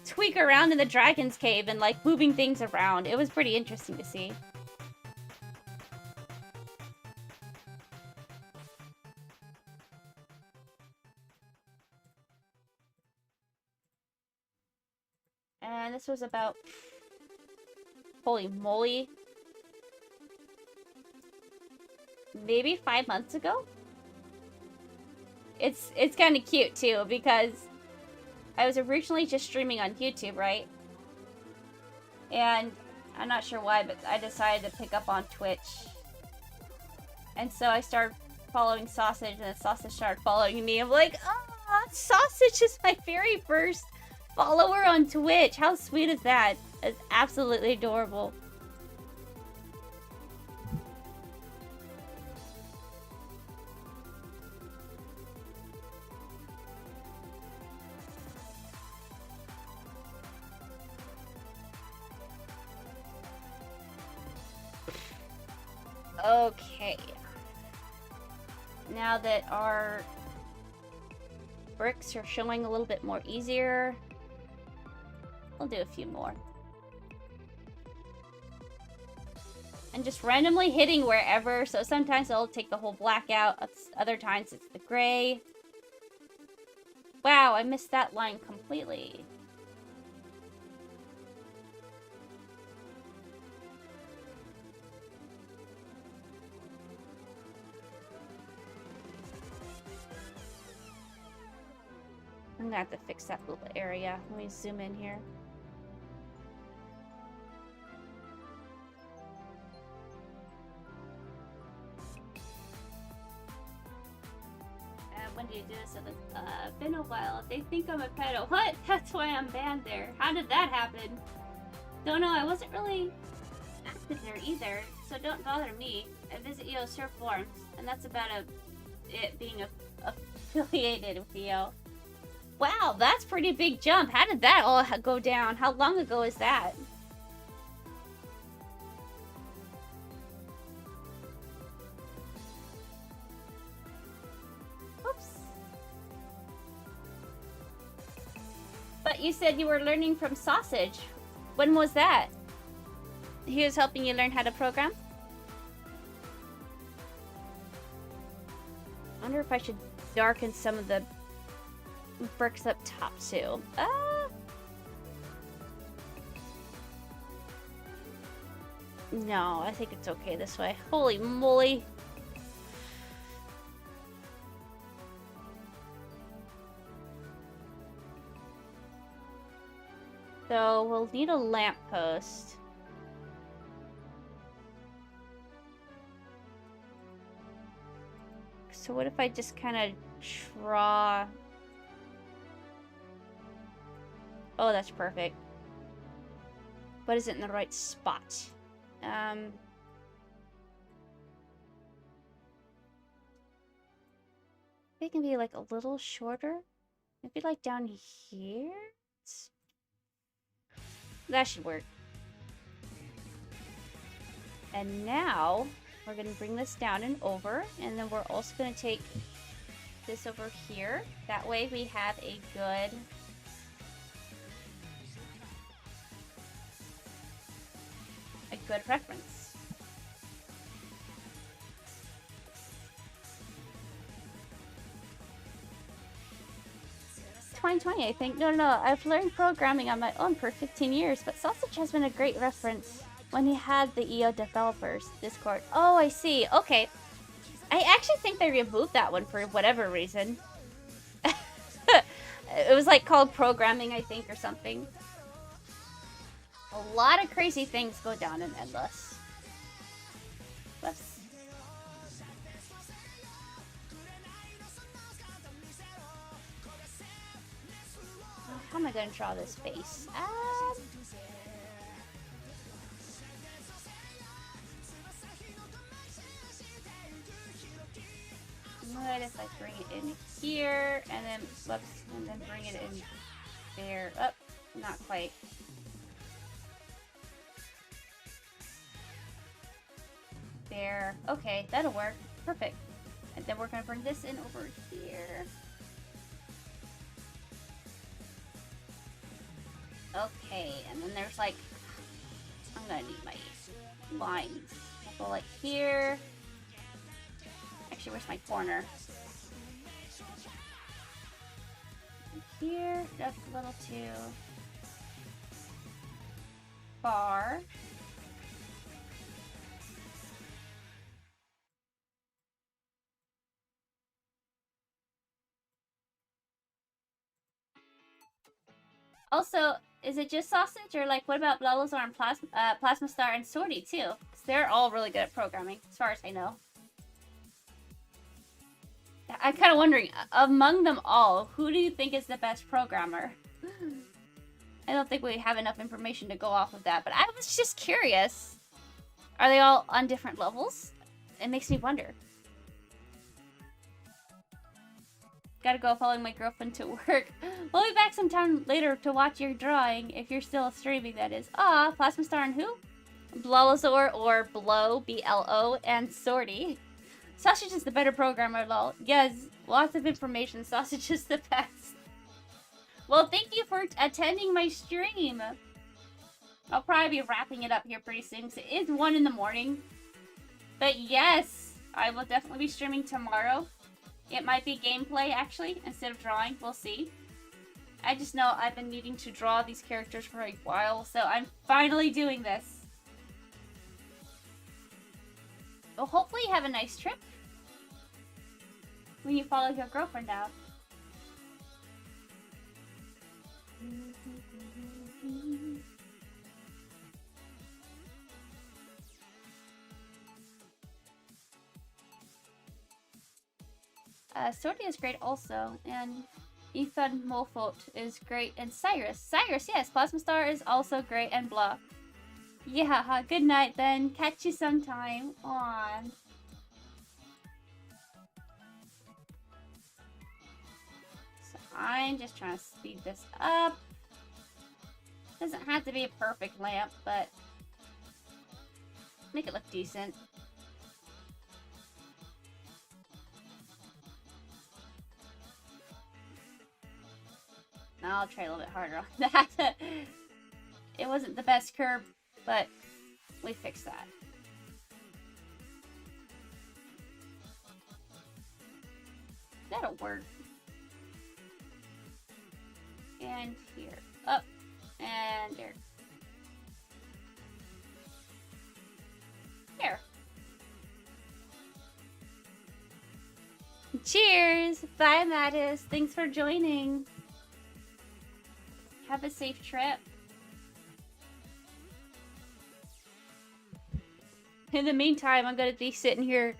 tweak around in the dragon's cave and, like, moving things around. It was pretty interesting to see. And this was about... Holy moly. Maybe 5 months ago? It's kind of cute, too, because I was originally just streaming on YouTube, right? And I'm not sure why, but I decided to pick up on Twitch. And so I started following Sausage, and then Sausage started following me. I'm like, oh, Sausage is my very first follower on Twitch. How sweet is that? It's absolutely adorable. Okay. Now that our bricks are showing a little bit more easier, I'll do a few more. And just randomly hitting wherever, so sometimes I'll take the whole black out, other times it's the gray. Wow, I missed that line completely. I'm gonna have to fix that little area. Let me zoom in here. When do you do this? Been a while. They think I'm a pedo. What? That's why I'm banned there. How did that happen? Don't know. I wasn't really active there either, so don't bother me. I visit EO surf forums, and that's about it being affiliated with EO. Wow, that's pretty big jump. How did that all go down? How long ago is that? Oops. But you said you were learning from Sausage. When was that? He was helping you learn how to program? I wonder if I should darken some of the bricks up top too. No, I think it's okay this way. Holy moly. So we'll need a lamppost. So what if I just kind of draw... Oh, that's perfect. But is it in the right spot? It can be like a little shorter. Maybe like down here? That should work. And now we're going to bring this down and over, and then we're also going to take this over here. That way we have a good reference. ...2020, I think. No. I've learned programming on my own for 15 years, but Sausage has been a great reference when he had the EO developers Discord. Oh, I see. Okay. I actually think they removed that one for whatever reason. It was like called programming, I think, or something. A lot of crazy things go down in Endless. Whoops. How am I going to draw this face? What if I bring it in here, and then, whoops, and then bring it in there. Oh, not quite. There. Okay, that'll work. Perfect. And then we're going to bring this in over here. Okay, and then there's like, I'm gonna need my lines. I'll go like here. Actually, where's my corner? Here, just a little too far. Also, is it just Sausage, or like what about Blalosaur and Plasma Star and Swordy too? Because they're all really good at programming, as far as I know. I'm kind of wondering, among them all, who do you think is the best programmer? I don't think we have enough information to go off of that, but I was just curious. Are they all on different levels? It makes me wonder. Gotta go following my girlfriend to work. We'll be back sometime later to watch your drawing, if you're still streaming, that is. Ah, Plasma Star and who? Blalosaur or Blow, B-L-O, and Swordy. Sausage is the better programmer, lol. Yes, lots of information. Sausage is the best. Well, thank you for attending my stream. I'll probably be wrapping it up here pretty soon, because it is 1 in the morning. But yes, I will definitely be streaming tomorrow. It might be gameplay, actually, instead of drawing. We'll see. I just know I've been needing to draw these characters for a while, so I'm finally doing this. Well, hopefully you have a nice trip when you follow your girlfriend out. Swordy is great also, and Ethan Molfoot is great, and Cyrus, yes, Plasma Star is also great, and blah. Yeah, good night then. Catch you sometime on. So I'm just trying to speed this up. Doesn't have to be a perfect lamp, but make it look decent. I'll try a little bit harder on that. It wasn't the best curve, but we fixed that. That'll work. And here. Up. And there. Cheers! Bye, Mattis. Thanks for joining. Have a safe trip. In the meantime, I'm gonna be sitting here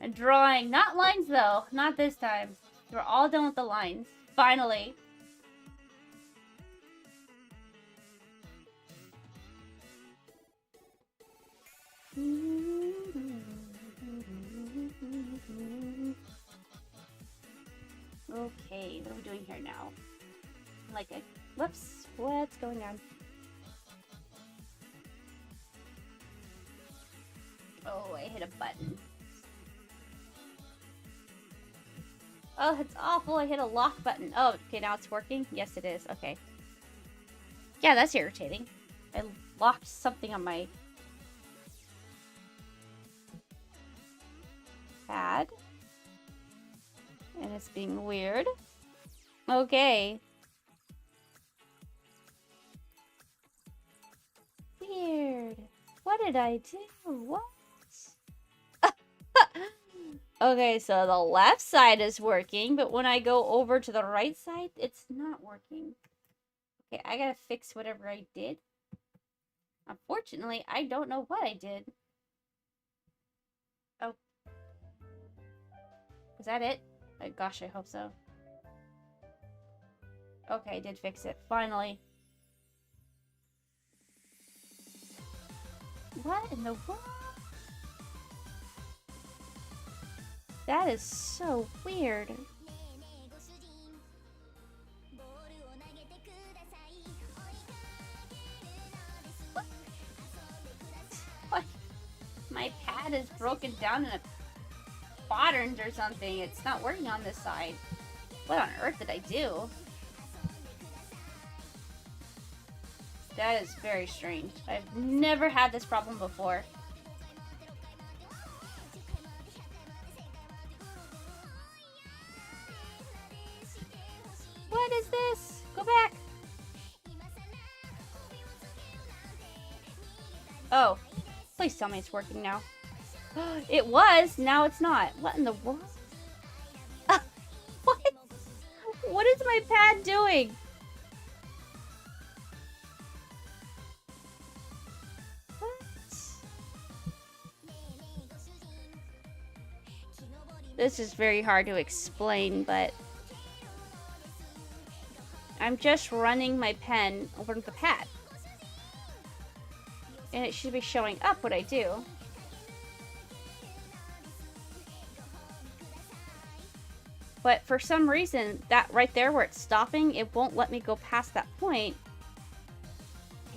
and drawing. Not lines, though. Not this time. We're all done with the lines. Finally. Okay, what are we doing here now? Like a... Whoops. What's going on? Oh, I hit a button. Oh, it's awful. I hit a lock button. Oh, okay, now it's working? Yes, it is. Okay. Yeah, that's irritating. I locked something on my pad. And it's being weird. Okay. Weird. What did I do? What? Okay, so the left side is working, but when I go over to the right side, it's not working. Okay, I gotta fix whatever I did. Unfortunately, I don't know what I did. Oh. Was that it? Oh, gosh, I hope so. Okay, I did fix it. Finally. What in the world? That is so weird. What? My pad is broken down in a quadrant or something. It's not working on this side. What on earth did I do? That is very strange. I've never had this problem before. What is this? Go back. Oh, please tell me it's working now. It was, now it's not. What in the world? What? What is my pad doing? What? This is very hard to explain, but I'm just running my pen over the pad. And it should be showing up what I do. But for some reason, that right there where it's stopping, it won't let me go past that point.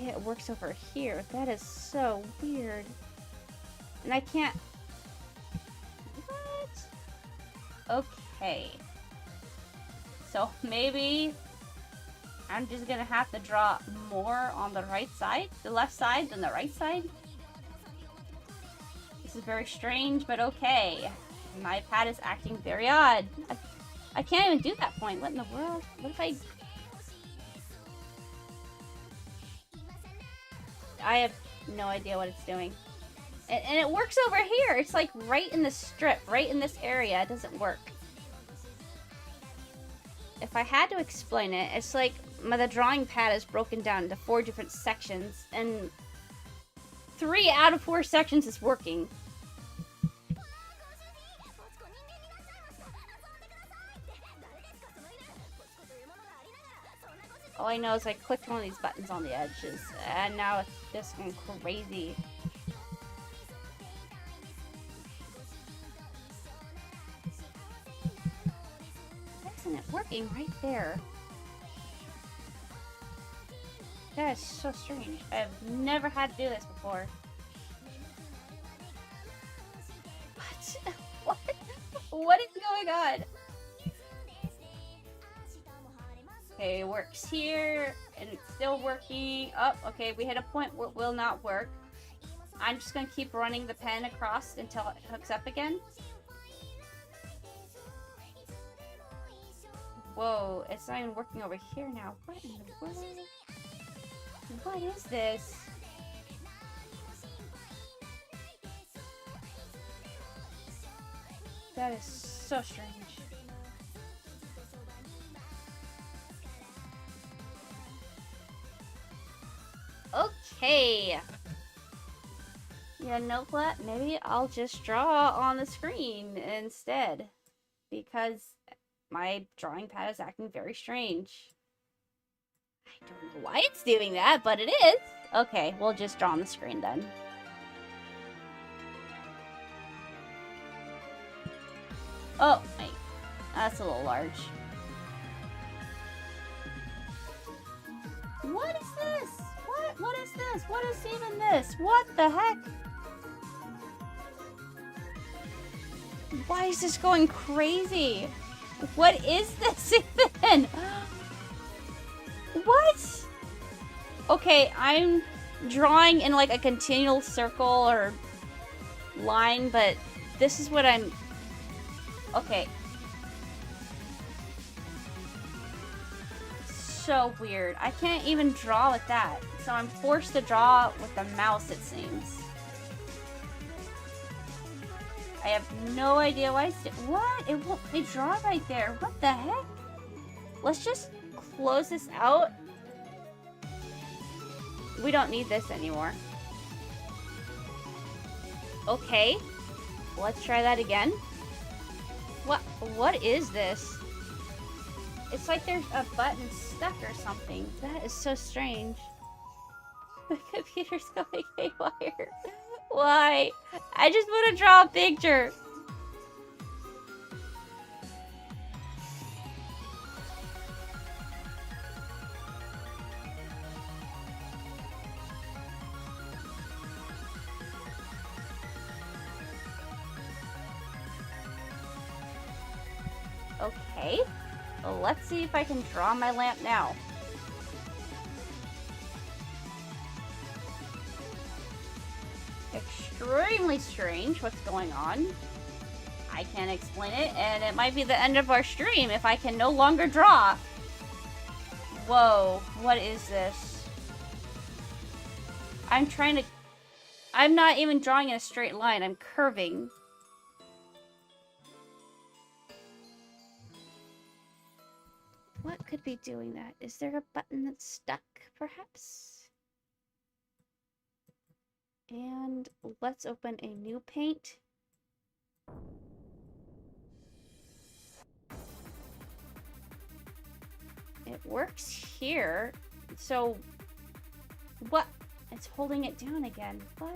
Yeah, it works over here. That is so weird. And I can't... What? Okay. So maybe I'm just gonna have to draw more on the right side, the left side, than the right side. This is very strange, but okay. My pad is acting very odd. I can't even do that point. What in the world? What if I have no idea what it's doing. And it works over here. It's like right in the strip, right in this area. It doesn't work. If I had to explain it, it's like the drawing pad is broken down into 4 different sections, and 3 out of 4 sections is working. All I know is I clicked one of these buttons on the edges, and now it's just going crazy. Why isn't it working right there? That is so strange. I've never had to do this before. What? What? What is going on? Okay, it works here, and it's still working. Oh, okay, we hit a point where it will not work. I'm just going to keep running the pen across until it hooks up again. Whoa, it's not even working over here now. What in the world? What is this? That is so strange. Okay. You know what? Maybe I'll just draw on the screen instead. Because my drawing pad is acting very strange. I don't know why it's doing that, but it is. Okay, we'll just draw on the screen then. Oh, wait. That's a little large. What is this? What is this? What is even this? What the heck? Why is this going crazy? What is this even? What? Okay, I'm drawing in like a continual circle or line, but this is what I'm... Okay. So weird. I can't even draw with that. So I'm forced to draw with the mouse, it seems. I have no idea why it's... What? It won't let me draw right there. What the heck? Let's just close this out. We don't need this anymore. Okay. Let's try that again. What is this? It's like there's a button stuck or something. That is so strange. My computer's going haywire. Why? I just want to draw a picture. Okay. Well, let's see if I can draw my lamp now. Extremely strange what's going on. I can't explain it, and it might be the end of our stream if I can no longer draw. Whoa, what is this? I'm not even drawing in a straight line, I'm curving. What could be doing that? Is there a button that's stuck, perhaps? And let's open a new paint. It works here. So, what? It's holding it down again. What?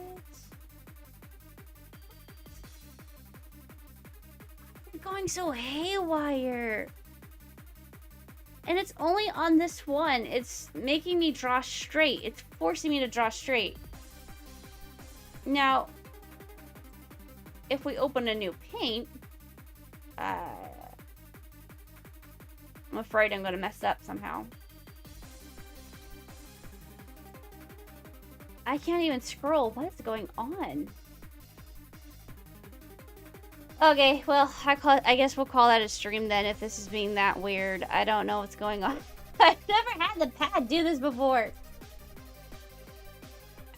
It's going so haywire. And it's only on this one. It's making me draw straight. It's forcing me to draw straight. Now, if we open a new paint, I'm afraid I'm going to mess up somehow. I can't even scroll. What is going on? Okay, well, I guess we'll call that a stream then if this is being that weird. I don't know what's going on. I've never had the pad do this before.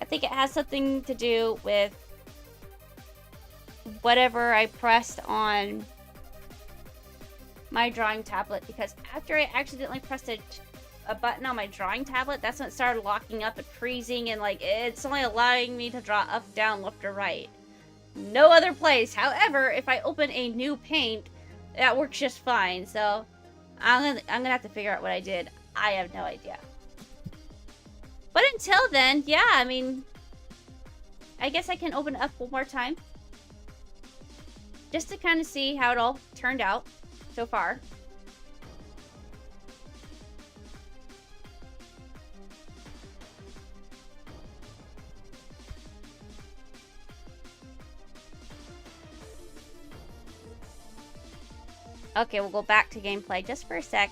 I think it has something to do with whatever I pressed on my drawing tablet, because after I accidentally pressed a button on my drawing tablet, that's when it started locking up and freezing, and like it's only allowing me to draw up, down, left, or right. No other place. However, if I open a new paint, that works just fine. So I'm gonna have to figure out what I did. I have no idea. But until then, yeah, I mean, I guess I can open it up one more time. Just to kind of see how it all turned out so far. Okay, we'll go back to gameplay just for a sec.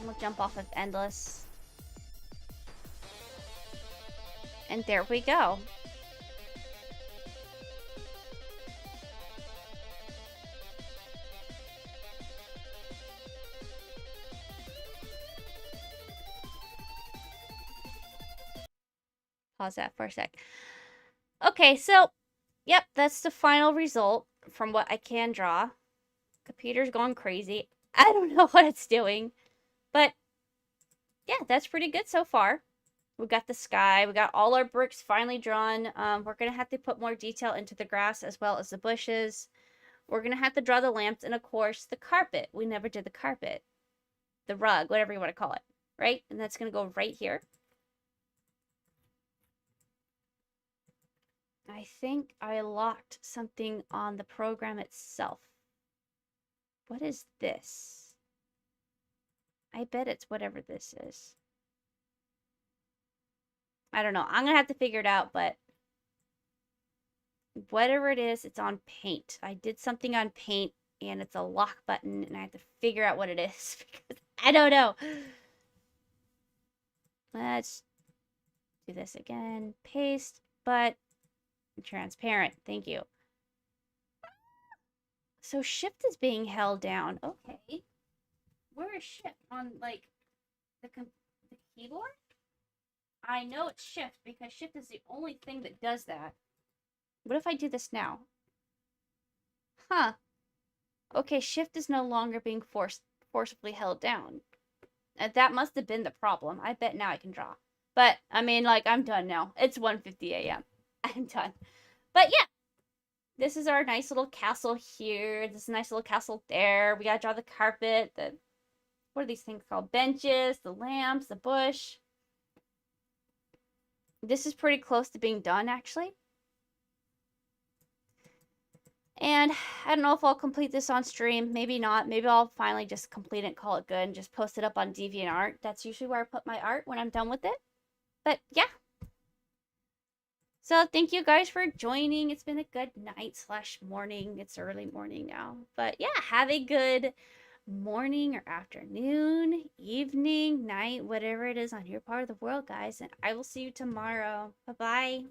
We'll jump off of Endless. And there we go. Pause that for a sec. Okay, so, yep, that's the final result from what I can draw. Computer's gone crazy. I don't know what it's doing. But, yeah, that's pretty good so far. We got the sky. We got all our bricks finally drawn. We're going to have to put more detail into the grass as well as the bushes. We're going to have to draw the lamps and, of course, the carpet. We never did the carpet. The rug, whatever you want to call it. Right? And that's going to go right here. I think I locked something on the program itself. What is this? I bet it's whatever this is. I don't know. I'm going to have to figure it out, but whatever it is, it's on paint. I did something on paint, and it's a lock button, and I have to figure out what it is because I don't know. Let's do this again. Paste, but transparent. Thank you. So shift is being held down. Okay. Where is shift? On, like, the keyboard? I know it's shift because shift is the only thing that does that. What if I do this now? Huh. Okay, shift is no longer being forcibly held down. That must have been the problem. I bet now I can draw. But, I mean, like, I'm done now. It's 1:50 a.m. I'm done. But, yeah. This is our nice little castle here. This nice little castle there. We gotta draw the carpet. What are these things called? Benches, the lamps, the bush. This is pretty close to being done, actually. And I don't know if I'll complete this on stream. Maybe not. Maybe I'll finally just complete it, call it good, and just post it up on DeviantArt. That's usually where I put my art when I'm done with it. But yeah. So thank you guys for joining. It's been a good night/morning. It's early morning now. But yeah, have a good morning or afternoon, evening, night, whatever it is on your part of the world, guys. And I will see you tomorrow. Bye-bye.